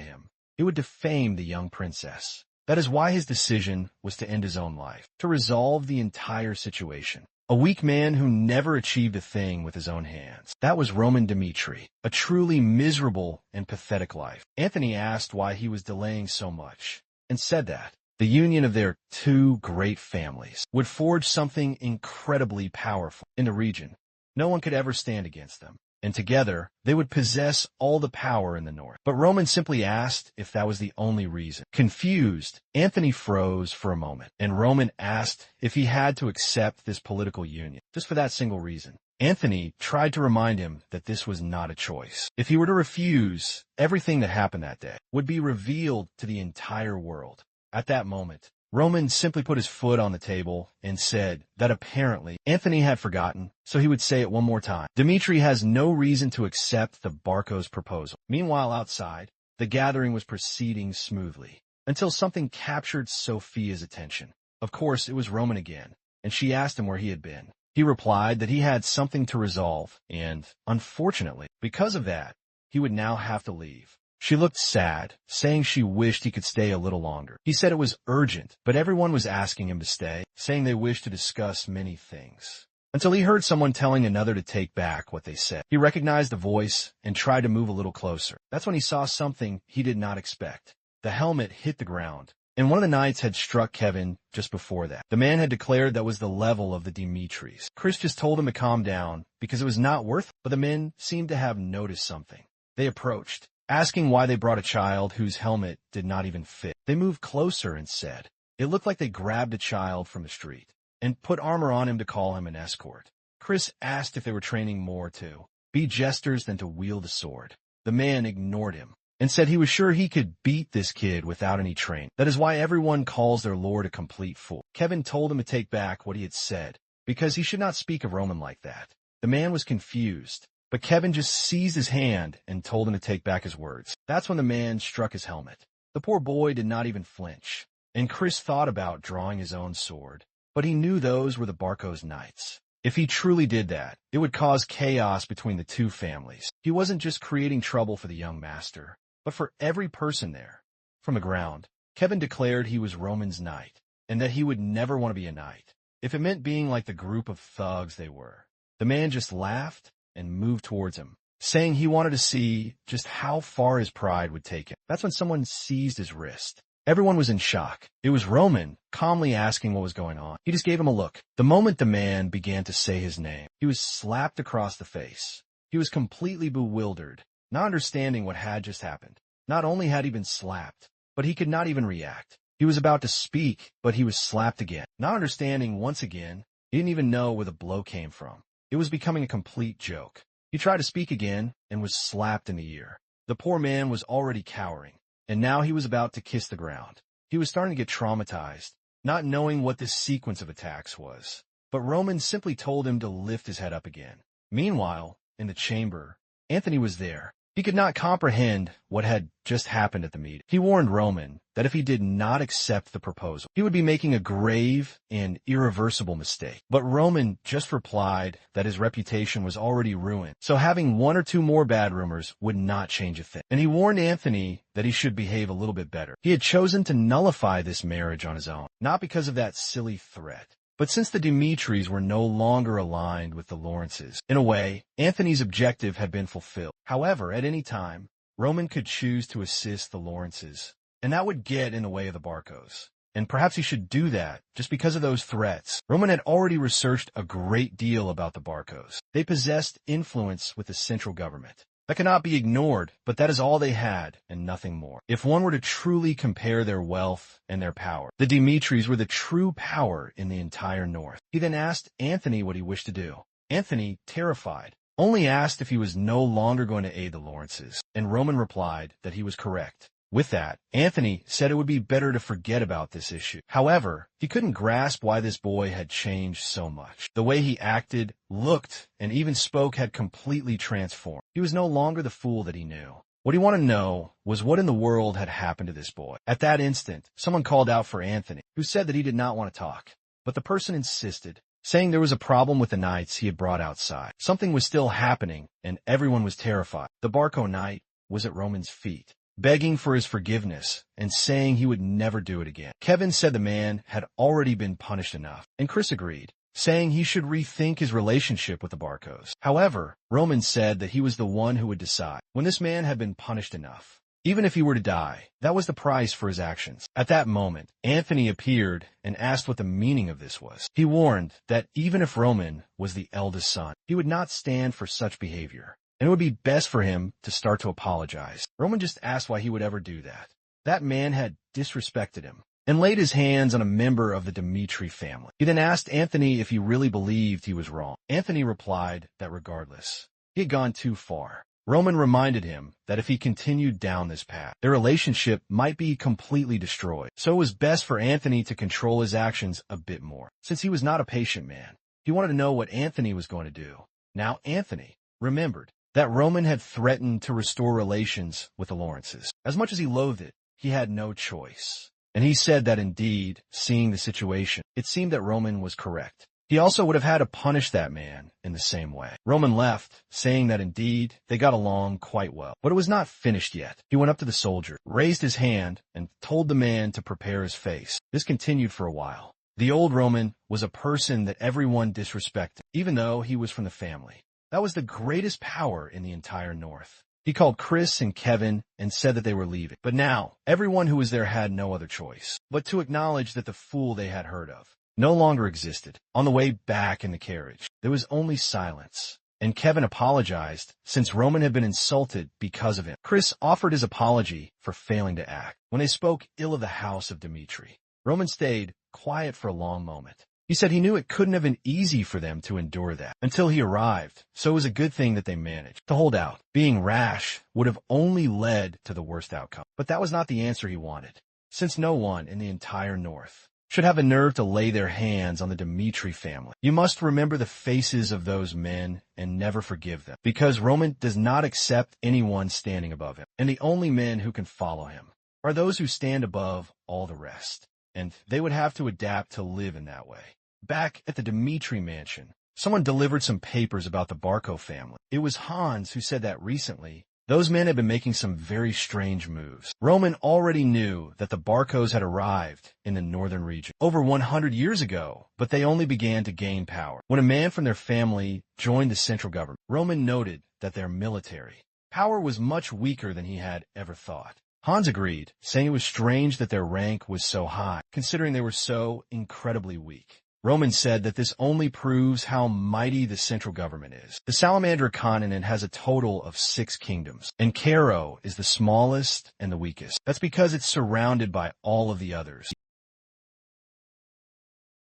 him, it would defame the young princess. That is why his decision was to end his own life, to resolve the entire situation. A weak man who never achieved a thing with his own hands. That was Roman Dimitri, a truly miserable and pathetic life. Anthony asked why he was delaying so much, and said that the union of their two great families would forge something incredibly powerful in the region. No one could ever stand against them. and together they would possess all the power in the north. But Roman simply asked if that was the only reason. Confused, Anthony froze for a moment, and Roman asked if he had to accept this political union, just for that single reason. Anthony tried to remind him that this was not a choice. If he were to refuse, everything that happened that day would be revealed to the entire world. At that moment, Roman simply put his foot on the table and said that apparently Anthony had forgotten, so he would say it one more time. Dimitri has no reason to accept the Barco's proposal. Meanwhile, outside, the gathering was proceeding smoothly, until something captured Sophia's attention. Of course, it was Roman again, and she asked him where he had been. He replied that he had something to resolve, and, unfortunately, because of that, he would now have to leave. She looked sad, saying she wished he could stay a little longer. He said it was urgent, but everyone was asking him to stay, saying they wished to discuss many things. Until he heard someone telling another to take back what they said. He recognized the voice and tried to move a little closer. That's when he saw something he did not expect. The helmet hit the ground, and one of the knights had struck Kevin just before that. The man had declared that was the level of the Dimitris. Chris just told him to calm down because it was not worth it, but the men seemed to have noticed something. They approached, asking why they brought a child whose helmet did not even fit. They moved closer and said, it looked like they grabbed a child from the street and put armor on him to call him an escort. Chris asked if they were training more to be jesters than to wield a sword. The man ignored him and said he was sure he could beat this kid without any training. That is why everyone calls their lord a complete fool. Kevin told him to take back what he had said, because he should not speak of Roman like that. The man was confused, but Kevin just seized his hand and told him to take back his words. That's when the man struck his helmet. The poor boy did not even flinch, and Chris thought about drawing his own sword, but he knew those were the Barco's knights. If he truly did that, it would cause chaos between the two families. He wasn't just creating trouble for the young master, but for every person there. From the ground, Kevin declared he was Roman's knight, and that he would never want to be a knight, if it meant being like the group of thugs they were. The man just laughed and moved towards him, saying he wanted to see just how far his pride would take him. That's when someone seized his wrist. Everyone was in shock. It was Roman, calmly asking what was going on. He just gave him a look. The moment the man began to say his name, he was slapped across the face. He was completely bewildered, not understanding what had just happened. Not only had he been slapped, but he could not even react. He was about to speak, but he was slapped again. Not understanding once again, he didn't even know where the blow came from. It was becoming a complete joke. He tried to speak again and was slapped in the ear. The poor man was already cowering, and now he was about to kiss the ground. He was starting to get traumatized, not knowing what this sequence of attacks was. But Roman simply told him to lift his head up again. Meanwhile, in the chamber, Anthony was there. He could not comprehend what had just happened at the meeting. He warned Roman that if he did not accept the proposal, he would be making a grave and irreversible mistake. But Roman just replied that his reputation was already ruined, so having one or two more bad rumors would not change a thing. And he warned Anthony that he should behave a little bit better. He had chosen to nullify this marriage on his own, not because of that silly threat, but since the Dimitris were no longer aligned with the Lawrences. In a way, Anthony's objective had been fulfilled. However, at any time, Roman could choose to assist the Lawrences, and that would get in the way of the Barcos. And perhaps he should do that just because of those threats. Roman had already researched a great deal about the Barcos. They possessed influence with the central government. That cannot be ignored, but that is all they had and nothing more. If one were to truly compare their wealth and their power, the Dimitris were the true power in the entire north. He then asked Anthony what he wished to do. Anthony, terrified, only asked if he was no longer going to aid the Lawrences, and Roman replied that he was correct. With that, Anthony said it would be better to forget about this issue. However, he couldn't grasp why this boy had changed so much. The way he acted, looked, and even spoke had completely transformed. He was no longer the fool that he knew. What he wanted to know was what in the world had happened to this boy. At that instant, someone called out for Anthony, who said that he did not want to talk. But the person insisted, saying there was a problem with the knights he had brought outside. Something was still happening, and everyone was terrified. The Barco knight was at Roman's feet, begging for his forgiveness and saying he would never do it again. Kevin said the man had already been punished enough, and Chris agreed, saying he should rethink his relationship with the Barcos. However, Roman said that he was the one who would decide. When this man had been punished enough, even if he were to die, that was the price for his actions. At that moment, Anthony appeared and asked what the meaning of this was. He warned that even if Roman was the eldest son, he would not stand for such behavior. and it would be best for him to start to apologize. Roman just asked why he would ever do that. That man had disrespected him and laid his hands on a member of the Dmitri family. He then asked Anthony if he really believed he was wrong. Anthony replied that regardless, he had gone too far. Roman reminded him that if he continued down this path, their relationship might be completely destroyed. So it was best for Anthony to control his actions a bit more. Since he was not a patient man, he wanted to know what Anthony was going to do. Now Anthony remembered that Roman had threatened to restore relations with the Lawrences. As much as he loathed it, he had no choice. And he said that indeed, seeing the situation, it seemed that Roman was correct. He also would have had to punish that man in the same way. Roman left, saying that indeed they got along quite well. But it was not finished yet. He went up to the soldier, raised his hand, and told the man to prepare his face. This continued for a while. The old Roman was a person that everyone disrespected, even though he was from the family. That was the greatest power in the entire North. He called Chris and Kevin and said that they were leaving. But now, everyone who was there had no other choice but to acknowledge that the fool they had heard of no longer existed. On the way back in the carriage, there was only silence, and Kevin apologized since Roman had been insulted because of him. Chris offered his apology for failing to act. When they spoke ill of the house of Dmitri, Roman stayed quiet for a long moment. He said he knew it couldn't have been easy for them to endure that until he arrived, so it was a good thing that they managed to hold out. Being rash would have only led to the worst outcome. But that was not the answer he wanted, since no one in the entire North should have a nerve to lay their hands on the Dmitri family. You must remember the faces of those men and never forgive them, because Roman does not accept anyone standing above him, and the only men who can follow him are those who stand above all the rest, and they would have to adapt to live in that way. Back at the Dmitri mansion, someone delivered some papers about the Barco family. It was Hans who said that recently, those men had been making some very strange moves. Roman already knew that the Barcos had arrived in the northern region over 100 years ago, but they only began to gain power when a man from their family joined the central government. Roman noted that their military power was much weaker than he had ever thought. Hans agreed, saying it was strange that their rank was so high, considering they were so incredibly weak. Roman said that this only proves how mighty the central government is. The Salamander continent has a total of 6 kingdoms, and Cairo is the smallest and the weakest. That's because it's surrounded by all of the others,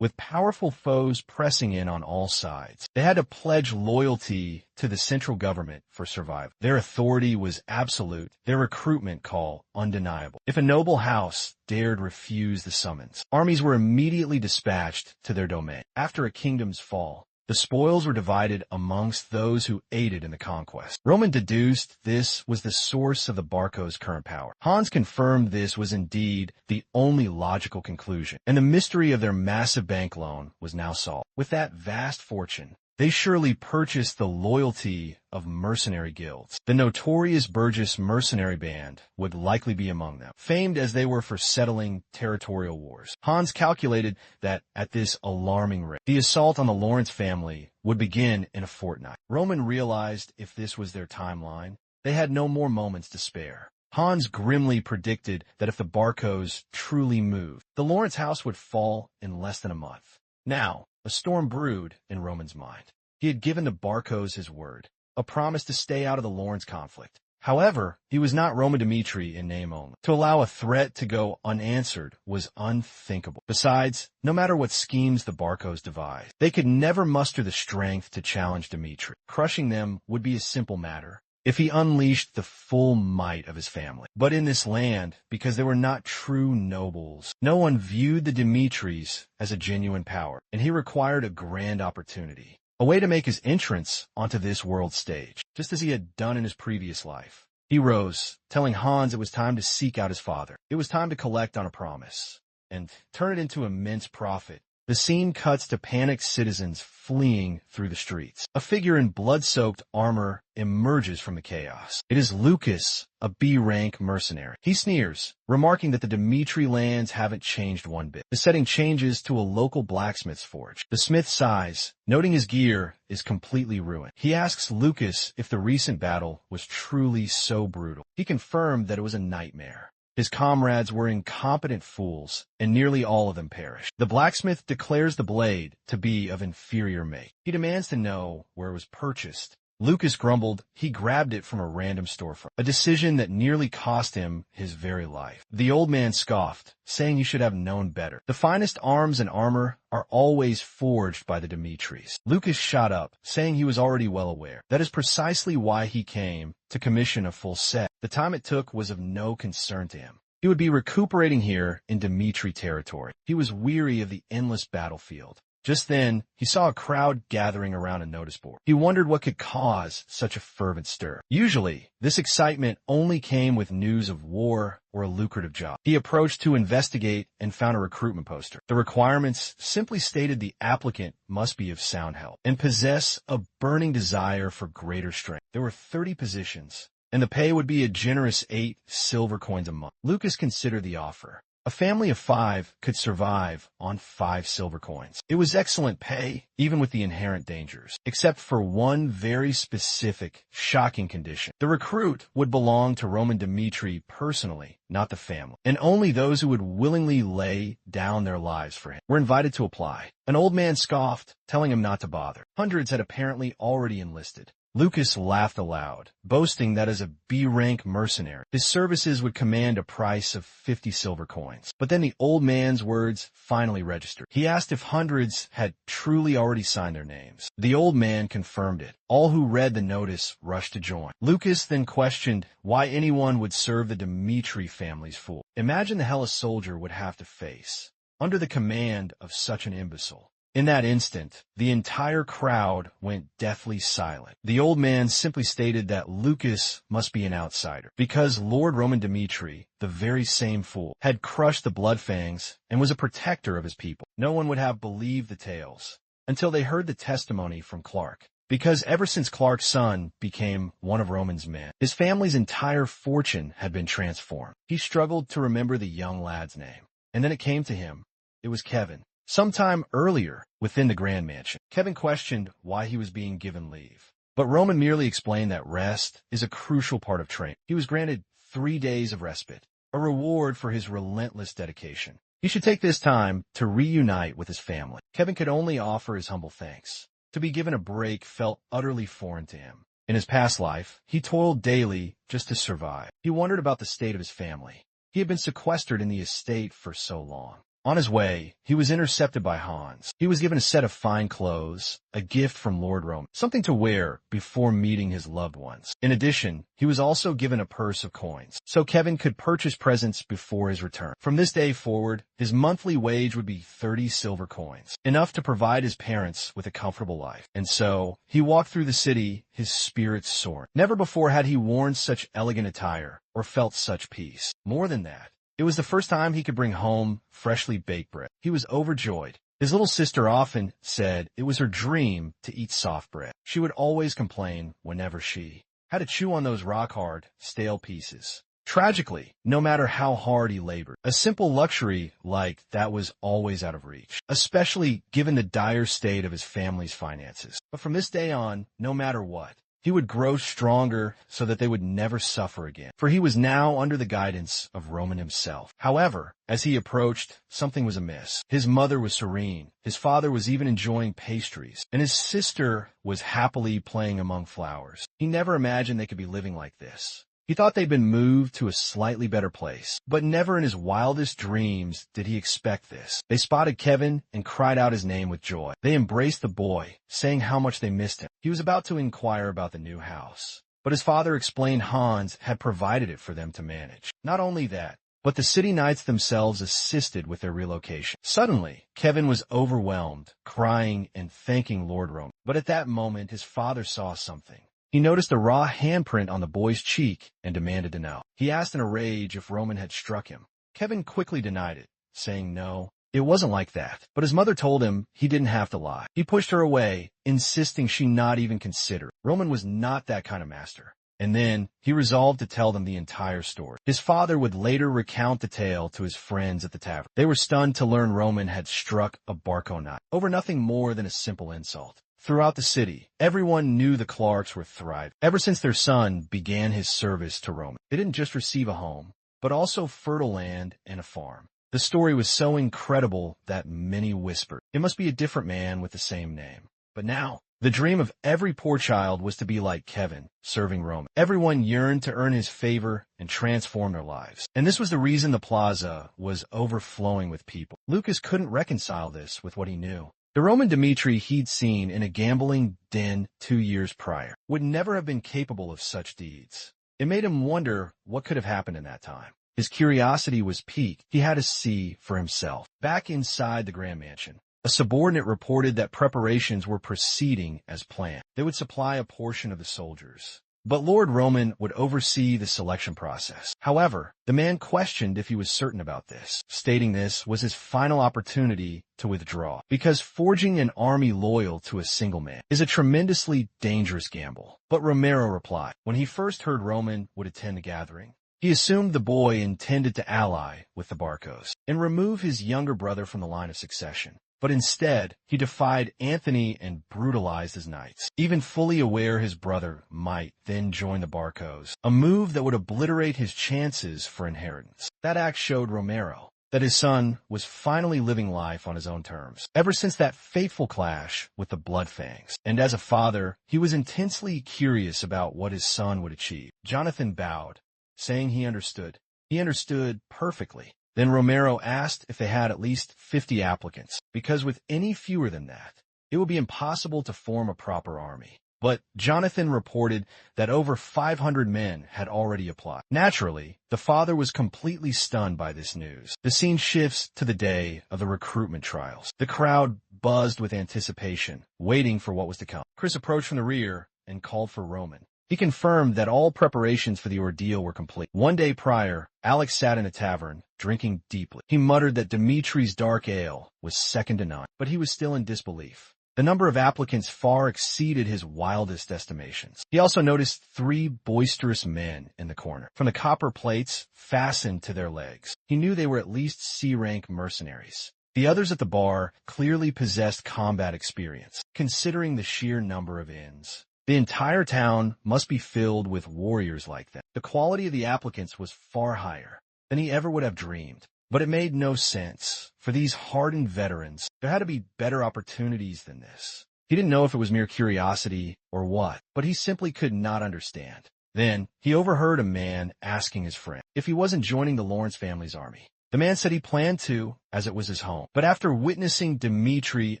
with powerful foes pressing in on all sides. They had to pledge loyalty to the central government for survival. Their authority was absolute, their recruitment call undeniable. If a noble house dared refuse the summons, armies were immediately dispatched to their domain. After a kingdom's fall, the spoils were divided amongst those who aided in the conquest. Roman deduced this was the source of the Barco's current power. Hans confirmed this was indeed the only logical conclusion, and the mystery of their massive bank loan was now solved. With that vast fortune, they surely purchased the loyalty of mercenary guilds. The notorious Burgess mercenary band would likely be among them, famed as they were for settling territorial wars. Hans calculated that at this alarming rate, the assault on the Lawrence family would begin in a fortnight. Roman realized if this was their timeline, they had no more moments to spare. Hans grimly predicted that if the Barcos truly moved, the Lawrence house would fall in less than a month. Now, a storm brewed in Roman's mind. He had given the Barcos his word, a promise to stay out of the Lawrence conflict. However, he was not Roman Dmitri in name only. To allow a threat to go unanswered was unthinkable. Besides, no matter what schemes the Barcos devised, they could never muster the strength to challenge Dmitri. Crushing them would be a simple matter if he unleashed the full might of his family. But in this land, because they were not true nobles, no one viewed the Dmitris as a genuine power, and he required a grand opportunity, a way to make his entrance onto this world stage, just as he had done in his previous life. He rose, telling Hans it was time to seek out his father. It was time to collect on a promise and turn it into immense profit. The scene cuts to panicked citizens fleeing through the streets. A figure in blood-soaked armor emerges from the chaos. It is Lucas, a B-rank mercenary. He sneers, remarking that the Dmitri lands haven't changed one bit. The setting changes to a local blacksmith's forge. The smith sighs, noting his gear is completely ruined. He asks Lucas if the recent battle was truly so brutal. He confirmed that it was a nightmare. His comrades were incompetent fools, and nearly all of them perished. The blacksmith declares the blade to be of inferior make. He demands to know where it was purchased Lucas grumbled he grabbed it from a random storefront, a decision that nearly cost him his very life. The old man scoffed, saying he should have known better. The finest arms and armor are always forged by the Dimitris. Lucas shot up, saying he was already well aware. That is precisely why he came to commission a full set. The time it took was of no concern to him. He would be recuperating here in Dimitri territory. He was weary of the endless battlefield. Just then, he saw a crowd gathering around a notice board. He wondered what could cause such a fervent stir. Usually, this excitement only came with news of war or a lucrative job. He approached to investigate and found a recruitment poster. The requirements simply stated the applicant must be of sound health and possess a burning desire for greater strength. There were 30 positions, and the pay would be a generous 8 silver coins a month. Lucas considered the offer. A family of 5 could survive on 5 silver coins. It was excellent pay, even with the inherent dangers, except for one very specific, shocking condition. The recruit would belong to Roman Dimitri personally, not the family, and only those who would willingly lay down their lives for him were invited to apply. An old man scoffed, telling him not to bother. Hundreds had apparently already enlisted. Lucas laughed aloud, boasting that as a B-rank mercenary, his services would command a price of 50 silver coins. But then the old man's words finally registered. He asked if hundreds had truly already signed their names. The old man confirmed it. All who read the notice rushed to join. Lucas then questioned why anyone would serve the Dimitri family's fool. Imagine the hell a soldier would have to face under the command of such an imbecile. In that instant, the entire crowd went deathly silent. The old man simply stated that Lucas must be an outsider, because Lord Roman Dimitri, the very same fool, had crushed the Bloodfangs and was a protector of his people. No one would have believed the tales until they heard the testimony from Clark. Because ever since Clark's son became one of Roman's men, his family's entire fortune had been transformed. He struggled to remember the young lad's name, and then it came to him. It was Kevin. Sometime earlier, within the Grand Mansion, Kevin questioned why he was being given leave. But Roman merely explained that rest is a crucial part of training. He was granted 3 days of respite, a reward for his relentless dedication. He should take this time to reunite with his family. Kevin could only offer his humble thanks. To be given a break felt utterly foreign to him. In his past life, he toiled daily just to survive. He wondered about the state of his family. He had been sequestered in the estate for so long. On his way, he was intercepted by Hans. He was given a set of fine clothes, a gift from Lord Roman, something to wear before meeting his loved ones. In addition, he was also given a purse of coins, so Kevin could purchase presents before his return. From this day forward, his monthly wage would be 30 silver coins, enough to provide his parents with a comfortable life. And so, he walked through the city, his spirits soaring. Never before had he worn such elegant attire or felt such peace. More than that, it was the first time he could bring home freshly baked bread. He was overjoyed. His little sister often said it was her dream to eat soft bread. She would always complain whenever she had to chew on those rock-hard, stale pieces. Tragically, no matter how hard he labored, a simple luxury like that was always out of reach, especially given the dire state of his family's finances. But from this day on, no matter what, he would grow stronger so that they would never suffer again, for he was now under the guidance of Roman himself. However, as he approached, something was amiss. His mother was serene, his father was even enjoying pastries, and his sister was happily playing among flowers. He never imagined they could be living like this. He thought they'd been moved to a slightly better place, but never in his wildest dreams did he expect this. They spotted Kevin and cried out his name with joy. They embraced the boy, saying how much they missed him. He was about to inquire about the new house, but his father explained Hans had provided it for them to manage. Not only that, but the city knights themselves assisted with their relocation. Suddenly, Kevin was overwhelmed, crying and thanking Lord Roman. But at that moment, his father saw something. He noticed a raw handprint on the boy's cheek and demanded to know. He asked in a rage if Roman had struck him. Kevin quickly denied it, saying no, it wasn't like that. But his mother told him he didn't have to lie. He pushed her away, insisting she not even consider. Roman was not that kind of master. And then he resolved to tell them the entire story. His father would later recount the tale to his friends at the tavern. They were stunned to learn Roman had struck a Barco knight over nothing more than a simple insult. Throughout the city, everyone knew the Clarks were thriving. Ever since their son began his service to Roman, they didn't just receive a home, but also fertile land and a farm. The story was so incredible that many whispered, it must be a different man with the same name. But now, The dream of every poor child was to be like Kevin, serving Roman. Everyone yearned to earn his favor and transform their lives. And this was the reason the plaza was overflowing with people. Lucas couldn't reconcile this with what he knew. The Roman Dmitri he'd seen in a gambling den 2 years prior would never have been capable of such deeds. It made him wonder what could have happened in that time. His curiosity was piqued. He had to see for himself. Back inside the Grand Mansion, a subordinate reported that preparations were proceeding as planned. They would supply a portion of the soldiers, but Lord Roman would oversee the selection process. However, the man questioned if he was certain about this, stating this was his final opportunity to withdraw, because forging an army loyal to a single man is a tremendously dangerous gamble. But Romero replied, when he first heard Roman would attend the gathering, he assumed the boy intended to ally with the Barcos and remove his younger brother from the line of succession. But instead, he defied Anthony and brutalized his knights, even fully aware his brother might then join the Barcos, a move that would obliterate his chances for inheritance. That act showed Romero that his son was finally living life on his own terms, ever since that fateful clash with the Bloodfangs. And as a father, he was intensely curious about what his son would achieve. Jonathan bowed, saying he understood. He understood perfectly. Then Romero asked if they had at least 50 applicants, because with any fewer than that, it would be impossible to form a proper army. But Jonathan reported that over 500 men had already applied. Naturally, the father was completely stunned by this news. The scene shifts to the day of the recruitment trials. The crowd buzzed with anticipation, waiting for what was to come. Chris approached from the rear and called for Roman. He confirmed that all preparations for the ordeal were complete. One day prior, Alex sat in a tavern, drinking deeply. He muttered that Dimitri's dark ale was second to none, but he was still in disbelief. The number of applicants far exceeded his wildest estimations. He also noticed 3 boisterous men in the corner, from the copper plates fastened to their legs. He knew they were at least C-rank mercenaries. The others at the bar clearly possessed combat experience, considering the sheer number of inns. The entire town must be filled with warriors like them. The quality of the applicants was far higher than he ever would have dreamed. But it made no sense. For these hardened veterans, there had to be better opportunities than this. He didn't know if it was mere curiosity or what, but he simply could not understand. Then, he overheard a man asking his friend if he wasn't joining the Lawrence family's army. The man said he planned to, as it was his home. But after witnessing Dmitri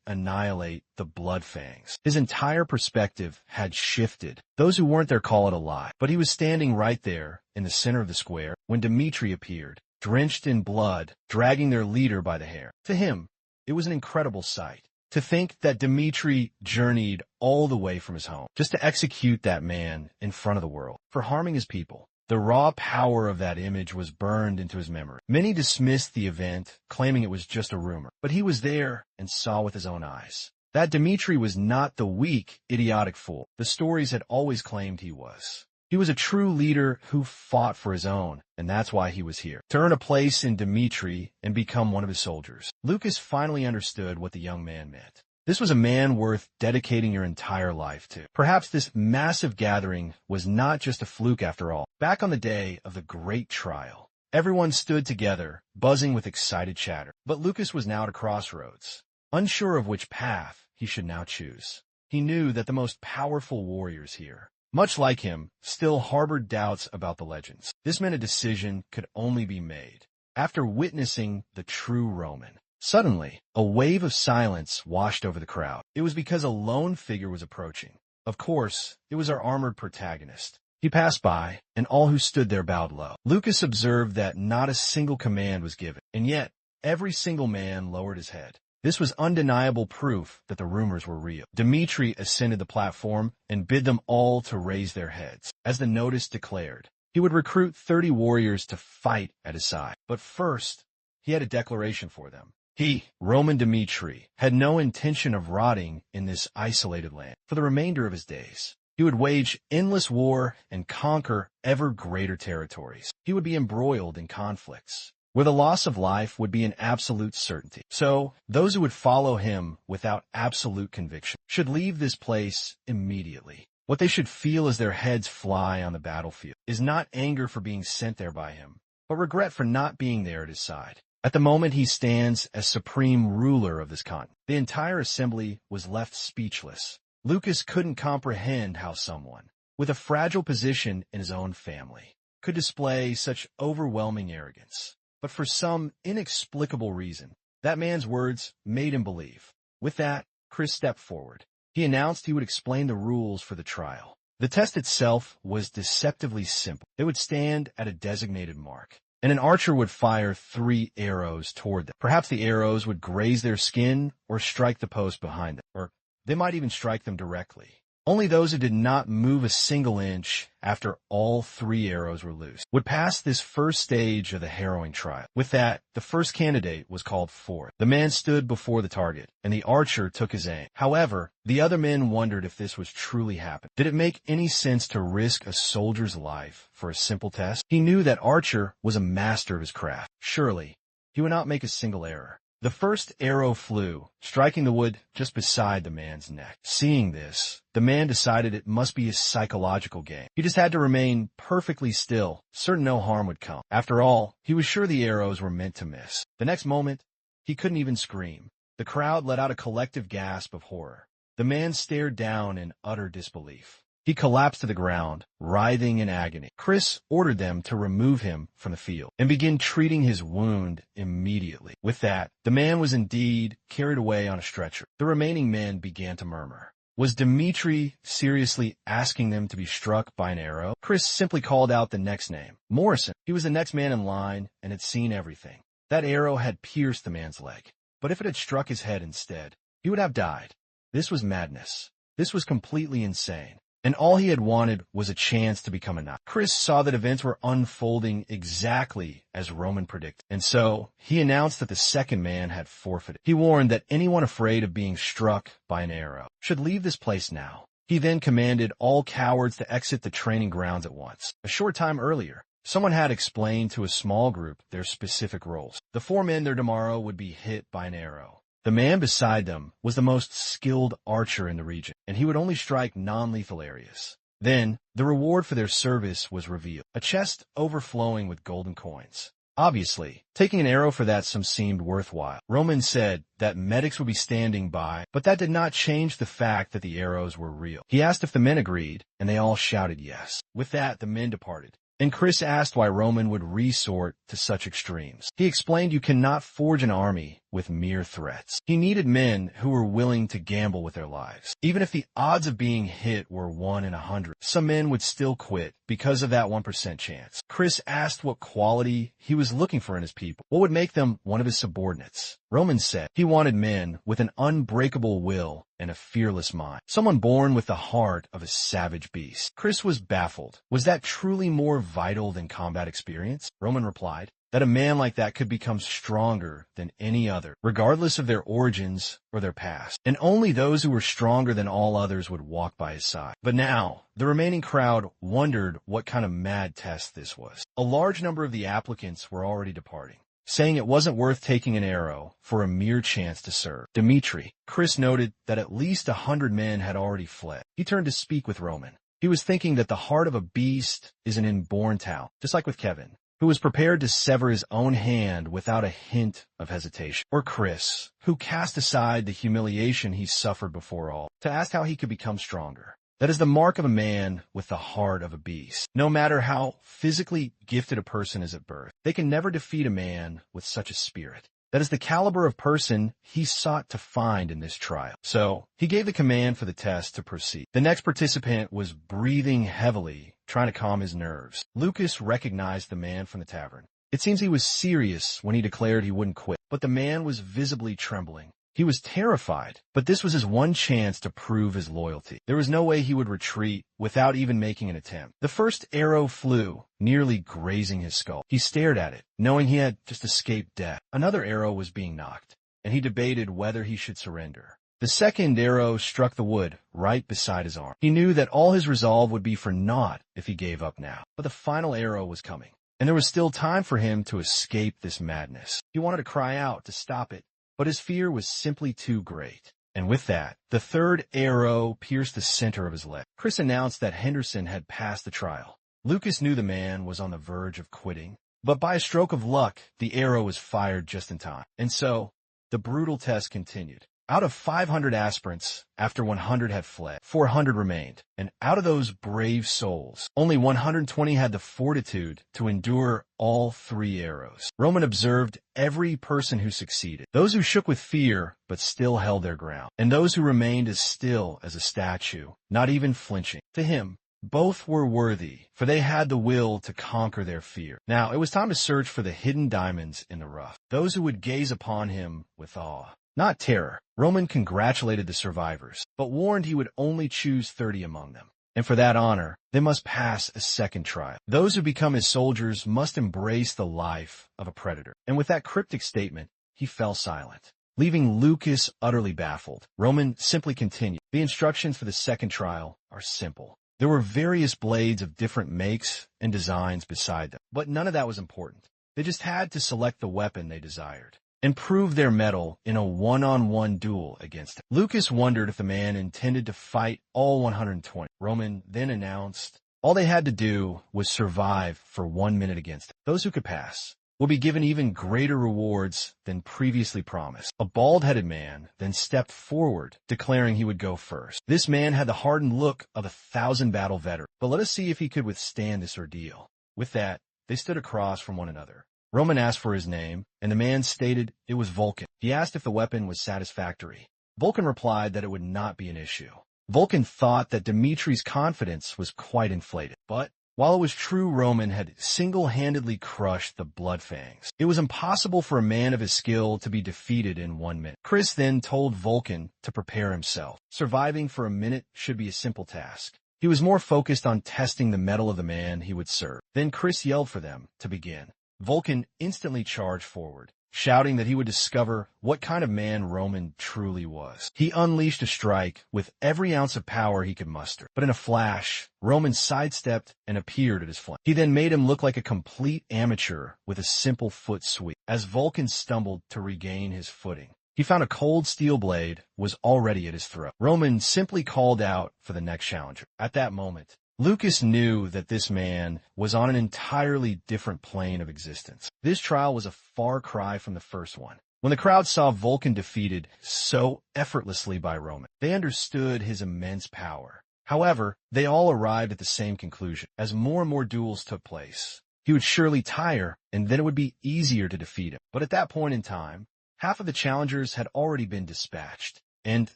annihilate the Bloodfangs, his entire perspective had shifted. Those who weren't there call it a lie. But he was standing right there, in the center of the square, when Dmitri appeared, drenched in blood, dragging their leader by the hair. To him, it was an incredible sight. To think that Dmitri journeyed all the way from his home, just to execute that man in front of the world, for harming his people. The raw power of that image was burned into his memory. Many dismissed the event, claiming it was just a rumor, but he was there and saw with his own eyes. That Dmitri was not the weak, idiotic fool the stories had always claimed he was. He was a true leader who fought for his own, and that's why he was here, to earn a place in Dmitri and become one of his soldiers. Lucas finally understood what the young man meant. This was a man worth dedicating your entire life to. Perhaps this massive gathering was not just a fluke after all. Back on the day of the great trial, everyone stood together, buzzing with excited chatter. But Lucas was now at a crossroads, unsure of which path he should now choose. He knew that the most powerful warriors here, much like him, still harbored doubts about the legends. This meant a decision could only be made after witnessing the true Roman. Suddenly, a wave of silence washed over the crowd. It was because a lone figure was approaching. Of course, it was our armored protagonist. He passed by, and all who stood there bowed low. Lucas observed that not a single command was given, and yet every single man lowered his head. This was undeniable proof that the rumors were real. Dmitri ascended the platform and bid them all to raise their heads. As the notice declared, he would recruit 30 warriors to fight at his side. But first, he had a declaration for them. He, Roman Dmitri, had no intention of rotting in this isolated land for the remainder of his days. He would wage endless war and conquer ever greater territories. He would be embroiled in conflicts where the loss of life would be an absolute certainty. So, those who would follow him without absolute conviction should leave this place immediately. What they should feel as their heads fly on the battlefield is not anger for being sent there by him, but regret for not being there at his side. At the moment he stands as supreme ruler of this continent. The entire assembly was left speechless. Lucas couldn't comprehend how someone, with a fragile position in his own family, could display such overwhelming arrogance. But for some inexplicable reason, that man's words made him believe. With that, Chris stepped forward. He announced he would explain the rules for the trial. The test itself was deceptively simple. It would stand at a designated mark, and an archer would fire 3 arrows toward them. Perhaps the arrows would graze their skin or strike the post behind them, or they might even strike them directly. Only those who did not move a single inch after all 3 arrows were loose would pass this first stage of the harrowing trial. With that, the first candidate was called forth. The man stood before the target, and the archer took his aim. However, the other men wondered if this was truly happening. Did it make any sense to risk a soldier's life for a simple test? He knew that Archer was a master of his craft. Surely, he would not make a single error. The first arrow flew, striking the wood just beside the man's neck. Seeing this, the man decided it must be a psychological game. He just had to remain perfectly still, certain no harm would come. After all, he was sure the arrows were meant to miss. The next moment, he couldn't even scream. The crowd let out a collective gasp of horror. The man stared down in utter disbelief. He collapsed to the ground, writhing in agony. Chris ordered them to remove him from the field and begin treating his wound immediately. With that, the man was indeed carried away on a stretcher. The remaining men began to murmur. Was Dmitri seriously asking them to be struck by an arrow? Chris simply called out the next name, Morrison. He was the next man in line and had seen everything. That arrow had pierced the man's leg, but if it had struck his head instead, he would have died. This was madness. This was completely insane. And all he had wanted was a chance to become a knight. Chris saw that events were unfolding exactly as Roman predicted, and so he announced that the second man had forfeited. He warned that anyone afraid of being struck by an arrow should leave this place now. He then commanded all cowards to exit the training grounds at once. A short time earlier, someone had explained to a small group their specific roles. The 4 men there tomorrow would be hit by an arrow. The man beside them was the most skilled archer in the region, and he would only strike non-lethal areas. Then, the reward for their service was revealed, a chest overflowing with golden coins. Obviously, taking an arrow for that sum seemed worthwhile. Roman said that medics would be standing by, but that did not change the fact that the arrows were real. He asked if the men agreed, and they all shouted yes. With that, the men departed. And Chris asked why Roman would resort to such extremes. He explained you cannot forge an army with mere threats. He needed men who were willing to gamble with their lives. Even if the odds of being hit were 1 in 100, some men would still quit because of that 1% chance. Chris asked what quality he was looking for in his people. What would make them one of his subordinates? Roman said he wanted men with an unbreakable will and a fearless mind. Someone born with the heart of a savage beast. Chris was baffled. Was that truly more vital than combat experience? Roman replied that a man like that could become stronger than any other, regardless of their origins or their past. And only those who were stronger than all others would walk by his side. But now, the remaining crowd wondered what kind of mad test this was. A large number of the applicants were already departing, saying it wasn't worth taking an arrow for a mere chance to serve. Dmitri, Chris noted that at least 100 men had already fled. He turned to speak with Roman. He was thinking that the heart of a beast is an inborn talent, just like with Kevin, who was prepared to sever his own hand without a hint of hesitation. Or Chris, who cast aside the humiliation he suffered before all, to ask how he could become stronger. That is the mark of a man with the heart of a beast. No matter how physically gifted a person is at birth, they can never defeat a man with such a spirit. That is the caliber of person he sought to find in this trial. So, he gave the command for the test to proceed. The next participant was breathing heavily, trying to calm his nerves. Lucas recognized the man from the tavern. It seems he was serious when he declared he wouldn't quit, but the man was visibly trembling. He was terrified, but this was his one chance to prove his loyalty. There was no way he would retreat without even making an attempt. The first arrow flew, nearly grazing his skull. He stared at it, knowing he had just escaped death. Another arrow was being knocked, and he debated whether he should surrender. The second arrow struck the wood right beside his arm. He knew that all his resolve would be for naught if he gave up now. But the final arrow was coming, and there was still time for him to escape this madness. He wanted to cry out to stop it, but his fear was simply too great. And with that, the third arrow pierced the center of his leg. Chris announced that Henderson had passed the trial. Lucas knew the man was on the verge of quitting, but by a stroke of luck, the arrow was fired just in time. And so, the brutal test continued. Out of 500 aspirants, after 100 had fled, 400 remained. And out of those brave souls, only 120 had the fortitude to endure all 3 arrows. Roman observed every person who succeeded, those who shook with fear but still held their ground, and those who remained as still as a statue, not even flinching. To him, both were worthy, for they had the will to conquer their fear. Now it was time to search for the hidden diamonds in the rough, those who would gaze upon him with awe, not terror. Roman congratulated the survivors, but warned he would only choose 30 among them. And for that honor, they must pass a second trial. Those who become his soldiers must embrace the life of a predator. And with that cryptic statement, he fell silent, leaving Lucas utterly baffled. Roman simply continued. The instructions for the second trial are simple. There were various blades of different makes and designs beside them, but none of that was important. They just had to select the weapon they desired and prove their mettle in a one-on-one duel against him. Lucas wondered if the man intended to fight all 120. Roman then announced all they had to do was survive for 1 minute against him. Those who could pass will be given even greater rewards than previously promised. A bald-headed man then stepped forward, declaring he would go first. This man had the hardened look of a 1,000-battle veteran, but let us see if he could withstand this ordeal. With that, they stood across from one another. Roman asked for his name, and the man stated it was Vulcan. He asked if the weapon was satisfactory. Vulcan replied that it would not be an issue. Vulcan thought that Dimitri's confidence was quite inflated, but while it was true Roman had single-handedly crushed the Bloodfangs, it was impossible for a man of his skill to be defeated in 1 minute. Chris then told Vulcan to prepare himself. Surviving for a minute should be a simple task. He was more focused on testing the mettle of the man he would serve. Then Chris yelled for them to begin. Vulcan instantly charged forward, shouting that he would discover what kind of man Roman truly was. He unleashed a strike with every ounce of power he could muster, but in a flash, Roman sidestepped and appeared at his flank. He then made him look like a complete amateur with a simple foot sweep. As Vulcan stumbled to regain his footing, he found a cold steel blade was already at his throat. Roman simply called out for the next challenger. At that moment, Lucas knew that this man was on an entirely different plane of existence. This trial was a far cry from the first one. When the crowd saw Vulcan defeated so effortlessly by Roman, they understood his immense power. However, they all arrived at the same conclusion. As more and more duels took place, he would surely tire, and then it would be easier to defeat him. But at that point in time, half of the challengers had already been dispatched, and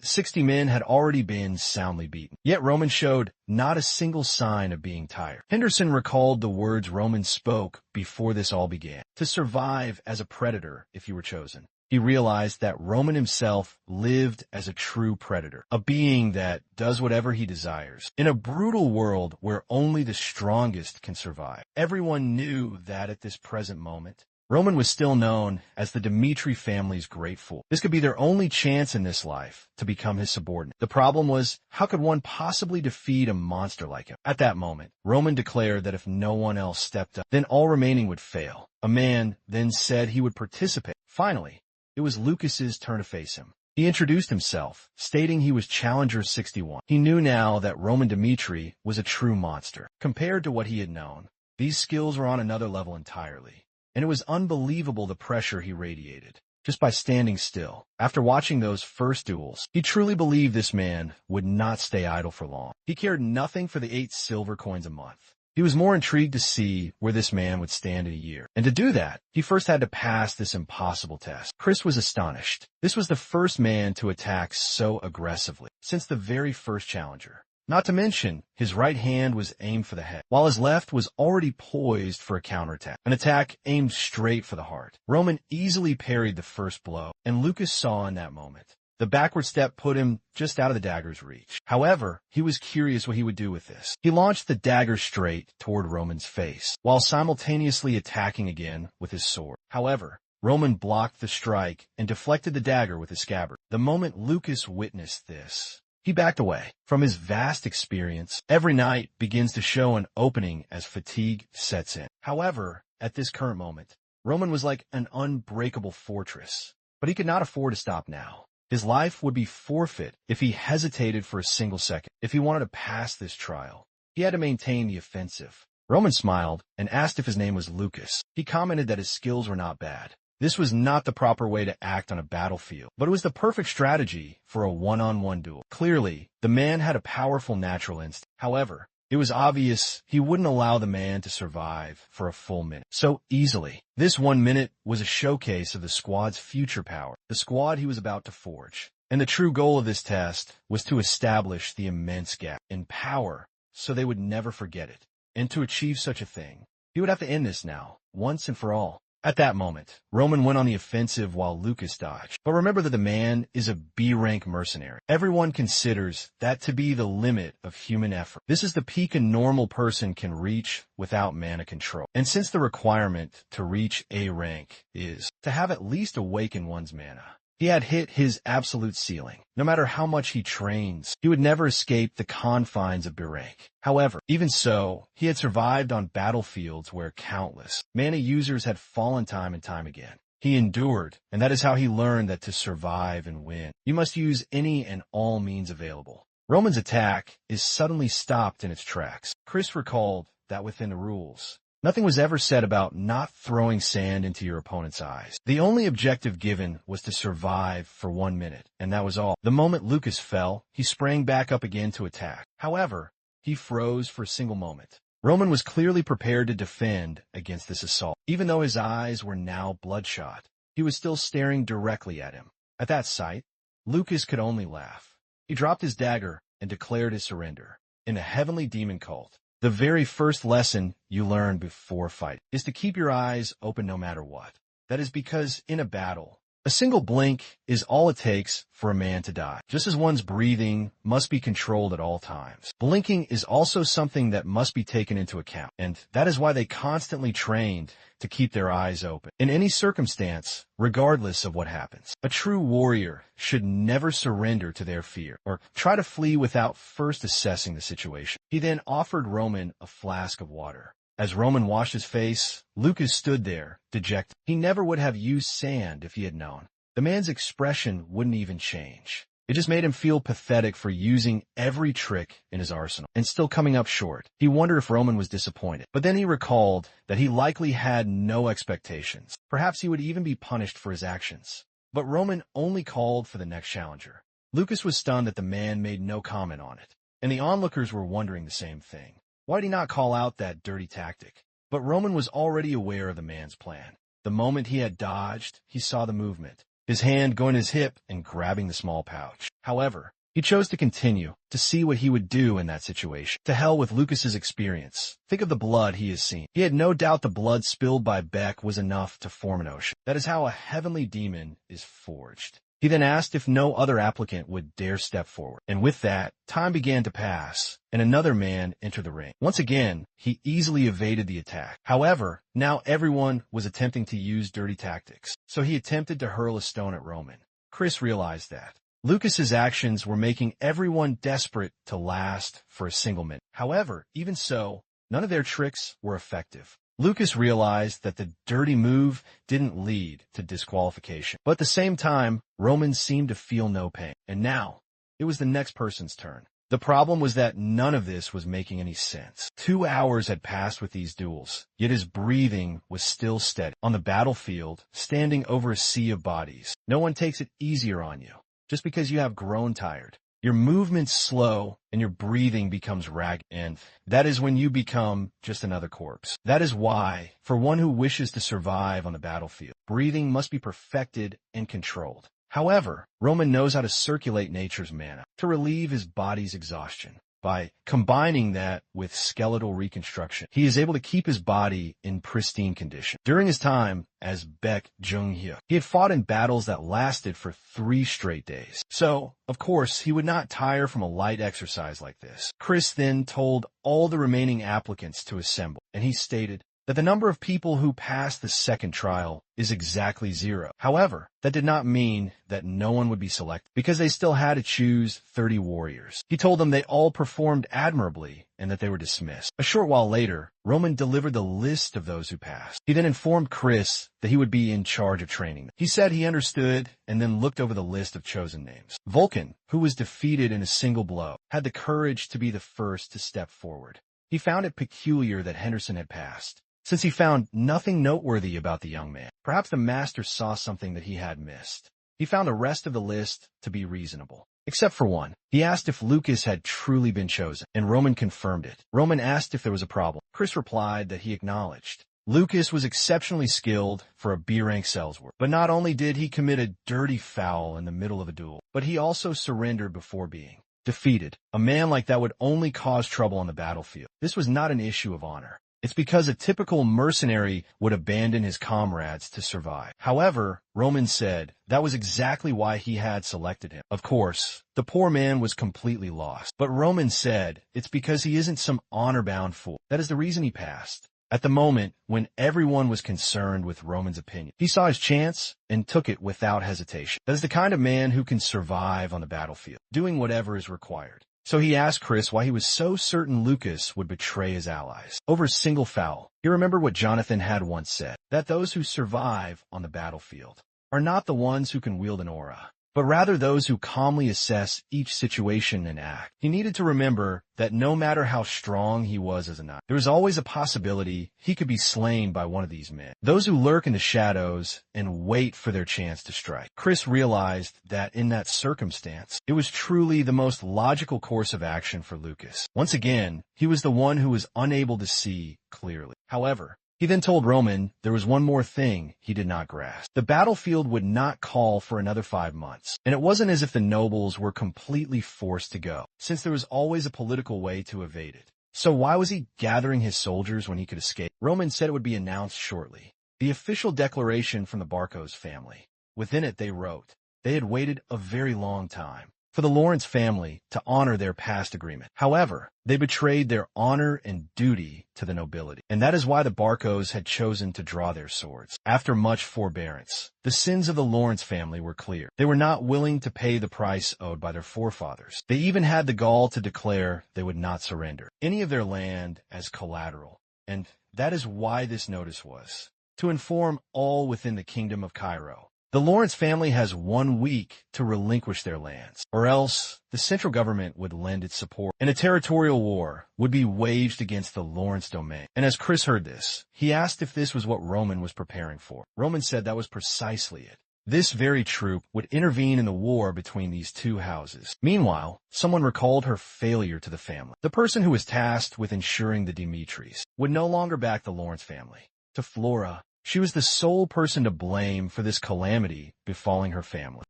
60 men had already been soundly beaten. Yet Roman showed not a single sign of being tired. Henderson recalled the words Roman spoke before this all began. To survive as a predator if you were chosen. He realized that Roman himself lived as a true predator, a being that does whatever he desires. In a brutal world where only the strongest can survive. Everyone knew that at this present moment, Roman was still known as the Dimitri family's great fool. This could be their only chance in this life to become his subordinate. The problem was, how could one possibly defeat a monster like him? At that moment, Roman declared that if no one else stepped up, then all remaining would fail. A man then said he would participate. Finally, it was Lucas's turn to face him. He introduced himself, stating he was Challenger 61. He knew now that Roman Dimitri was a true monster. Compared to what he had known, these skills were on another level entirely. And it was unbelievable the pressure he radiated, just by standing still. After watching those first duels, he truly believed this man would not stay idle for long. He cared nothing for the 8 silver coins a month. He was more intrigued to see where this man would stand in a year. And to do that, he first had to pass this impossible test. Chris was astonished. This was the first man to attack so aggressively since the very first challenger. Not to mention, his right hand was aimed for the head, while his left was already poised for a counterattack, an attack aimed straight for the heart. Roman easily parried the first blow, and Lucas saw in that moment. The backward step put him just out of the dagger's reach. However, he was curious what he would do with this. He launched the dagger straight toward Roman's face, while simultaneously attacking again with his sword. However, Roman blocked the strike and deflected the dagger with his scabbard. The moment Lucas witnessed this, he backed away. From his vast experience, every night begins to show an opening as fatigue sets in. However, at this current moment, Roman was like an unbreakable fortress, but he could not afford to stop now. His life would be forfeit if he hesitated for a single second. If he wanted to pass this trial, he had to maintain the offensive. Roman smiled and asked if his name was Lucas. He commented that his skills were not bad, This was not the proper way to act on a battlefield, but it was the perfect strategy for a one-on-one duel. Clearly, the man had a powerful natural instinct. However, it was obvious he wouldn't allow the man to survive for a full minute so easily. This 1 minute was a showcase of the squad's future power, the squad he was about to forge. And the true goal of this test was to establish the immense gap in power so they would never forget it. And to achieve such a thing, he would have to end this now, once and for all. At that moment, Roman went on the offensive while Lucas dodged. But remember that the man is a B-rank mercenary. Everyone considers that to be the limit of human effort. This is the peak a normal person can reach without mana control. And since the requirement to reach A rank is to have at least awakened one's mana, he had hit his absolute ceiling. No matter how much he trains, he would never escape the confines of B-rank. However, even so, he had survived on battlefields where countless mana users had fallen time and time again. He endured, and that is how he learned that to survive and win, you must use any and all means available. Roman's attack is suddenly stopped in its tracks. Chris recalled that within the rules, nothing was ever said about not throwing sand into your opponent's eyes. The only objective given was to survive for 1 minute, and that was all. The moment Lucas fell, he sprang back up again to attack. However, he froze for a single moment. Roman was clearly prepared to defend against this assault. Even though his eyes were now bloodshot, he was still staring directly at him. At that sight, Lucas could only laugh. He dropped his dagger and declared his surrender. In a heavenly demon cult, the very first lesson you learn before fight is to keep your eyes open no matter what. That is because in a battle, a single blink is all it takes for a man to die. Just as one's breathing must be controlled at all times, blinking is also something that must be taken into account, and that is why they constantly trained to keep their eyes open. In any circumstance, regardless of what happens, a true warrior should never surrender to their fear or try to flee without first assessing the situation. He then offered Roman a flask of water. As Roman washed his face, Lucas stood there, dejected. He never would have used sand if he had known. The man's expression wouldn't even change. It just made him feel pathetic for using every trick in his arsenal and still coming up short. He wondered if Roman was disappointed. But then he recalled that he likely had no expectations. Perhaps he would even be punished for his actions. But Roman only called for the next challenger. Lucas was stunned that the man made no comment on it, and the onlookers were wondering the same thing. Why did he not call out that dirty tactic? But Roman was already aware of the man's plan. The moment he had dodged, he saw the movement, his hand going to his hip and grabbing the small pouch. However, he chose to continue, to see what he would do in that situation. To hell with Lucas's experience. Think of the blood he has seen. He had no doubt the blood spilled by Beck was enough to form an ocean. That is how a heavenly demon is forged. He then asked if no other applicant would dare step forward. And with that, time began to pass, and another man entered the ring. Once again, he easily evaded the attack. However, now everyone was attempting to use dirty tactics, so he attempted to hurl a stone at Roman. Chris realized that Lucas's actions were making everyone desperate to last for a single minute. However, even so, none of their tricks were effective. Lucas realized that the dirty move didn't lead to disqualification. But at the same time, Roman seemed to feel no pain. And now, it was the next person's turn. The problem was that none of this was making any sense. 2 hours had passed with these duels, yet his breathing was still steady. On the battlefield, standing over a sea of bodies, no one takes it easier on you just because you have grown tired. Your movement's slow and your breathing becomes ragged, and that is when you become just another corpse. That is why, for one who wishes to survive on the battlefield, breathing must be perfected and controlled. However, Roman knows how to circulate nature's mana to relieve his body's exhaustion. By combining that with skeletal reconstruction, he is able to keep his body in pristine condition. During his time as Baek Jung-hyuk, he had fought in battles that lasted for 3 straight days. So, of course, he would not tire from a light exercise like this. Chris then told all the remaining applicants to assemble, and he stated that the number of people who passed the second trial is exactly 0. However, that did not mean that no one would be selected, because they still had to choose 30 warriors. He told them they all performed admirably and that they were dismissed. A short while later, Roman delivered the list of those who passed. He then informed Chris that he would be in charge of training them. He said he understood and then looked over the list of chosen names. Vulcan, who was defeated in a single blow, had the courage to be the first to step forward. He found it peculiar that Henderson had passed. since he found nothing noteworthy about the young man. Perhaps the master saw something that he had missed. He found the rest of the list to be reasonable. Except for one. He asked if Lucas had truly been chosen, and Roman confirmed it. Roman asked if there was a problem. Chris replied that he acknowledged. Lucas was exceptionally skilled for a B-rank salesman, but not only did he commit a dirty foul in the middle of a duel, but he also surrendered before being defeated. A man like that would only cause trouble on the battlefield. This was not an issue of honor. It's because a typical mercenary would abandon his comrades to survive. However, Roman said that was exactly why he had selected him. Of course, the poor man was completely lost, but Roman said it's because he isn't some honor-bound fool. That is the reason he passed. At the moment, when everyone was concerned with Roman's opinion, he saw his chance and took it without hesitation. That is the kind of man who can survive on the battlefield, doing whatever is required. So he asked Chris why he was so certain Lucas would betray his allies over a single foul. He remembered what Jonathan had once said, that those who survive on the battlefield are not the ones who can wield an aura, but rather those who calmly assess each situation and act. He needed to remember that no matter how strong he was as a knight, there was always a possibility he could be slain by one of these men, those who lurk in the shadows and wait for their chance to strike. Chris realized that in that circumstance, it was truly the most logical course of action for Lucas. Once again, he was the one who was unable to see clearly. However, he then told Roman there was one more thing he did not grasp. The battlefield would not call for another 5 months, and it wasn't as if the nobles were completely forced to go, since there was always a political way to evade it. So why was he gathering his soldiers when he could escape? Roman said it would be announced shortly. The official declaration from the Barcos family. Within it they wrote, they had waited a very long time for the Lawrence family to honor their past agreement. However, they betrayed their honor and duty to the nobility, and that is why the Barcos had chosen to draw their swords. After much forbearance, the sins of the Lawrence family were clear. They were not willing to pay the price owed by their forefathers. They even had the gall to declare they would not surrender any of their land as collateral, and that is why this notice was to inform all within the kingdom of Cairo. The Lawrence family has 1 week to relinquish their lands, or else the central government would lend its support, and a territorial war would be waged against the Lawrence domain. And as Chris heard this, he asked if this was what Roman was preparing for. Roman said that was precisely it. This very troop would intervene in the war between these two houses. Meanwhile, someone recalled her failure to the family. The person who was tasked with ensuring the Dimitris would no longer back the Lawrence family. To Flora, she was the sole person to blame for this calamity befalling her family.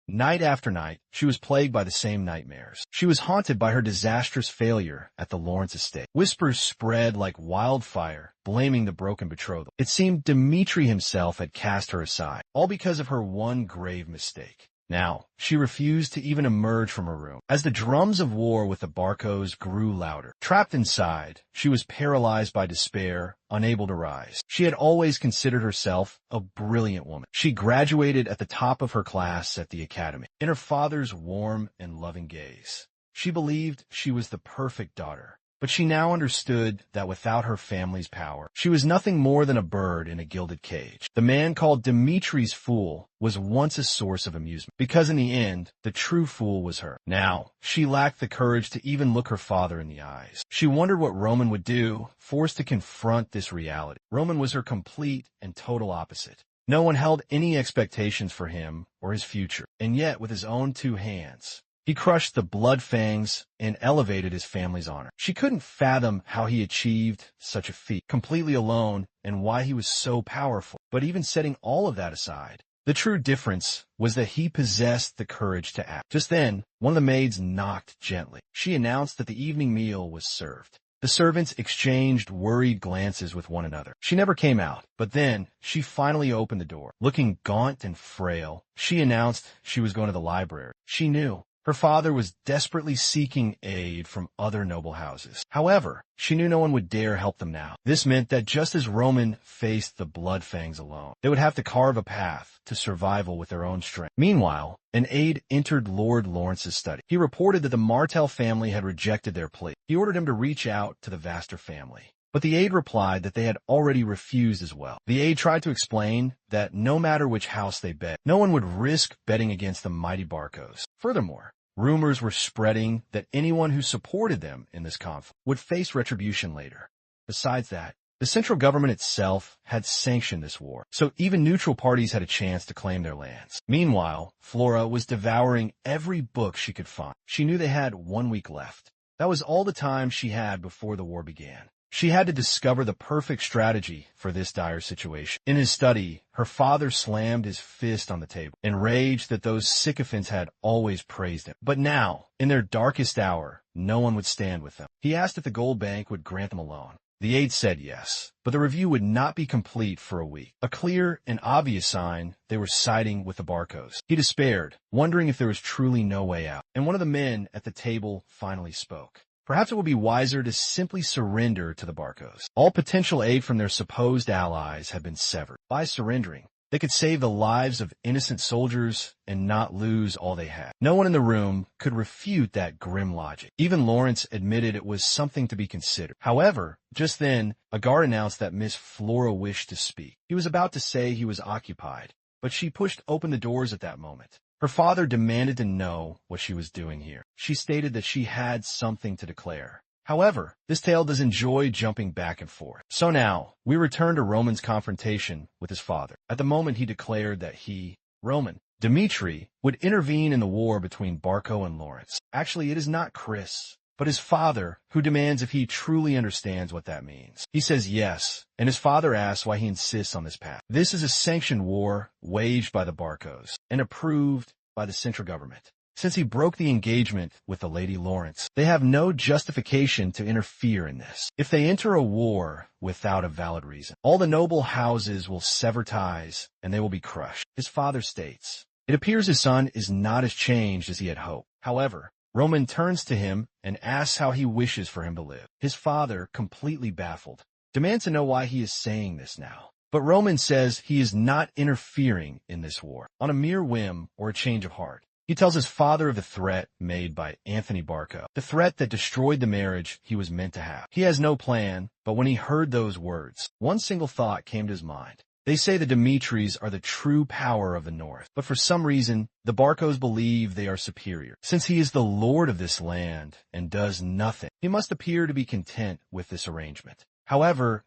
Night after night, she was plagued by the same nightmares. She was haunted by her disastrous failure at the Lawrence estate. Whispers spread like wildfire, blaming the broken betrothal. It seemed Dimitri himself had cast her aside, all because of her one grave mistake. Now, she refused to even emerge from her room. As the drums of war with the Barcos grew louder, trapped inside, she was paralyzed by despair, unable to rise. She had always considered herself a brilliant woman. She graduated at the top of her class at the academy. In her father's warm and loving gaze, she believed she was the perfect daughter. But she now understood that without her family's power, she was nothing more than a bird in a gilded cage. The man called Dimitri's fool was once a source of amusement, because in the end, the true fool was her. Now, she lacked the courage to even look her father in the eyes. She wondered what Roman would do, forced to confront this reality. Roman was her complete and total opposite. No one held any expectations for him or his future, and yet with his own 2 hands, he crushed the blood fangs and elevated his family's honor. She couldn't fathom how he achieved such a feat, completely alone, and why he was so powerful. But even setting all of that aside, the true difference was that he possessed the courage to act. Just then, one of the maids knocked gently. She announced that the evening meal was served. The servants exchanged worried glances with one another. She never came out, but then she finally opened the door. Looking gaunt and frail, she announced she was going to the library. She knew her father was desperately seeking aid from other noble houses. However, she knew no one would dare help them now. This meant that just as Roman faced the blood fangs alone, they would have to carve a path to survival with their own strength. Meanwhile, an aide entered Lord Lawrence's study. He reported that the Martell family had rejected their plea. He ordered him to reach out to the Vaster family. But the aide replied that they had already refused as well. The aide tried to explain that no matter which house they bet, no one would risk betting against the mighty Barcos. Furthermore, rumors were spreading that anyone who supported them in this conflict would face retribution later. Besides that, the central government itself had sanctioned this war, so even neutral parties had a chance to claim their lands. Meanwhile, Flora was devouring every book she could find. She knew they had 1 week left. That was all the time she had before the war began. She had to discover the perfect strategy for this dire situation. In his study, her father slammed his fist on the table, enraged that those sycophants had always praised him. But now, in their darkest hour, no one would stand with them. He asked if the gold bank would grant them a loan. The aide said yes, but the review would not be complete for a week. A clear and obvious sign they were siding with the Barcos. He despaired, wondering if there was truly no way out. And one of the men at the table finally spoke. Perhaps it would be wiser to simply surrender to the Barcos. All potential aid from their supposed allies had been severed. By surrendering, they could save the lives of innocent soldiers and not lose all they had. No one in the room could refute that grim logic. Even Lawrence admitted it was something to be considered. However, just then, a guard announced that Miss Flora wished to speak. He was about to say he was occupied, but she pushed open the doors at that moment. Her father demanded to know what she was doing here. She stated that she had something to declare. However, this tale does enjoy jumping back and forth. So now, we return to Roman's confrontation with his father. At the moment he declared that he, Roman, Dmitri, would intervene in the war between Barco and Lawrence. Actually, it is not Chris, but his father, who demands if he truly understands what that means. He says yes, and his father asks why he insists on this path. This is a sanctioned war waged by the Barcos and approved by the central government. Since he broke the engagement with the Lady Lawrence, they have no justification to interfere in this. If they enter a war without a valid reason, all the noble houses will sever ties and they will be crushed. His father states, it appears his son is not as changed as he had hoped. However, Roman turns to him and asks how he wishes for him to live. His father, completely baffled, demands to know why he is saying this now. But Roman says he is not interfering in this war on a mere whim or a change of heart. He tells his father of the threat made by Anthony Barco, the threat that destroyed the marriage he was meant to have. He has no plan, but when he heard those words, one single thought came to his mind. They say the Dimitris are the true power of the North, but for some reason, the Barcos believe they are superior. Since he is the lord of this land and does nothing, he must appear to be content with this arrangement. However,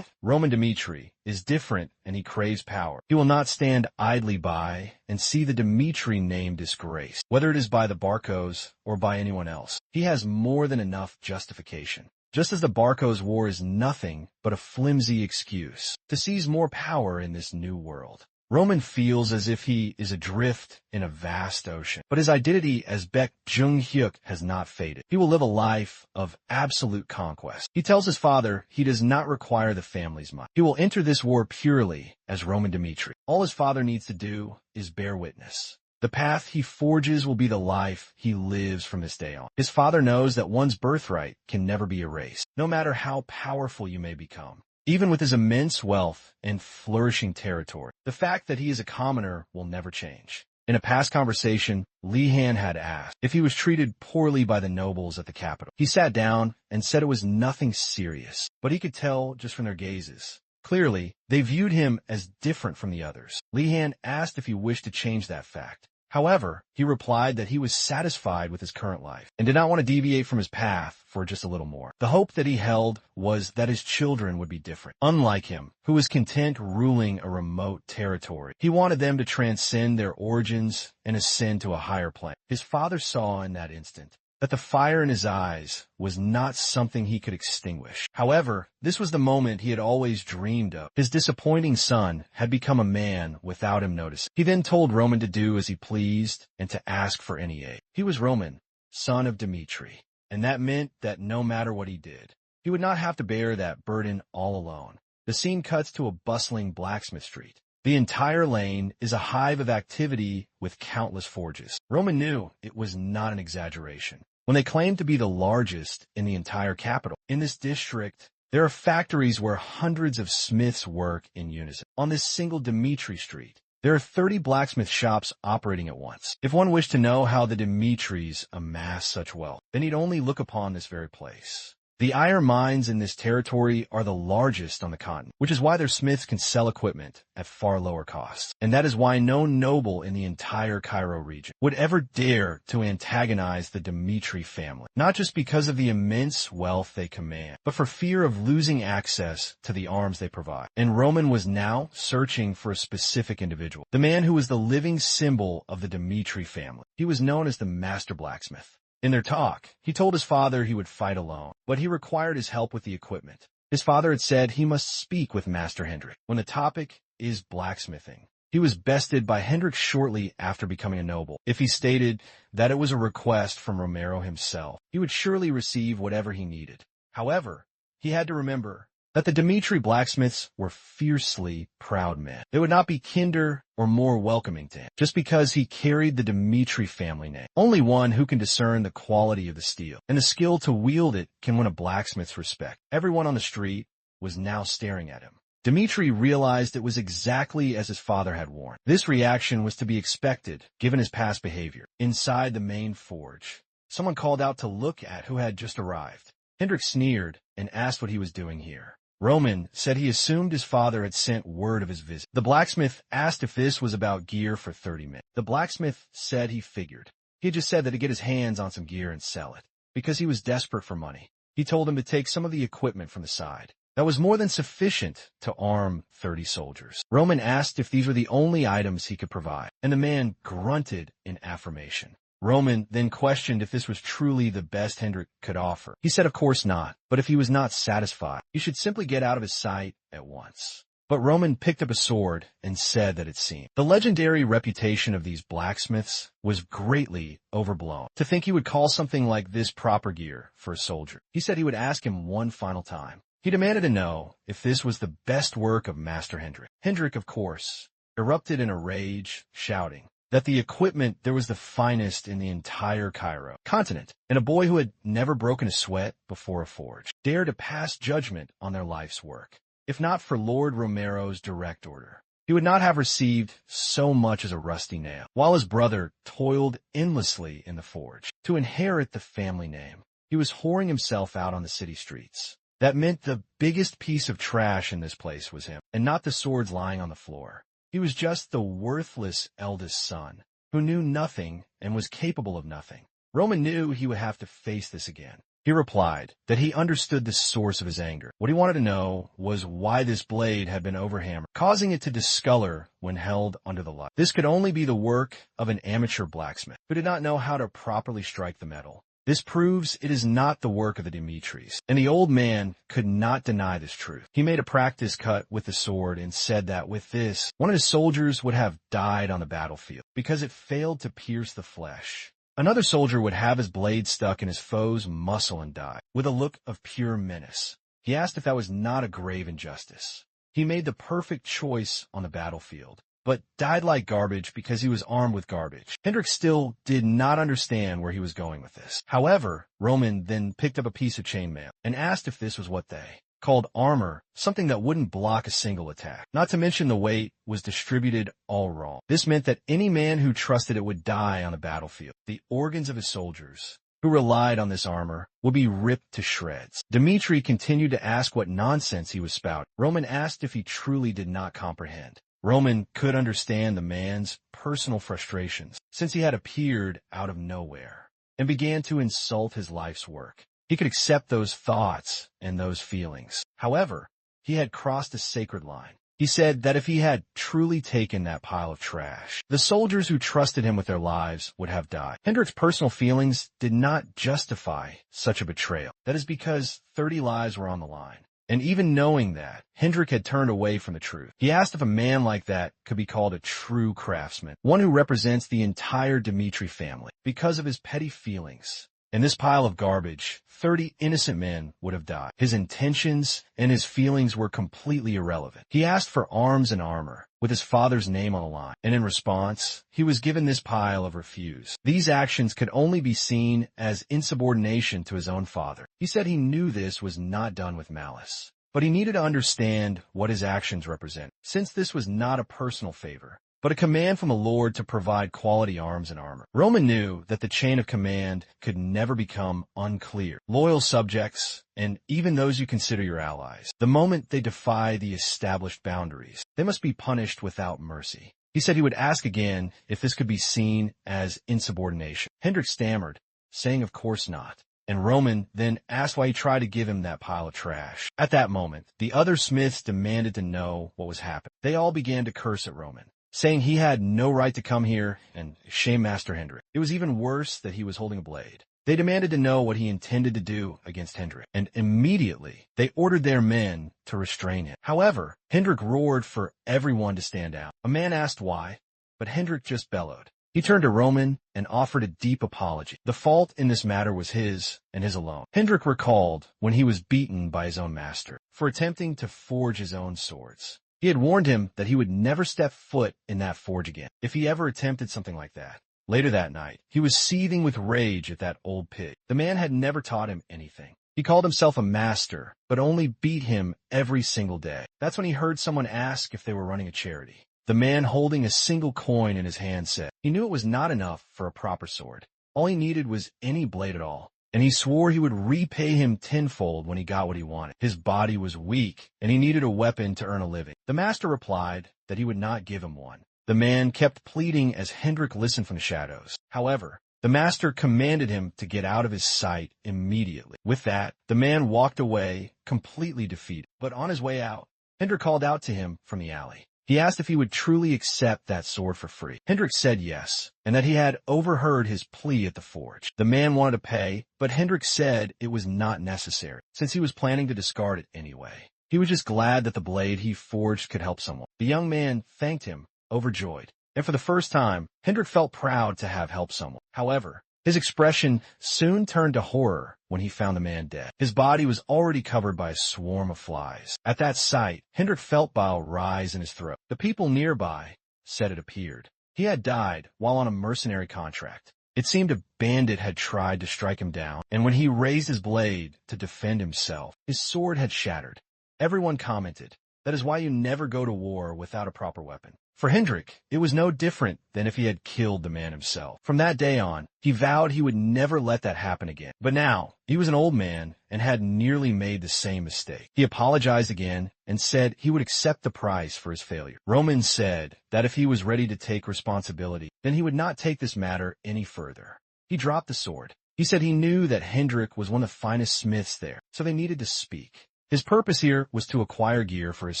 Roman Dmitri is different and he craves power. He will not stand idly by and see the Dmitri name disgraced, whether it is by the Barcos or by anyone else. He has more than enough justification. Just as the Barcos' war is nothing but a flimsy excuse to seize more power in this new world. Roman feels as if he is adrift in a vast ocean, but his identity as Baek Jung-hyuk has not faded. He will live a life of absolute conquest. He tells his father he does not require the family's money. He will enter this war purely as Roman Dmitri. All his father needs to do is bear witness. The path he forges will be the life he lives from this day on. His father knows that one's birthright can never be erased, no matter how powerful you may become. Even with his immense wealth and flourishing territory, the fact that he is a commoner will never change. In a past conversation, Li Han had asked if he was treated poorly by the nobles at the capital. He sat down and said it was nothing serious, but he could tell just from their gazes. Clearly, they viewed him as different from the others. Li Han asked if he wished to change that fact. However, he replied that he was satisfied with his current life and did not want to deviate from his path for just a little more. The hope that he held was that his children would be different. Unlike him, who was content ruling a remote territory, he wanted them to transcend their origins and ascend to a higher plane. His father saw in that instant that the fire in his eyes was not something he could extinguish. However, this was the moment he had always dreamed of. His disappointing son had become a man without him noticing. He then told Roman to do as he pleased and to ask for any aid. He was Roman, son of Dmitri, and that meant that no matter what he did, he would not have to bear that burden all alone. The scene cuts to a bustling blacksmith street. The entire lane is a hive of activity with countless forges. Roman knew it was not an exaggeration when they claimed to be the largest in the entire capital. In this district, there are factories where hundreds of smiths work in unison. On this single Dmitri street, there are 30 blacksmith shops operating at once. If one wished to know how the Dmitris amass such wealth, then he'd only look upon this very place. The iron mines in this territory are the largest on the continent, which is why their smiths can sell equipment at far lower costs. And that is why no noble in the entire Cairo region would ever dare to antagonize the Dmitri family, not just because of the immense wealth they command, but for fear of losing access to the arms they provide. And Roman was now searching for a specific individual, the man who was the living symbol of the Dmitri family. He was known as the Master Blacksmith. In their talk, he told his father he would fight alone, but he required his help with the equipment. His father had said he must speak with Master Hendrik when the topic is blacksmithing. He was bested by Hendrik shortly after becoming a noble. If he stated that it was a request from Romero himself, he would surely receive whatever he needed. However, he had to remember that the Dmitri blacksmiths were fiercely proud men. They would not be kinder or more welcoming to him just because he carried the Dmitri family name. Only one who can discern the quality of the steel and the skill to wield it can win a blacksmith's respect. Everyone on the street was now staring at him. Dmitri realized it was exactly as his father had warned. This reaction was to be expected, given his past behavior. Inside the main forge, someone called out to look at who had just arrived. Hendrik sneered and asked what he was doing here. Roman said he assumed his father had sent word of his visit. The blacksmith asked if this was about gear for 30 men. The blacksmith said he figured. He had just said that to get his hands on some gear and sell it, because he was desperate for money. He told him to take some of the equipment from the side. That was more than sufficient to arm 30 soldiers. Roman asked if these were the only items he could provide, and the man grunted in affirmation. Roman then questioned if this was truly the best Hendrik could offer. He said of course not, but if he was not satisfied, he should simply get out of his sight at once. But Roman picked up a sword and said that it seemed. The legendary reputation of these blacksmiths was greatly overblown. To think he would call something like this proper gear for a soldier. He said he would ask him one final time. He demanded to know if this was the best work of Master Hendrik. Hendrik, of course, erupted in a rage, shouting that the equipment there was the finest in the entire Cairo continent, and a boy who had never broken a sweat before a forge dared to pass judgment on their life's work. If not for Lord Romero's direct order, he would not have received so much as a rusty nail, while his brother toiled endlessly in the forge to inherit the family name. He was whoring himself out on the city streets. That meant the biggest piece of trash in this place was him, and not the swords lying on the floor. He was just the worthless eldest son, who knew nothing and was capable of nothing. Roman knew he would have to face this again. He replied that he understood the source of his anger. What he wanted to know was why this blade had been overhammered, causing it to discolor when held under the light. This could only be the work of an amateur blacksmith who did not know how to properly strike the metal. This proves it is not the work of the Dimitris, and the old man could not deny this truth. He made a practice cut with the sword and said that with this, one of his soldiers would have died on the battlefield because it failed to pierce the flesh. Another soldier would have his blade stuck in his foe's muscle and die, with a look of pure menace. He asked if that was not a grave injustice. He made the perfect choice on the battlefield, but died like garbage because he was armed with garbage. Hendrik still did not understand where he was going with this. However, Roman then picked up a piece of chainmail and asked if this was what they called armor, something that wouldn't block a single attack. Not to mention the weight was distributed all wrong. This meant that any man who trusted it would die on the battlefield. The organs of his soldiers, who relied on this armor, would be ripped to shreds. Dmitri continued to ask what nonsense he was spouting. Roman asked if he truly did not comprehend. Roman could understand the man's personal frustrations, since he had appeared out of nowhere and began to insult his life's work. He could accept those thoughts and those feelings. However, he had crossed a sacred line. He said that if he had truly taken that pile of trash, the soldiers who trusted him with their lives would have died. Hendrik's personal feelings did not justify such a betrayal. That is because 30 lives were on the line. And even knowing that, Hendrik had turned away from the truth. He asked if a man like that could be called a true craftsman, one who represents the entire Dmitri family, because of his petty feelings. In this pile of garbage, 30 innocent men would have died. His intentions and his feelings were completely irrelevant. He asked for arms and armor, with his father's name on the line, and in response, he was given this pile of refuse. These actions could only be seen as insubordination to his own father. He said he knew this was not done with malice, but he needed to understand what his actions represented. Since this was not a personal favor, but a command from a lord to provide quality arms and armor. Roman knew that the chain of command could never become unclear. Loyal subjects, and even those you consider your allies, the moment they defy the established boundaries, they must be punished without mercy. He said he would ask again if this could be seen as insubordination. Hendrik stammered, saying of course not. And Roman then asked why he tried to give him that pile of trash. At that moment, the other smiths demanded to know what was happening. They all began to curse at Roman, saying he had no right to come here and shame Master Hendrik. It was even worse that he was holding a blade. They demanded to know what he intended to do against Hendrik, and immediately they ordered their men to restrain him. However, Hendrik roared for everyone to stand down. A man asked why, but Hendrik just bellowed. He turned to Roman and offered a deep apology. The fault in this matter was his and his alone. Hendrik recalled when he was beaten by his own master for attempting to forge his own swords. He had warned him that he would never step foot in that forge again if he ever attempted something like that. Later that night, he was seething with rage at that old pig. The man had never taught him anything. He called himself a master, but only beat him every single day. That's when he heard someone ask if they were running a charity. The man holding a single coin in his hand said he knew it was not enough for a proper sword. All he needed was any blade at all, and he swore he would repay him tenfold when he got what he wanted. His body was weak, and he needed a weapon to earn a living. The master replied that he would not give him one. The man kept pleading as Hendrik listened from the shadows. However, the master commanded him to get out of his sight immediately. With that, the man walked away, completely defeated. But on his way out, Hendrik called out to him from the alley. He asked if he would truly accept that sword for free. Hendrik said yes, and that he had overheard his plea at the forge. The man wanted to pay, but Hendrik said it was not necessary, since he was planning to discard it anyway. He was just glad that the blade he forged could help someone. The young man thanked him, overjoyed, and for the first time, Hendrik felt proud to have helped someone. However, his expression soon turned to horror when he found the man dead. His body was already covered by a swarm of flies. At that sight, Hendrik felt bile rise in his throat. The people nearby said it appeared he had died while on a mercenary contract. It seemed a bandit had tried to strike him down, and when he raised his blade to defend himself, his sword had shattered. Everyone commented, "That is why you never go to war without a proper weapon." For Hendrik, it was no different than if he had killed the man himself. From that day on, he vowed he would never let that happen again. But now, he was an old man and had nearly made the same mistake. He apologized again and said he would accept the price for his failure. Roman said that if he was ready to take responsibility, then he would not take this matter any further. He dropped the sword. He said he knew that Hendrik was one of the finest smiths there, so they needed to speak. His purpose here was to acquire gear for his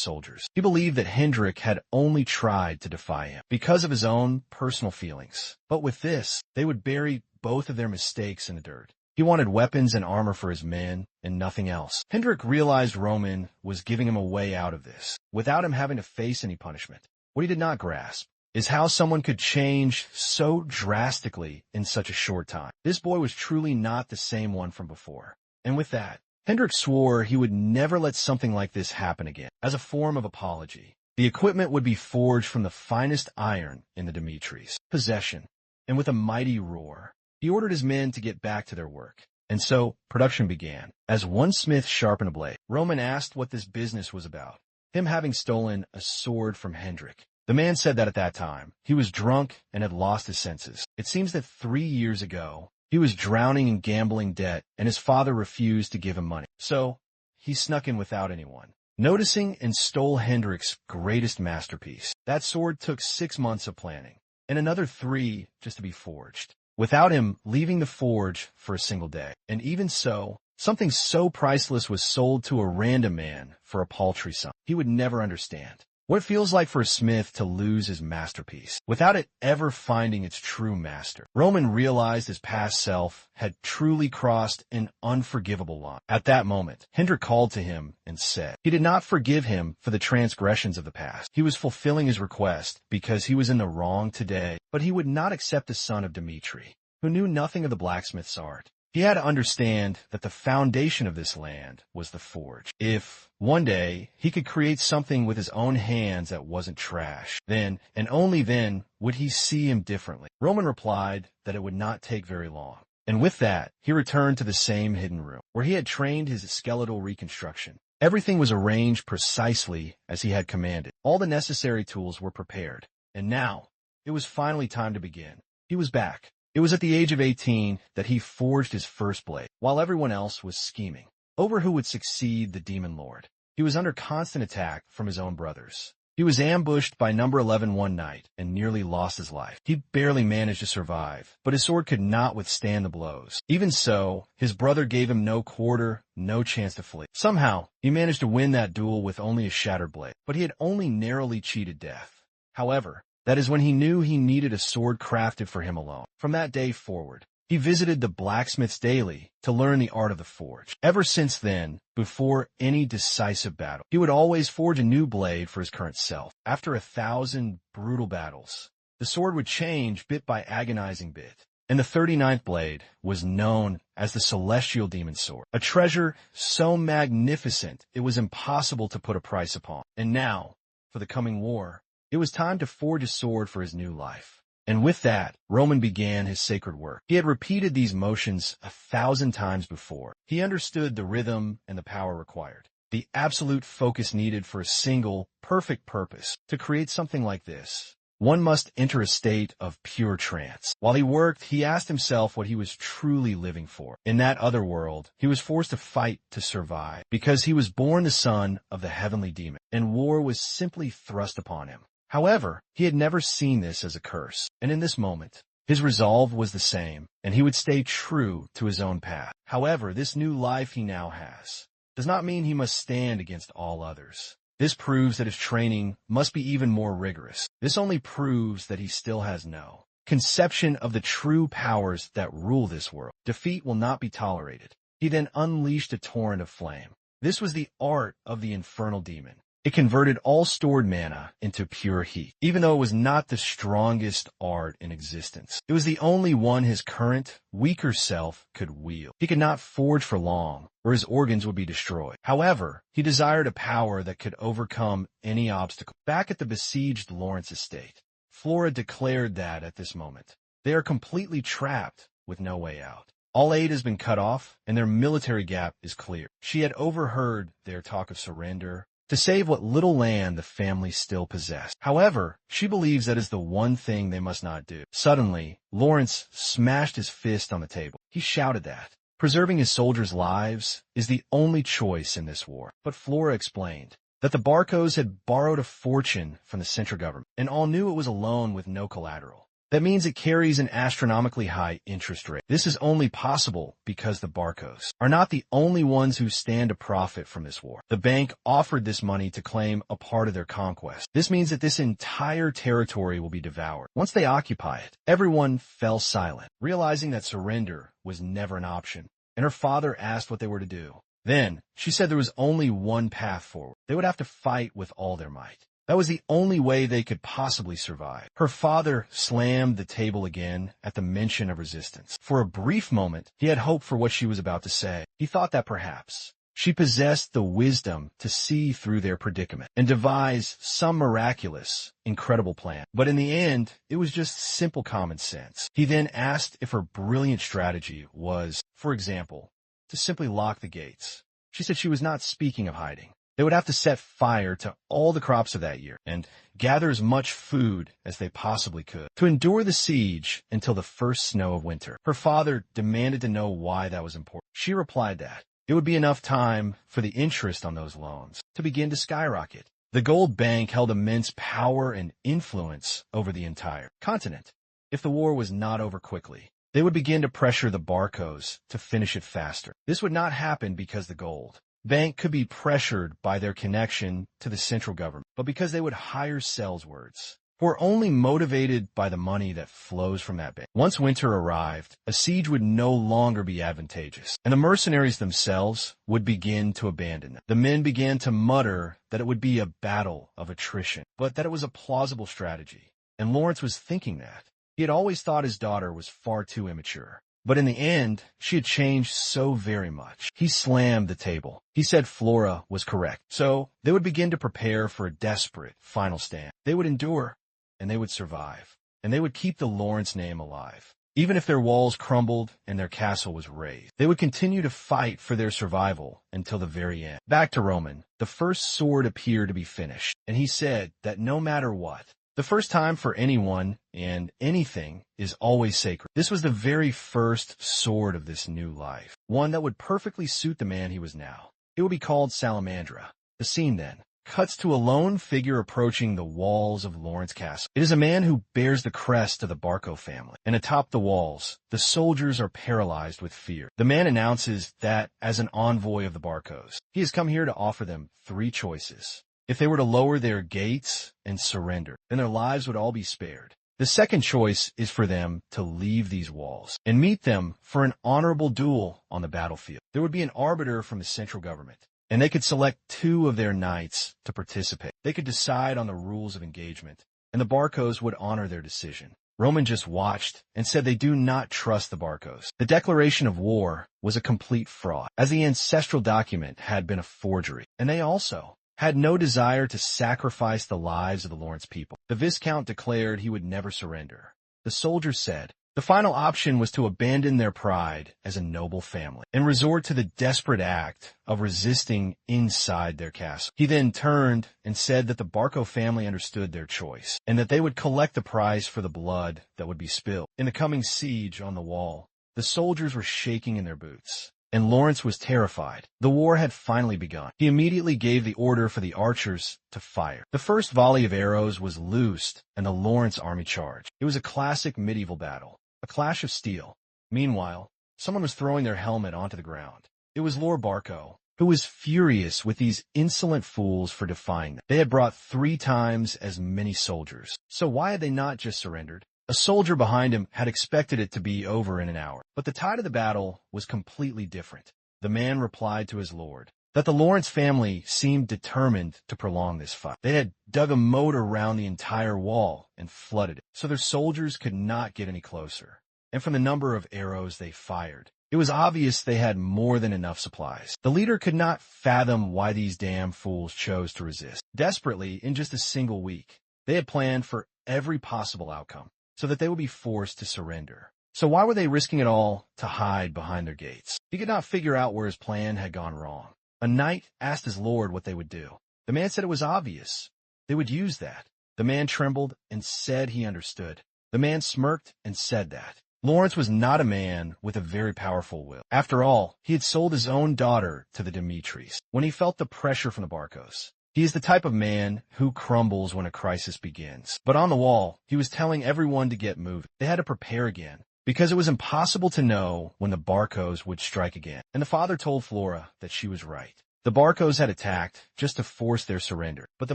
soldiers. He believed that Hendrik had only tried to defy him because of his own personal feelings. But with this, they would bury both of their mistakes in the dirt. He wanted weapons and armor for his men and nothing else. Hendrik realized Roman was giving him a way out of this, without him having to face any punishment. What he did not grasp is how someone could change so drastically in such a short time. This boy was truly not the same one from before. And with that, Hendrik swore he would never let something like this happen again. As a form of apology, the equipment would be forged from the finest iron in the Dimitri's possession, and with a mighty roar, he ordered his men to get back to their work. And so, production began. As one smith sharpened a blade, Roman asked what this business was about, him having stolen a sword from Hendrik. The man said that at that time, he was drunk and had lost his senses. It seems that 3 years ago, he was drowning in gambling debt, and his father refused to give him money. So, he snuck in without anyone, noticing and stole Hendrik's greatest masterpiece. That sword took 6 months of planning, and another 3 just to be forged, without him leaving the forge for a single day. And even so, something so priceless was sold to a random man for a paltry sum. He would never understand what it feels like for a smith to lose his masterpiece without it ever finding its true master. Roman realized his past self had truly crossed an unforgivable line. At that moment, Hendrik called to him and said he did not forgive him for the transgressions of the past. He was fulfilling his request because he was in the wrong today, but he would not accept the son of Dimitri, who knew nothing of the blacksmith's art. He had to understand that the foundation of this land was the forge. If one day he could create something with his own hands that wasn't trash, then, and only then, would he see him differently. Roman replied that it would not take very long. And with that, he returned to the same hidden room, where he had trained his skeletal reconstruction. Everything was arranged precisely as he had commanded. All the necessary tools were prepared, And now, it was finally time to begin. He was back. It was at the age of 18 that he forged his first blade, while everyone else was scheming over who would succeed the Demon Lord. He was under constant attack from his own brothers. He was ambushed by number 11 one night and nearly lost his life. He barely managed to survive, but his sword could not withstand the blows. Even so, his brother gave him no quarter, no chance to flee. Somehow, he managed to win that duel with only a shattered blade, but he had only narrowly cheated death. However, that is when he knew he needed a sword crafted for him alone. From that day forward, he visited the blacksmiths daily to learn the art of the forge. Ever since then, before any decisive battle, he would always forge a new blade for his current self. After 1,000 brutal battles, the sword would change bit by agonizing bit, and the 39th blade was known as the Celestial Demon Sword, a treasure so magnificent it was impossible to put a price upon. And now, for the coming war, it was time to forge a sword for his new life. And with that, Roman began his sacred work. He had repeated these motions 1,000 times before. He understood the rhythm and the power required, the absolute focus needed for a single, perfect purpose. To create something like this, one must enter a state of pure trance. While he worked, he asked himself what he was truly living for. In that other world, he was forced to fight to survive, because he was born the son of the heavenly demon, and war was simply thrust upon him. However, he had never seen this as a curse, and in this moment, his resolve was the same, and he would stay true to his own path. However, this new life he now has does not mean he must stand against all others. This proves that his training must be even more rigorous. This only proves that he still has no conception of the true powers that rule this world. Defeat will not be tolerated. He then unleashed a torrent of flame. This was the art of the infernal demon. It converted all stored mana into pure heat. Even though it was not the strongest art in existence, it was the only one his current, weaker self could wield. He could not forge for long, or his organs would be destroyed. However, he desired a power that could overcome any obstacle. Back at the besieged Lawrence estate, Flora declared that, at this moment, they are completely trapped with no way out. All aid has been cut off, and their military gap is clear. She had overheard their talk of surrender to save what little land the family still possessed. However, she believes that is the one thing they must not do. Suddenly, Lawrence smashed his fist on the table. He shouted that preserving his soldiers' lives is the only choice in this war. But Flora explained that the Barcos had borrowed a fortune from the central government, and all knew it was a loan with no collateral. That means it carries an astronomically high interest rate. This is only possible because the Barcos are not the only ones who stand to profit from this war. The bank offered this money to claim a part of their conquest. This means that this entire territory will be devoured. Once they occupy it, everyone fell silent, realizing that surrender was never an option, and her father asked what they were to do. Then, she said there was only one path forward. They would have to fight with all their might. That was the only way they could possibly survive. Her father slammed the table again at the mention of resistance. For a brief moment, he had hope for what she was about to say. He thought that perhaps she possessed the wisdom to see through their predicament and devise some miraculous, incredible plan. But in the end, it was just simple common sense. He then asked if her brilliant strategy was, for example, to simply lock the gates. She said she was not speaking of hiding. They would have to set fire to all the crops of that year and gather as much food as they possibly could to endure the siege until the first snow of winter. Her father demanded to know why that was important. She replied that it would be enough time for the interest on those loans to begin to skyrocket. The gold bank held immense power and influence over the entire continent. If the war was not over quickly, they would begin to pressure the Barcos to finish it faster. This would not happen because the gold bank could be pressured by their connection to the central government, but because they would hire saleswords who are only motivated by the money that flows from that bank. Once winter arrived, a siege would no longer be advantageous, and the mercenaries themselves would begin to abandon them. The men began to mutter that it would be a battle of attrition, but that it was a plausible strategy, and Lawrence was thinking that. He had always thought his daughter was far too immature. But in the end, she had changed so very much. He slammed the table. He said Flora was correct. So they would begin to prepare for a desperate final stand. They would endure, and they would survive, and they would keep the Lawrence name alive. Even if their walls crumbled and their castle was razed, they would continue to fight for their survival until the very end. Back to Roman, the first sword appeared to be finished, and he said that no matter what, The first time for anyone and anything is always sacred. This was the very first sword of this new life, one that would perfectly suit the man he was now. It would be called Salamandra. The scene then cuts to a lone figure approaching the walls of Lawrence Castle. It is a man who bears the crest of the Barco family, and atop the walls, the soldiers are paralyzed with fear. The man announces that as an envoy of the Barcos, he has come here to offer them 3 choices. If they were to lower their gates and surrender, then their lives would all be spared. The second choice is for them to leave these walls and meet them for an honorable duel on the battlefield. There would be an arbiter from the central government, and they could select 2 of their knights to participate. They could decide on the rules of engagement, and the Barcos would honor their decision. Roman just watched and said they do not trust the Barcos. The declaration of war was a complete fraud, as the ancestral document had been a forgery, and they also had no desire to sacrifice the lives of the Lawrence people. The Viscount declared he would never surrender. The soldiers said the final option was to abandon their pride as a noble family and resort to the desperate act of resisting inside their castle. He then turned and said that the Barco family understood their choice and that they would collect the price for the blood that would be spilled. In the coming siege on the wall, the soldiers were shaking in their boots, and Lawrence was terrified. The war had finally begun. He immediately gave the order for the archers to fire. The first volley of arrows was loosed, and the Lawrence army charged. It was a classic medieval battle, a clash of steel. Meanwhile, someone was throwing their helmet onto the ground. It was Lord Barco, who was furious with these insolent fools for defying them. They had brought 3 times as many soldiers, so why had they not just surrendered? A soldier behind him had expected it to be over in an hour, but the tide of the battle was completely different. The man replied to his lord that the Lawrence family seemed determined to prolong this fight. They had dug a moat around the entire wall and flooded it, so their soldiers could not get any closer. And from the number of arrows they fired, it was obvious they had more than enough supplies. The leader could not fathom why these damn fools chose to resist. Desperately, in just a single week, they had planned for every possible outcome, so that they would be forced to surrender. So why were they risking it all to hide behind their gates? He could not figure out where his plan had gone wrong. A knight asked his lord what they would do. The man said it was obvious. They would use that. The man trembled and said he understood. The man smirked and said that. Lawrence was not a man with a very powerful will. After all, he had sold his own daughter to the Dimitris when he felt the pressure from the Barcos. He is the type of man who crumbles when a crisis begins. But on the wall, he was telling everyone to get moving. They had to prepare again, because it was impossible to know when the Barcos would strike again. And the father told Flora that she was right. The Barcos had attacked just to force their surrender, but the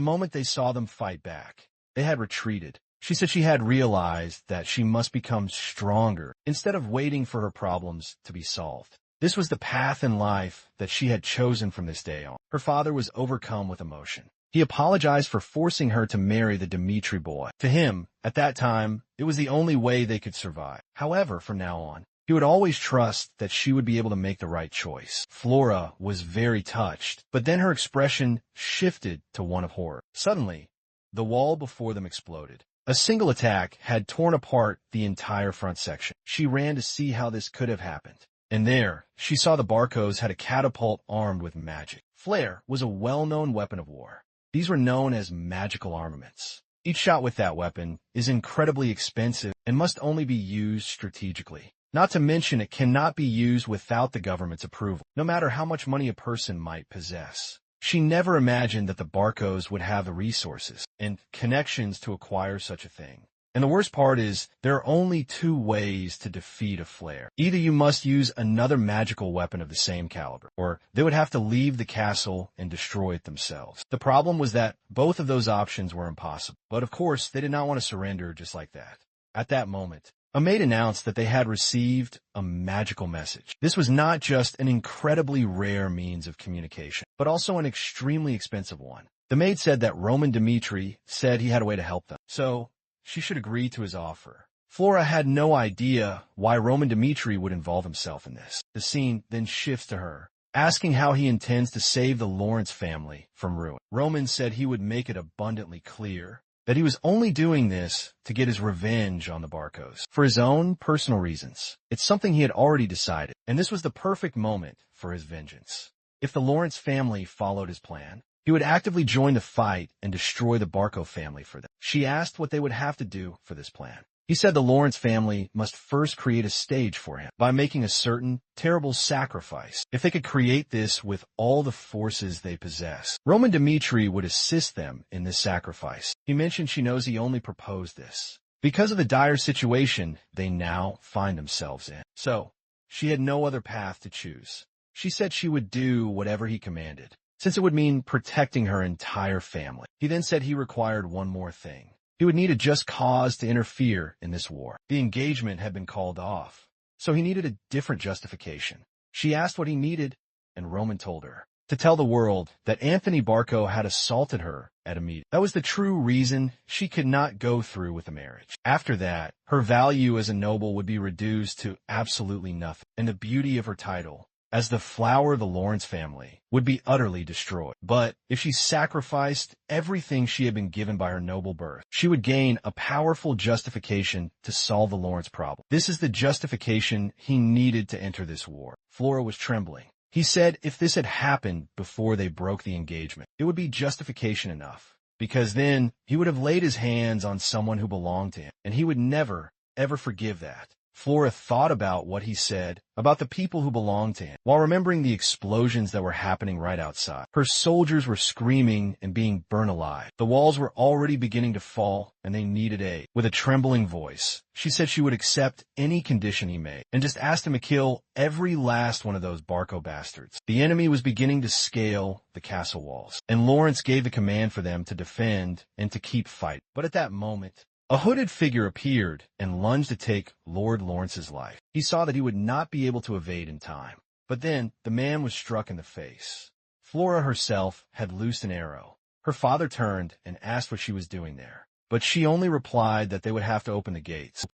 moment they saw them fight back, they had retreated. She said she had realized that she must become stronger instead of waiting for her problems to be solved. This was the path in life that she had chosen from this day on. Her father was overcome with emotion. He apologized for forcing her to marry the Dimitri boy. To him, at that time, it was the only way they could survive. However, from now on, he would always trust that she would be able to make the right choice. Flora was very touched, but then her expression shifted to one of horror. Suddenly, the wall before them exploded. A single attack had torn apart the entire front section. She ran to see how this could have happened. And there, she saw the Barcos had a catapult armed with magic. Flare was a well-known weapon of war. These were known as magical armaments. Each shot with that weapon is incredibly expensive and must only be used strategically. Not to mention it cannot be used without the government's approval, no matter how much money a person might possess. She never imagined that the Barcos would have the resources and connections to acquire such a thing. And the worst part is, there are only 2 ways to defeat a flare. Either you must use another magical weapon of the same caliber, or they would have to leave the castle and destroy it themselves. The problem was that both of those options were impossible. But of course, they did not want to surrender just like that. At that moment, a maid announced that they had received a magical message. This was not just an incredibly rare means of communication, but also an extremely expensive one. The maid said that Roman Dimitri said he had a way to help them, so she should agree to his offer. Flora had no idea why Roman Dimitri would involve himself in this. The scene then shifts to her, asking how he intends to save the Lawrence family from ruin. Roman said he would make it abundantly clear that he was only doing this to get his revenge on the Barcos, for his own personal reasons. It's something he had already decided, and this was the perfect moment for his vengeance. If the Lawrence family followed his plan, He would actively join the fight and destroy the Barco family for them. She asked what they would have to do for this plan. He said the Lawrence family must first create a stage for him by making a certain terrible sacrifice. If they could create this with all the forces they possess, Roman Dmitri would assist them in this sacrifice. He mentioned she knows he only proposed this because of the dire situation they now find themselves in. So, she had no other path to choose. She said she would do whatever he commanded, since it would mean protecting her entire family. He then said he required one more thing. He would need a just cause to interfere in this war. The engagement had been called off, so he needed a different justification. She asked what he needed, and Roman told her to tell the world that Anthony Barco had assaulted her at a meeting. That was the true reason she could not go through with the marriage. After that, her value as a noble would be reduced to absolutely nothing, and the beauty of her title as the flower of the Lawrence family would be utterly destroyed. But if she sacrificed everything she had been given by her noble birth, she would gain a powerful justification to solve the Lawrence problem. This is the justification he needed to enter this war. Flora was trembling. He said if this had happened before they broke the engagement, it would be justification enough, because then he would have laid his hands on someone who belonged to him, and he would never, ever forgive that. Flora thought about what he said about the people who belonged to him, while remembering the explosions that were happening right outside. Her soldiers were screaming and being burned alive. The walls were already beginning to fall, and they needed aid. With a trembling voice, she said she would accept any condition he made, and just asked him to kill every last one of those Barco bastards. The enemy was beginning to scale the castle walls, and Lawrence gave the command for them to defend and to keep fighting. But at that moment, a hooded figure appeared and lunged to take Lord Lawrence's life. He saw that he would not be able to evade in time. But then the man was struck in the face. Flora herself had loosed an arrow. Her father turned and asked what she was doing there, but she only replied that they would have to open the gates.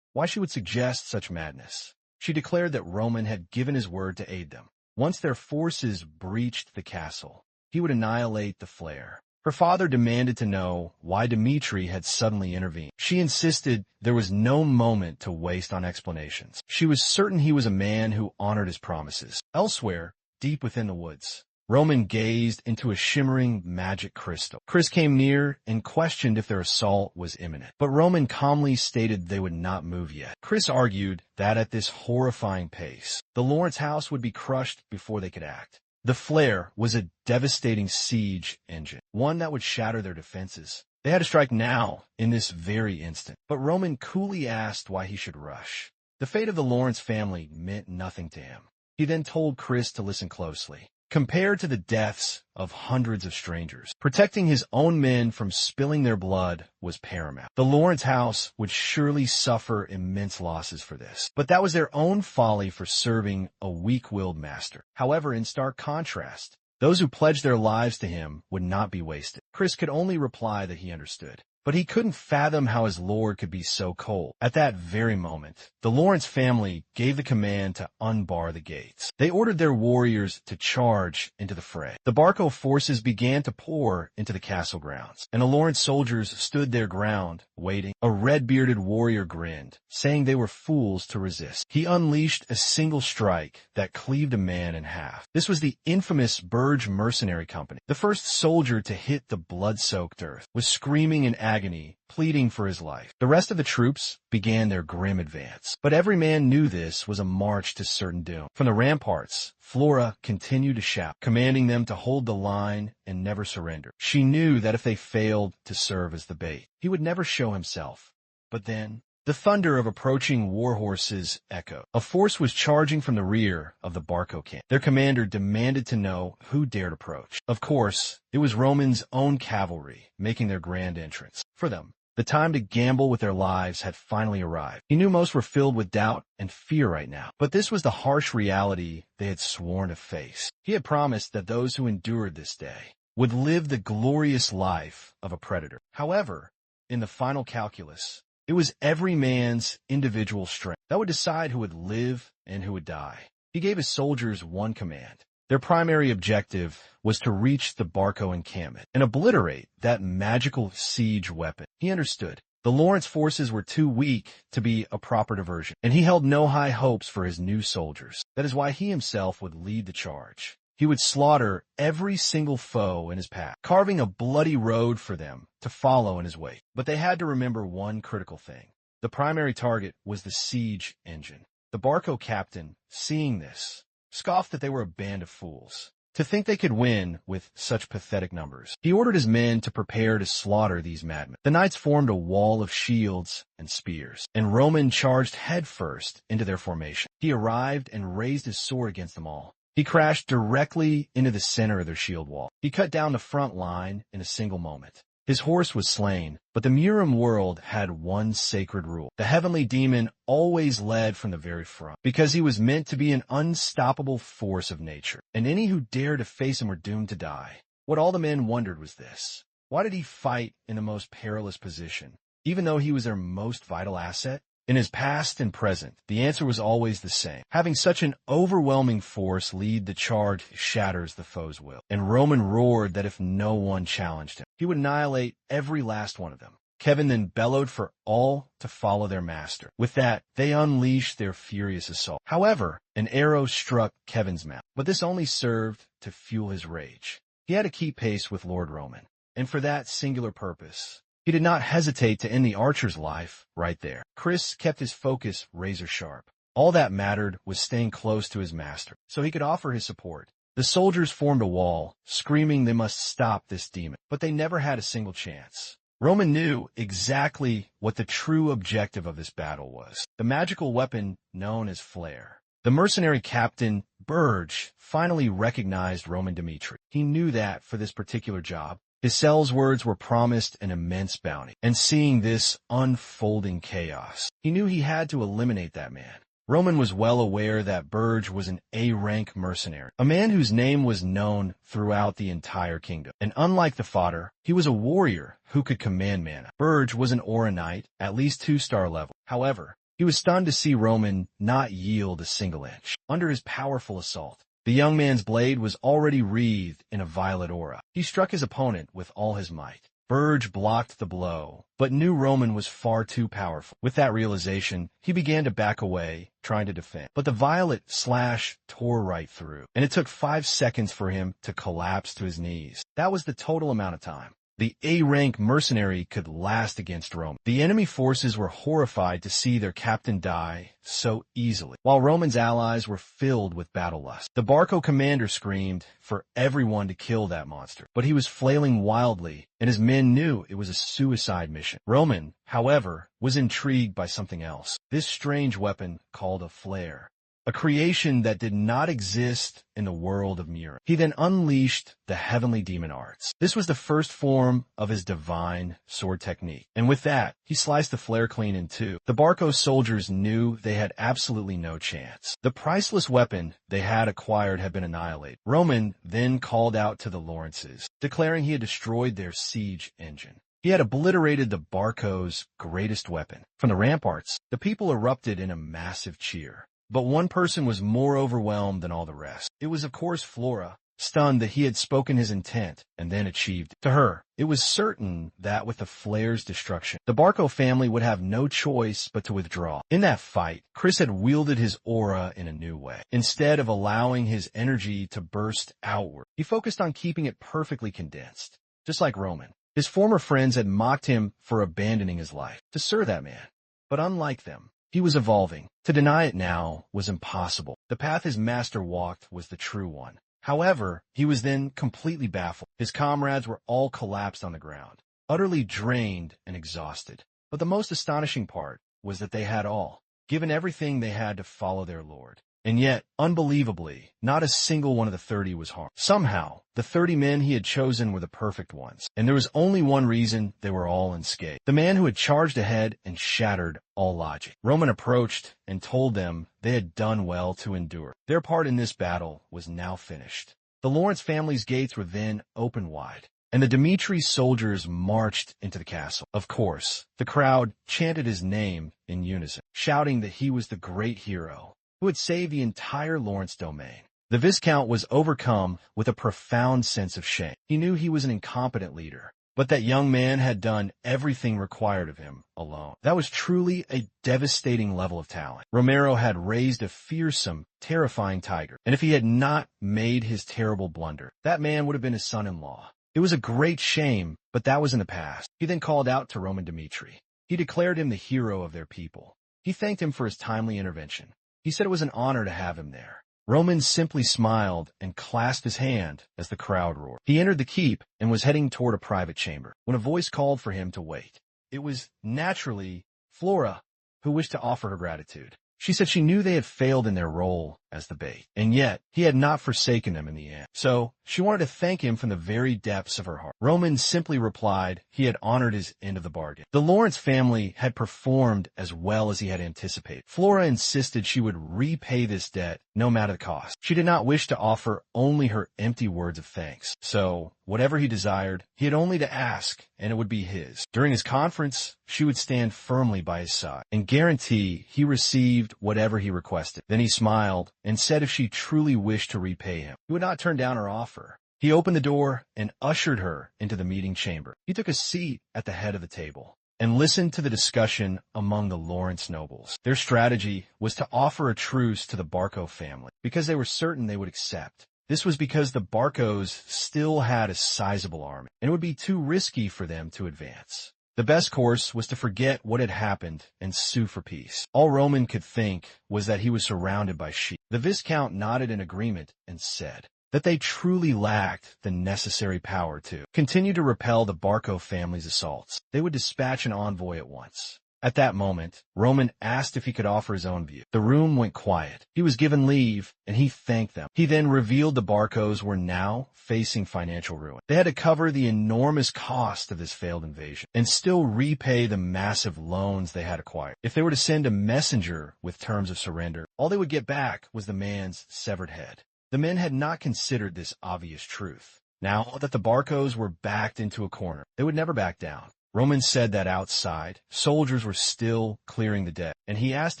Why she would suggest such madness? She declared that Roman had given his word to aid them. Once their forces breached the castle, he would annihilate the flare. Her father demanded to know why Dmitri had suddenly intervened. She insisted there was no moment to waste on explanations. She was certain he was a man who honored his promises. Elsewhere, deep within the woods, Roman gazed into a shimmering magic crystal. Chris came near and questioned if their assault was imminent, but Roman calmly stated they would not move yet. Chris argued that at this horrifying pace, the Lawrence house would be crushed before they could act. The flare was a devastating siege engine, one that would shatter their defenses. They had to strike now, in this very instant. But Roman coolly asked why he should rush. The fate of the Lawrence family meant nothing to him. He then told Chris to listen closely. Compared to the deaths of hundreds of strangers, protecting his own men from spilling their blood was paramount. The Lawrence house would surely suffer immense losses for this, but that was their own folly for serving a weak-willed master. However, in stark contrast, those who pledged their lives to him would not be wasted. Chris could only reply that he understood, but he couldn't fathom how his lord could be so cold. At that very moment, the Lawrence family gave the command to unbar the gates. They ordered their warriors to charge into the fray. The Barco forces began to pour into the castle grounds, and the Lawrence soldiers stood their ground, waiting. A red-bearded warrior grinned, saying they were fools to resist. He unleashed a single strike that cleaved a man in half. This was the infamous Burge mercenary company. The first soldier to hit the blood-soaked earth was screaming in agony, pleading for his life. The rest of the troops began their grim advance. But every man knew this was a march to certain doom. From the ramparts, Flora continued to shout, commanding them to hold the line and never surrender. She knew that if they failed to serve as the bait, he would never show himself. But then, the thunder of approaching war horses echoed. A force was charging from the rear of the Barco camp. Their commander demanded to know who dared approach. Of course, it was Roman's own cavalry making their grand entrance. For them, the time to gamble with their lives had finally arrived. He knew most were filled with doubt and fear right now, but this was the harsh reality they had sworn to face. He had promised that those who endured this day would live the glorious life of a predator. However, in the final calculus, it was every man's individual strength that would decide who would live and who would die. He gave his soldiers one command. Their primary objective was to reach the Barco encampment and obliterate that magical siege weapon. He understood. The Lawrence forces were too weak to be a proper diversion, and he held no high hopes for his new soldiers. That is why he himself would lead the charge. He would slaughter every single foe in his path, carving a bloody road for them to follow in his wake. But they had to remember one critical thing. The primary target was the siege engine. The Barco captain, seeing this, scoffed that they were a band of fools. To think they could win with such pathetic numbers. He ordered his men to prepare to slaughter these madmen. The knights formed a wall of shields and spears, and Roman charged headfirst into their formation. He arrived and raised his sword against them all. He crashed directly into the center of their shield wall. He cut down the front line in a single moment. His horse was slain, but the Murim world had one sacred rule. The heavenly demon always led from the very front, because he was meant to be an unstoppable force of nature, and any who dared to face him were doomed to die. What all the men wondered was this. Why did he fight in the most perilous position, even though he was their most vital asset? In his past and present, the answer was always the same. Having such an overwhelming force lead the charge shatters the foe's will. And Roman roared that if no one challenged him, he would annihilate every last one of them. Kevin then bellowed for all to follow their master. With that, they unleashed their furious assault. However, an arrow struck Kevin's mouth, but this only served to fuel his rage. He had to keep pace with Lord Roman, and for that singular purpose, he did not hesitate to end the archer's life right there. Chris kept his focus razor sharp. All that mattered was staying close to his master, so he could offer his support. The soldiers formed a wall, screaming they must stop this demon, but they never had a single chance. Roman knew exactly what the true objective of this battle was, the magical weapon known as flare. The mercenary captain, Burge, finally recognized Roman Dmitri. He knew that for this particular job, his cell's words were promised an immense bounty, and seeing this unfolding chaos, he knew he had to eliminate that man. Roman was well aware that Burge was an A-rank mercenary, a man whose name was known throughout the entire kingdom. And unlike the fodder, he was a warrior who could command mana. Burge was an Aura Knight, at least 2-star level. However, he was stunned to see Roman not yield a single inch. Under his powerful assault, the young man's blade was already wreathed in a violet aura. He struck his opponent with all his might. Burge blocked the blow, but knew Roman was far too powerful. With that realization, he began to back away, trying to defend. But the violet slash tore right through, and it took 5 seconds for him to collapse to his knees. That was the total amount of time the A-rank mercenary could last against Rome. The enemy forces were horrified to see their captain die so easily, while Roman's allies were filled with battle lust. The Barco commander screamed for everyone to kill that monster, but he was flailing wildly, and his men knew it was a suicide mission. Roman, however, was intrigued by something else. This strange weapon called a flare, a creation that did not exist in the world of Murim. He then unleashed the heavenly demon arts. This was the first form of his divine sword technique, and with that, he sliced the flare clean in two. The Barco soldiers knew they had absolutely no chance. The priceless weapon they had acquired had been annihilated. Roman then called out to the Lawrences, declaring he had destroyed their siege engine. He had obliterated the Barco's greatest weapon. From the ramparts, the people erupted in a massive cheer. But one person was more overwhelmed than all the rest. It was, of course, Flora, stunned that he had spoken his intent and then achieved it. To her, it was certain that with the flare's destruction, the Barco family would have no choice but to withdraw. In that fight, Chris had wielded his aura in a new way. Instead of allowing his energy to burst outward, he focused on keeping it perfectly condensed. Just like Roman, his former friends had mocked him for abandoning his life to serve that man. But unlike them, he was evolving. To deny it now was impossible. The path his master walked was the true one. However, he was then completely baffled. His comrades were all collapsed on the ground, utterly drained and exhausted. But the most astonishing part was that they had all given everything they had to follow their lord. And yet, unbelievably, not a single one of the 30 was harmed. Somehow, the 30 men he had chosen were the perfect ones, and there was only one reason they were all unscathed. The man who had charged ahead and shattered all logic. Roman approached and told them they had done well to endure. Their part in this battle was now finished. The Lawrence family's gates were then open wide, and the Dmitri soldiers marched into the castle. Of course, the crowd chanted his name in unison, shouting that he was the great hero who had saved the entire Lawrence domain. The Viscount was overcome with a profound sense of shame. He knew he was an incompetent leader, but that young man had done everything required of him alone. That was truly a devastating level of talent. Romero had raised a fearsome, terrifying tiger, and if he had not made his terrible blunder, that man would have been his son-in-law. It was a great shame, but that was in the past. He then called out to Roman Dmitri. He declared him the hero of their people. He thanked him for his timely intervention. He said it was an honor to have him there. Roman simply smiled and clasped his hand as the crowd roared. He entered the keep and was heading toward a private chamber when a voice called for him to wait. It was, naturally, Flora, who wished to offer her gratitude. She said she knew they had failed in their role as the bait, and yet he had not forsaken them in the end. So she wanted to thank him from the very depths of her heart. Roman simply replied he had honored his end of the bargain. The Lawrence family had performed as well as he had anticipated. Flora insisted she would repay this debt no matter the cost. She did not wish to offer only her empty words of thanks. So whatever he desired, he had only to ask, and it would be his. During his conference, she would stand firmly by his side and guarantee he received whatever he requested. Then he smiled and said if she truly wished to repay him, he would not turn down her offer. He opened the door and ushered her into the meeting chamber. He took a seat at the head of the table and listened to the discussion among the Lawrence nobles. Their strategy was to offer a truce to the Barco family because they were certain they would accept. This was because the Barcos still had a sizable army, and it would be too risky for them to advance. The best course was to forget what had happened and sue for peace. All Roman could think was that he was surrounded by sheep. The Viscount nodded in agreement and said that they truly lacked the necessary power to continue to repel the Barco family's assaults. They would dispatch an envoy at once. At that moment, Roman asked if he could offer his own view. The room went quiet. He was given leave, and he thanked them. He then revealed the Barcos were now facing financial ruin. They had to cover the enormous cost of this failed invasion and still repay the massive loans they had acquired. If they were to send a messenger with terms of surrender, all they would get back was the man's severed head. The men had not considered this obvious truth. Now that the Barcos were backed into a corner, they would never back down. Roman said that outside, soldiers were still clearing the deck, and he asked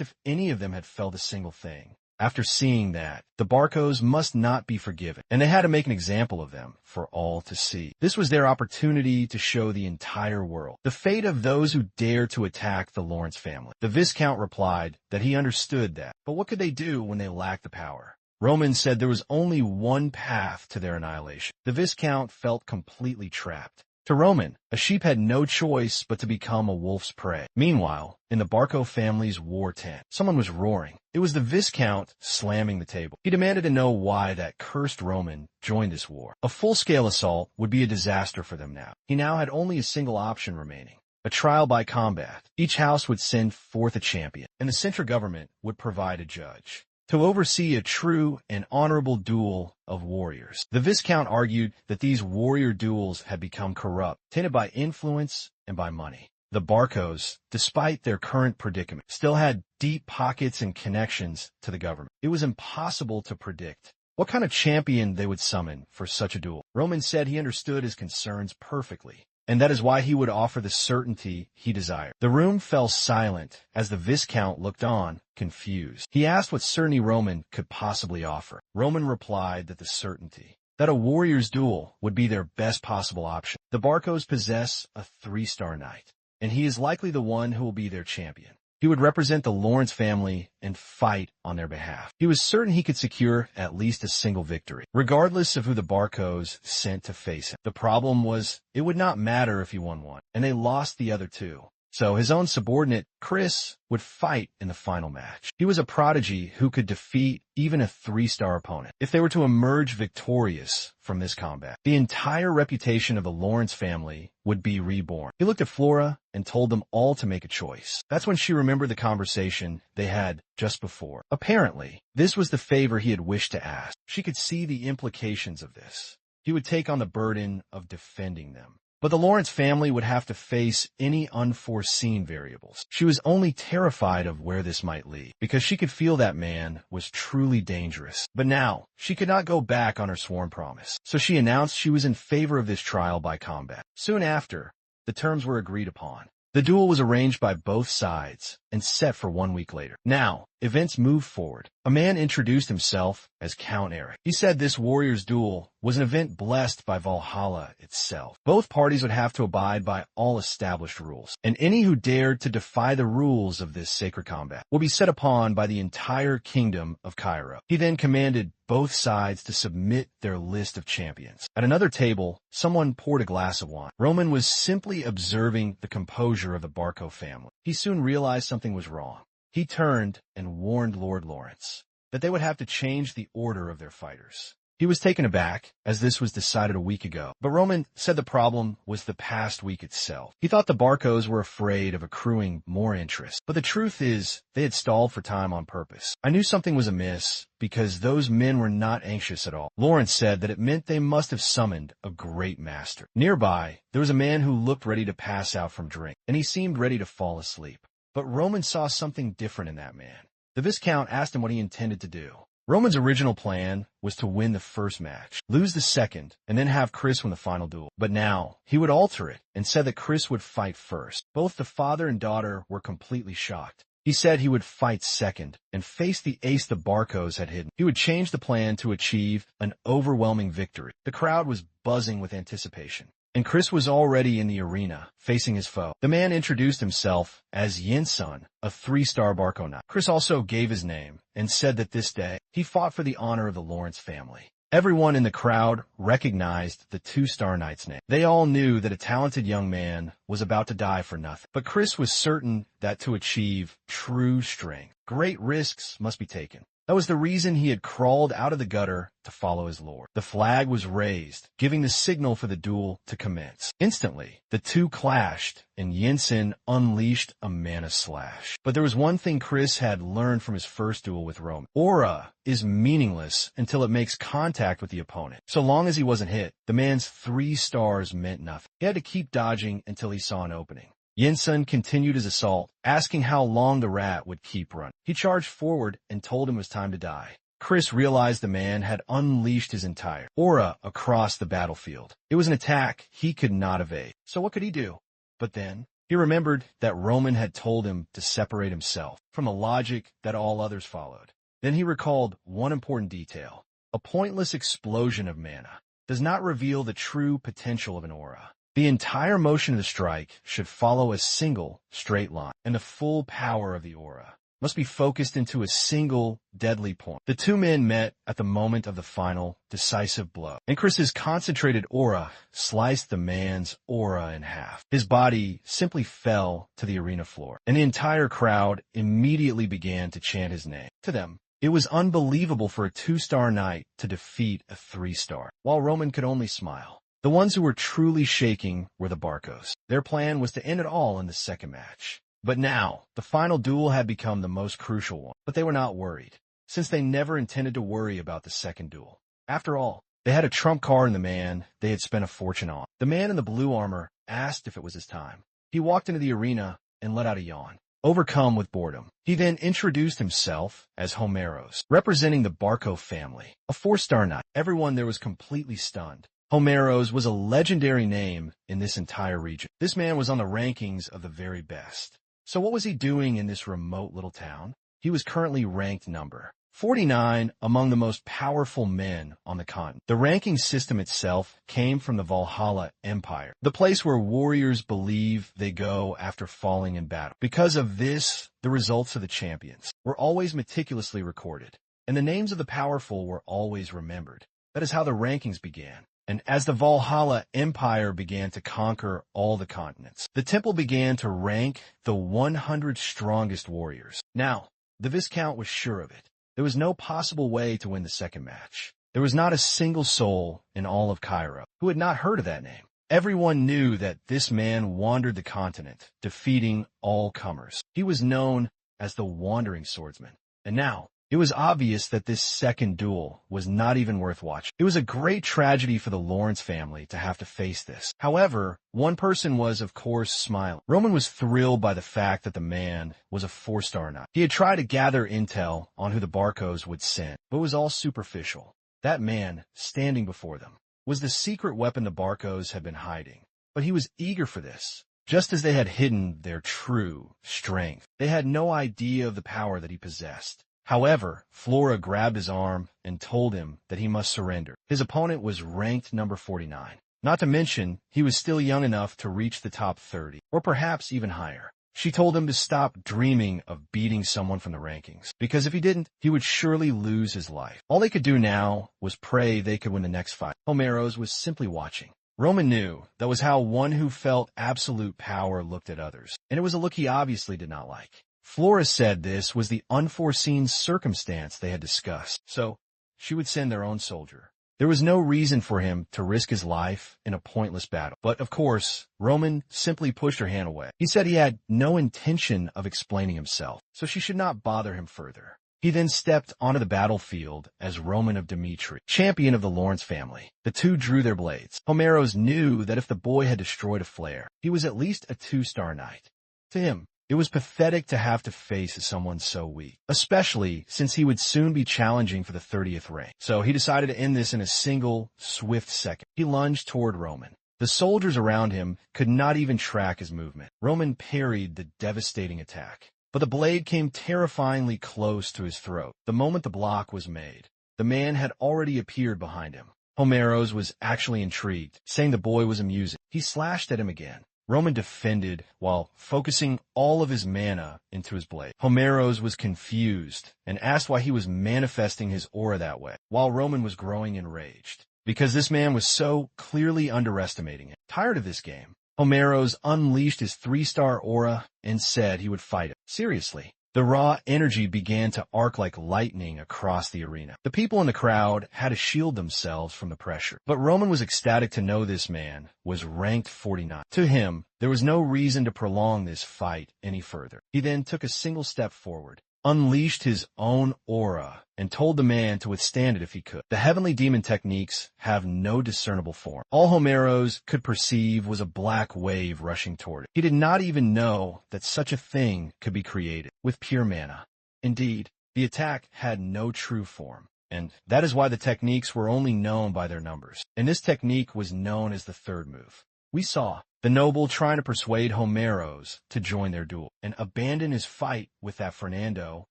if any of them had felt a single thing. After seeing that, the Barcos must not be forgiven, and they had to make an example of them for all to see. This was their opportunity to show the entire world the fate of those who dared to attack the Lawrence family. The Viscount replied that he understood that, but what could they do when they lacked the power? Roman said there was only one path to their annihilation. The Viscount felt completely trapped. To Roman, a sheep had no choice but to become a wolf's prey. Meanwhile, in the Barco family's war tent, someone was roaring. It was the Viscount slamming the table. He demanded to know why that cursed Roman joined this war. A full-scale assault would be a disaster for them now. He now had only a single option remaining: a trial by combat. Each house would send forth a champion, and the central government would provide a judge to oversee a true and honorable duel of warriors. The Viscount argued that these warrior duels had become corrupt, tainted by influence and by money. The Barcos, despite their current predicament, still had deep pockets and connections to the government. It was impossible to predict what kind of champion they would summon for such a duel. Roman said he understood his concerns perfectly, and that is why he would offer the certainty he desired. The room fell silent as the Viscount looked on, confused. He asked what certainty Roman could possibly offer. Roman replied that the certainty that a warrior's duel would be their best possible option. The Barcos possess a 3-star knight, and he is likely the one who will be their champion. He would represent the Lawrence family and fight on their behalf. He was certain he could secure at least a single victory, regardless of who the Barcos sent to face him. The problem was, it would not matter if he won one, and they lost the other two. So his own subordinate, Chris, would fight in the final match. He was a prodigy who could defeat even a 3-star opponent. If they were to emerge victorious from this combat, the entire reputation of the Lawrence family would be reborn. He looked at Flora and told them all to make a choice. That's when she remembered the conversation they had just before. Apparently, this was the favor he had wished to ask. She could see the implications of this. He would take on the burden of defending them. But the Lawrence family would have to face any unforeseen variables. She was only terrified of where this might lead, because she could feel that man was truly dangerous. But now, she could not go back on her sworn promise. So she announced she was in favor of this trial by combat. Soon after, the terms were agreed upon. The duel was arranged by both sides and set for 1 week later. Now, events moved forward. A man introduced himself as Count Eric. He said this warrior's duel was an event blessed by Valhalla itself. Both parties would have to abide by all established rules, and any who dared to defy the rules of this sacred combat will be set upon by the entire kingdom of Cairo. He then commanded both sides to submit their list of champions. At another table, someone poured a glass of wine. Roman was simply observing the composure of the Barco family. He soon realized something was wrong. He turned and warned Lord Lawrence that they would have to change the order of their fighters. He was taken aback, as this was decided a week ago, but Roman said the problem was the past week itself. He thought the Barcos were afraid of accruing more interest, but the truth is they had stalled for time on purpose. I knew something was amiss because those men were not anxious at all. Lawrence said that it meant they must have summoned a great master. Nearby, there was a man who looked ready to pass out from drink, and he seemed ready to fall asleep. But Roman saw something different in that man. The Viscount asked him what he intended to do. Roman's original plan was to win the first match, lose the second, and then have Chris win the final duel. But now, he would alter it and said that Chris would fight first. Both the father and daughter were completely shocked. He said he would fight second and face the ace the Barcos had hidden. He would change the plan to achieve an overwhelming victory. The crowd was buzzing with anticipation, and Chris was already in the arena, facing his foe. The man introduced himself as Yinsun, a 3-star Barco knight. Chris also gave his name and said that this day, he fought for the honor of the Lawrence family. Everyone in the crowd recognized the 2-star knight's name. They all knew that a talented young man was about to die for nothing. But Chris was certain that to achieve true strength, great risks must be taken. That was the reason he had crawled out of the gutter to follow his lord. The flag was raised, giving the signal for the duel to commence. Instantly, the two clashed, and Yinsun unleashed a mana slash. But there was one thing Chris had learned from his first duel with Roman. Aura is meaningless until it makes contact with the opponent. So long as he wasn't hit, the man's 3 stars meant nothing. He had to keep dodging until he saw an opening. Yinsun continued his assault, asking how long the rat would keep running. He charged forward and told him it was time to die. Chris realized the man had unleashed his entire aura across the battlefield. It was an attack he could not evade. So what could he do? But then, he remembered that Roman had told him to separate himself from the logic that all others followed. Then he recalled one important detail. A pointless explosion of mana does not reveal the true potential of an aura. The entire motion of the strike should follow a single, straight line, and the full power of the aura must be focused into a single, deadly point. The two men met at the moment of the final, decisive blow, and Chris's concentrated aura sliced the man's aura in half. His body simply fell to the arena floor, and the entire crowd immediately began to chant his name. To them, it was unbelievable for a 2-star knight to defeat a 3-star, while Roman could only smile. The ones who were truly shaking were the Barcos. Their plan was to end it all in the second match. But now, the final duel had become the most crucial one. But they were not worried, since they never intended to worry about the second duel. After all, they had a trump card in the man they had spent a fortune on. The man in the blue armor asked if it was his time. He walked into the arena and let out a yawn, overcome with boredom. He then introduced himself as Homeros, representing the Barco family, a 4-star knight. Everyone there was completely stunned. Homeros was a legendary name in this entire region. This man was on the rankings of the very best. So what was he doing in this remote little town? He was currently ranked number 49 among the most powerful men on the continent. The ranking system itself came from the Valhalla Empire, the place where warriors believe they go after falling in battle. Because of this, the results of the champions were always meticulously recorded, and the names of the powerful were always remembered. That is how the rankings began. And as the Valhalla Empire began to conquer all the continents, the temple began to rank the 100 strongest warriors. Now, the Viscount was sure of it. There was no possible way to win the second match. There was not a single soul in all of Cairo who had not heard of that name. Everyone knew that this man wandered the continent, defeating all comers. He was known as the Wandering Swordsman. And now, it was obvious that this second duel was not even worth watching. It was a great tragedy for the Lawrence family to have to face this. However, one person was, of course, smiling. Roman was thrilled by the fact that the man was a 4-star knight. He had tried to gather intel on who the Barcos would send, but it was all superficial. That man, standing before them, was the secret weapon the Barcos had been hiding. But he was eager for this. just as they had hidden their true strength. They had no idea of the power that he possessed. However, Flora grabbed his arm and told him that he must surrender. His opponent was ranked number 49. Not to mention, he was still young enough to reach the top 30, or perhaps even higher. She told him to stop dreaming of beating someone from the rankings, because if he didn't, he would surely lose his life. All they could do now was pray they could win the next fight. Homeros was simply watching. Roman knew that was how one who felt absolute power looked at others, and it was a look he obviously did not like. Flora said this was the unforeseen circumstance they had discussed, so she would send their own soldier. There was no reason for him to risk his life in a pointless battle. But, of course, Roman simply pushed her hand away. He said he had no intention of explaining himself, so she should not bother him further. He then stepped onto the battlefield as Roman of Dimitri, champion of the Lawrence family. The two drew their blades. Homeros knew that if the boy had destroyed a flare, he was at least a 2-star knight. To him, it was pathetic to have to face someone so weak, especially since he would soon be challenging for the 30th rank. So he decided to end this in a single, swift second. He lunged toward Roman. The soldiers around him could not even track his movement. Roman parried the devastating attack, but the blade came terrifyingly close to his throat. The moment the block was made, the man had already appeared behind him. Homeros was actually intrigued, saying the boy was amusing. He slashed at him again. Roman defended while focusing all of his mana into his blade. Homeros was confused and asked why he was manifesting his aura that way, while Roman was growing enraged, because this man was so clearly underestimating him. Tired of this game, Homeros unleashed his 3-star aura and said he would fight it. Seriously. The raw energy began to arc like lightning across the arena. The people in the crowd had to shield themselves from the pressure. But Roman was ecstatic to know this man was ranked 49. To him, there was no reason to prolong this fight any further. He then took a single step forward, unleashed his own aura, and told the man to withstand it if he could. The heavenly demon techniques have no discernible form. All Homeros could perceive was a black wave rushing toward it. He did not even know that such a thing could be created with pure mana. Indeed, the attack had no true form, and that is why the techniques were only known by their numbers. And this technique was known as the third move. We saw the noble trying to persuade Homeros to join their duel and abandon his fight with that Fernando,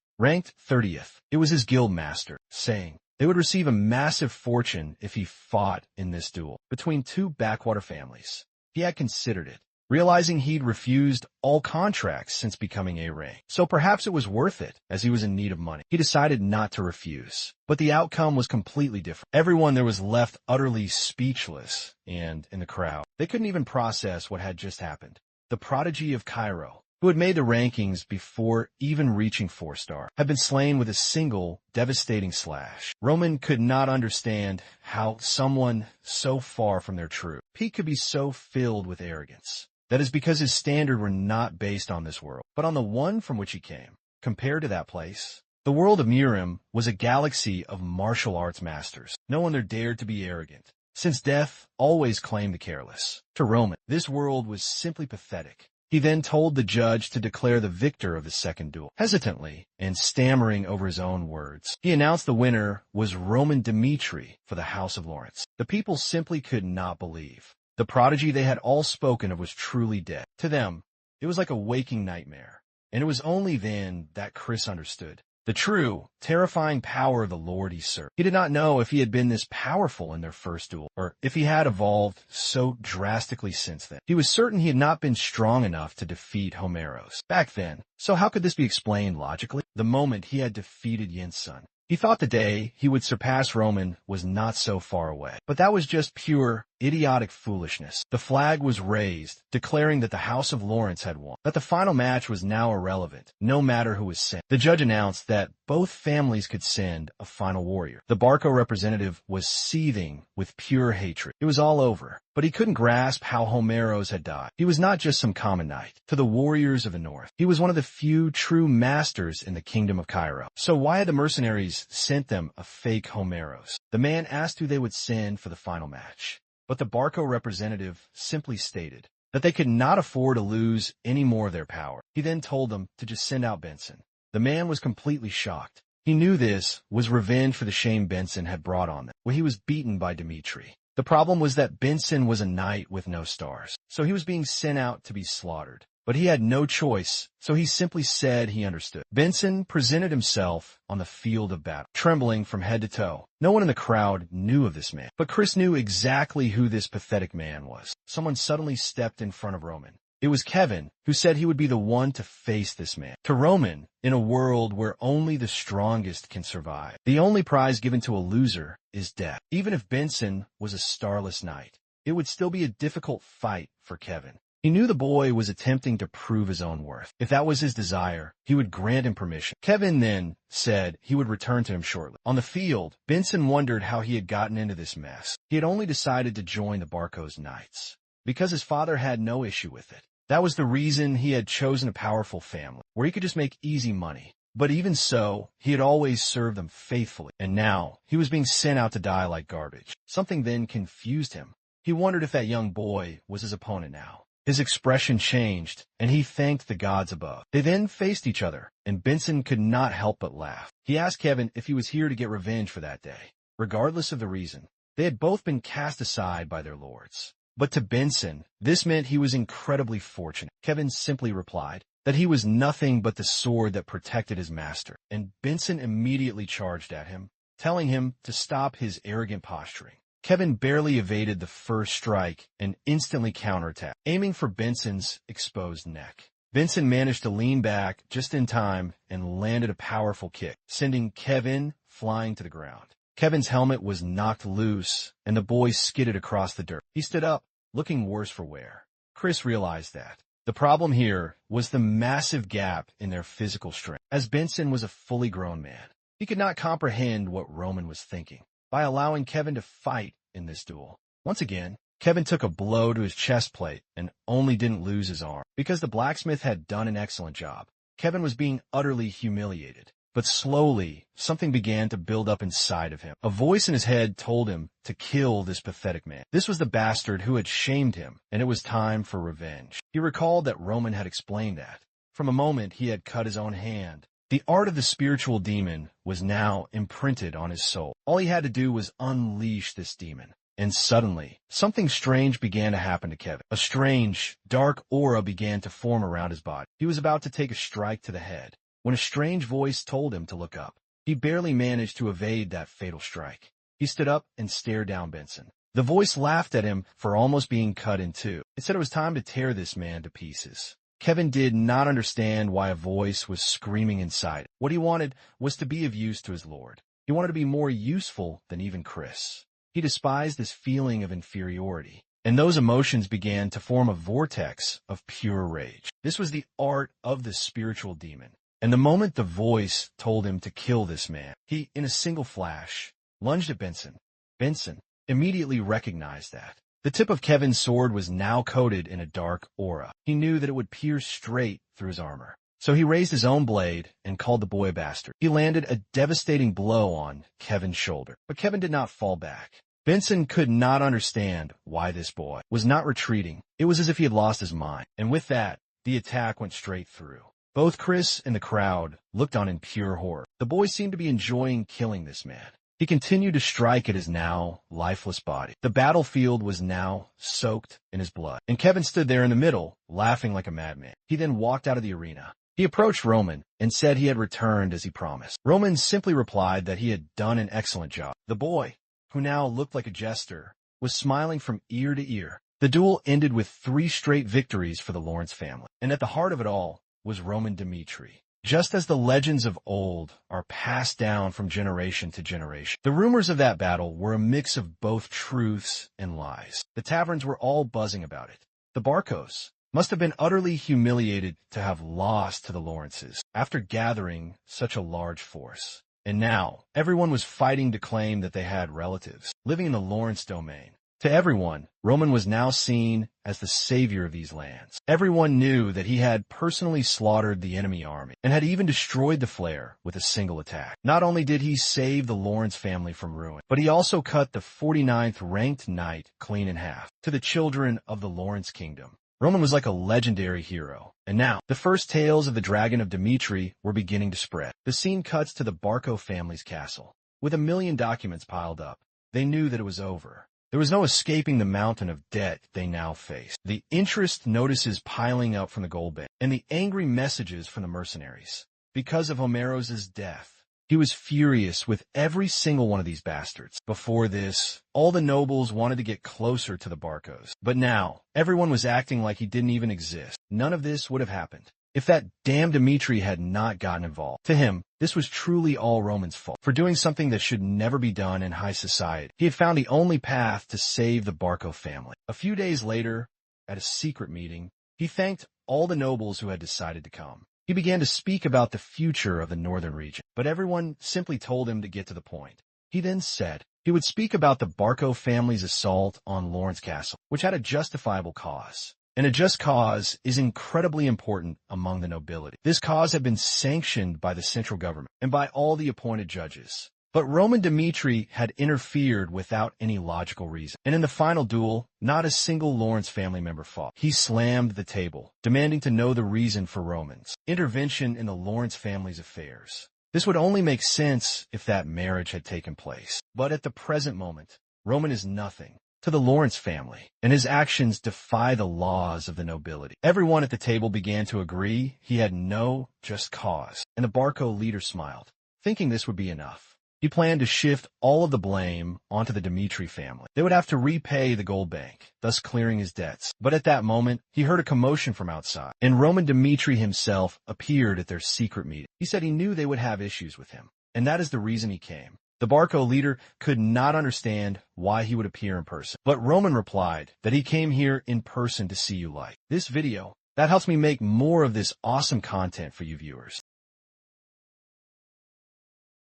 ranked 30th. It was his guild master, saying they would receive a massive fortune if he fought in this duel between two backwater families. He had considered it, realizing he'd refused all contracts since becoming A rank. So perhaps it was worth it, as he was in need of money. He decided not to refuse. But the outcome was completely different. Everyone there was left utterly speechless, and in the crowd, they couldn't even process what had just happened. The prodigy of Cairo, who had made the rankings before even reaching 4-star, had been slain with a single devastating slash. Roman could not understand how someone so far from their true peak could be so filled with arrogance. That is because his standards were not based on this world, but on the one from which he came. Compared to that place, the world of Murim was a galaxy of martial arts masters. No one there dared to be arrogant, since death always claimed the careless. To Roman, this world was simply pathetic. He then told the judge to declare the victor of the second duel. Hesitantly and stammering over his own words, he announced the winner was Roman Dimitri for the House of Lawrence. The people simply could not believe. The prodigy they had all spoken of was truly dead. To them, it was like a waking nightmare, and it was only then that Chris understood the true, terrifying power of the Lord he served. He did not know if he had been this powerful in their first duel, or if he had evolved so drastically since then. He was certain he had not been strong enough to defeat Homeros back then. So how could this be explained logically? The moment he had defeated Yin's son, he thought the day he would surpass Roman was not so far away. But that was just pure, idiotic foolishness. The flag was raised, declaring that the House of Lawrence had won, that the final match was now irrelevant, no matter who was sent. The judge announced that both families could send a final warrior. The Barco representative was seething with pure hatred. It was all over, but he couldn't grasp how Homeros had died. He was not just some common knight. To the warriors of the north, he was one of the few true masters in the kingdom of Cairo. So why had the mercenaries sent them a fake Homeros? The man asked who they would send for the final match. But the Barco representative simply stated that they could not afford to lose any more of their power. He then told them to just send out Benson. The man was completely shocked. He knew this was revenge for the shame Benson had brought on them when he was beaten by Dimitri. The problem was that Benson was a knight with no stars, so he was being sent out to be slaughtered. But he had no choice, so he simply said he understood. Benson presented himself on the field of battle, trembling from head to toe. No one in the crowd knew of this man, but Chris knew exactly who this pathetic man was. Someone suddenly stepped in front of Roman. It was Kevin, who said he would be the one to face this man. To Roman, in a world where only the strongest can survive, the only prize given to a loser is death. Even if Benson was a starless knight, it would still be a difficult fight for Kevin. He knew the boy was attempting to prove his own worth. If that was his desire, he would grant him permission. Kevin then said he would return to him shortly. On the field, Benson wondered how he had gotten into this mess. He had only decided to join the Barco's Knights because his father had no issue with it. That was the reason he had chosen a powerful family, where he could just make easy money. But even so, he had always served them faithfully, and now he was being sent out to die like garbage. Something then confused him. He wondered if that young boy was his opponent now. His expression changed, and he thanked the gods above. They then faced each other, and Benson could not help but laugh. He asked Kevin if he was here to get revenge for that day. Regardless of the reason, they had both been cast aside by their lords. But to Benson, this meant he was incredibly fortunate. Kevin simply replied that he was nothing but the sword that protected his master, and Benson immediately charged at him, telling him to stop his arrogant posturing. Kevin barely evaded the first strike and instantly counterattacked, aiming for Benson's exposed neck. Benson managed to lean back just in time and landed a powerful kick, sending Kevin flying to the ground. Kevin's helmet was knocked loose, and the boy skidded across the dirt. He stood up, looking worse for wear. Chris realized that. The problem here was the massive gap in their physical strength. As Benson was a fully grown man, he could not comprehend what Roman was thinking by allowing Kevin to fight in this duel. Once again, Kevin took a blow to his chest plate and only didn't lose his arm. Because the blacksmith had done an excellent job, Kevin was being utterly humiliated. But slowly, something began to build up inside of him. A voice in his head told him to kill this pathetic man. This was the bastard who had shamed him, and it was time for revenge. He recalled that Roman had explained that. From a moment he had cut his own hand. The art of the spiritual demon was now imprinted on his soul. All he had to do was unleash this demon. And suddenly, something strange began to happen to Kevin. A strange, dark aura began to form around his body. He was about to take a strike to the head, when a strange voice told him to look up. He barely managed to evade that fatal strike. He stood up and stared down Benson. The voice laughed at him for almost being cut in two. It said it was time to tear this man to pieces. Kevin did not understand why a voice was screaming inside. What he wanted was to be of use to his lord. He wanted to be more useful than even Chris. He despised this feeling of inferiority, and those emotions began to form a vortex of pure rage. This was the art of the spiritual demon, and the moment the voice told him to kill this man, he, in a single flash, lunged at Benson. Benson immediately recognized that. The tip of Kevin's sword was now coated in a dark aura. He knew that it would pierce straight through his armor. So he raised his own blade and called the boy a bastard. He landed a devastating blow on Kevin's shoulder, but Kevin did not fall back. Benson could not understand why this boy was not retreating. It was as if he had lost his mind. And with that, the attack went straight through. Both Chris and the crowd looked on in pure horror. The boy seemed to be enjoying killing this man. He continued to strike at his now lifeless body. The battlefield was now soaked in his blood, and Kevin stood there in the middle, laughing like a madman. He then walked out of the arena. He approached Roman and said he had returned as he promised. Roman simply replied that he had done an excellent job. The boy, who now looked like a jester, was smiling from ear to ear. The duel ended with 3 straight victories for the Lawrence family, and at the heart of it all was Roman Dmitri. Just as the legends of old are passed down from generation to generation, the rumors of that battle were a mix of both truths and lies. The taverns were all buzzing about it. The Barcos must have been utterly humiliated to have lost to the Lawrences after gathering such a large force. And now, everyone was fighting to claim that they had relatives living in the Lawrence domain. To everyone, Roman was now seen as the savior of these lands. Everyone knew that he had personally slaughtered the enemy army and had even destroyed the flare with a single attack. Not only did he save the Lawrence family from ruin, but he also cut the 49th ranked knight clean in half to the children of the Lawrence kingdom. Roman was like a legendary hero. And now, the first tales of the Dragon of Dmitri were beginning to spread. The scene cuts to the Barco family's castle. With 1 million documents piled up, they knew that it was over. There was no escaping the mountain of debt they now faced. The interest notices piling up from the gold bank, and the angry messages from the mercenaries. Because of Homeros's death, he was furious with every single one of these bastards. Before this, all the nobles wanted to get closer to the Barcos. But now, everyone was acting like he didn't even exist. None of this would have happened if that damn Dimitri had not gotten involved. To him, this was truly all Roman's fault for doing something that should never be done in high society. He had found the only path to save the Barco family. A few days later, at a secret meeting, he thanked all the nobles who had decided to come. He began to speak about the future of the northern region, but everyone simply told him to get to the point. He then said he would speak about the Barco family's assault on Lawrence Castle, which had a justifiable cause. And a just cause is incredibly important among the nobility. This cause had been sanctioned by the central government and by all the appointed judges. But Roman Dimitri had interfered without any logical reason. And in the final duel, not a single Lawrence family member fought. He slammed the table, demanding to know the reason for Roman's intervention in the Lawrence family's affairs. This would only make sense if that marriage had taken place. But at the present moment, Roman is nothing to the Lawrence family, and his actions defy the laws of the nobility. Everyone at the table began to agree he had no just cause, and the Barco leader smiled, thinking this would be enough. He planned to shift all of the blame onto the Dimitri family. They would have to repay the gold bank, thus clearing his debts. But at that moment, he heard a commotion from outside, and Roman Dimitri himself appeared at their secret meeting. He said he knew they would have issues with him, and that is the reason he came. The Barco leader could not understand why he would appear in person, but Roman replied that he came here in person to see you like this video. That helps me make more of this awesome content for you viewers.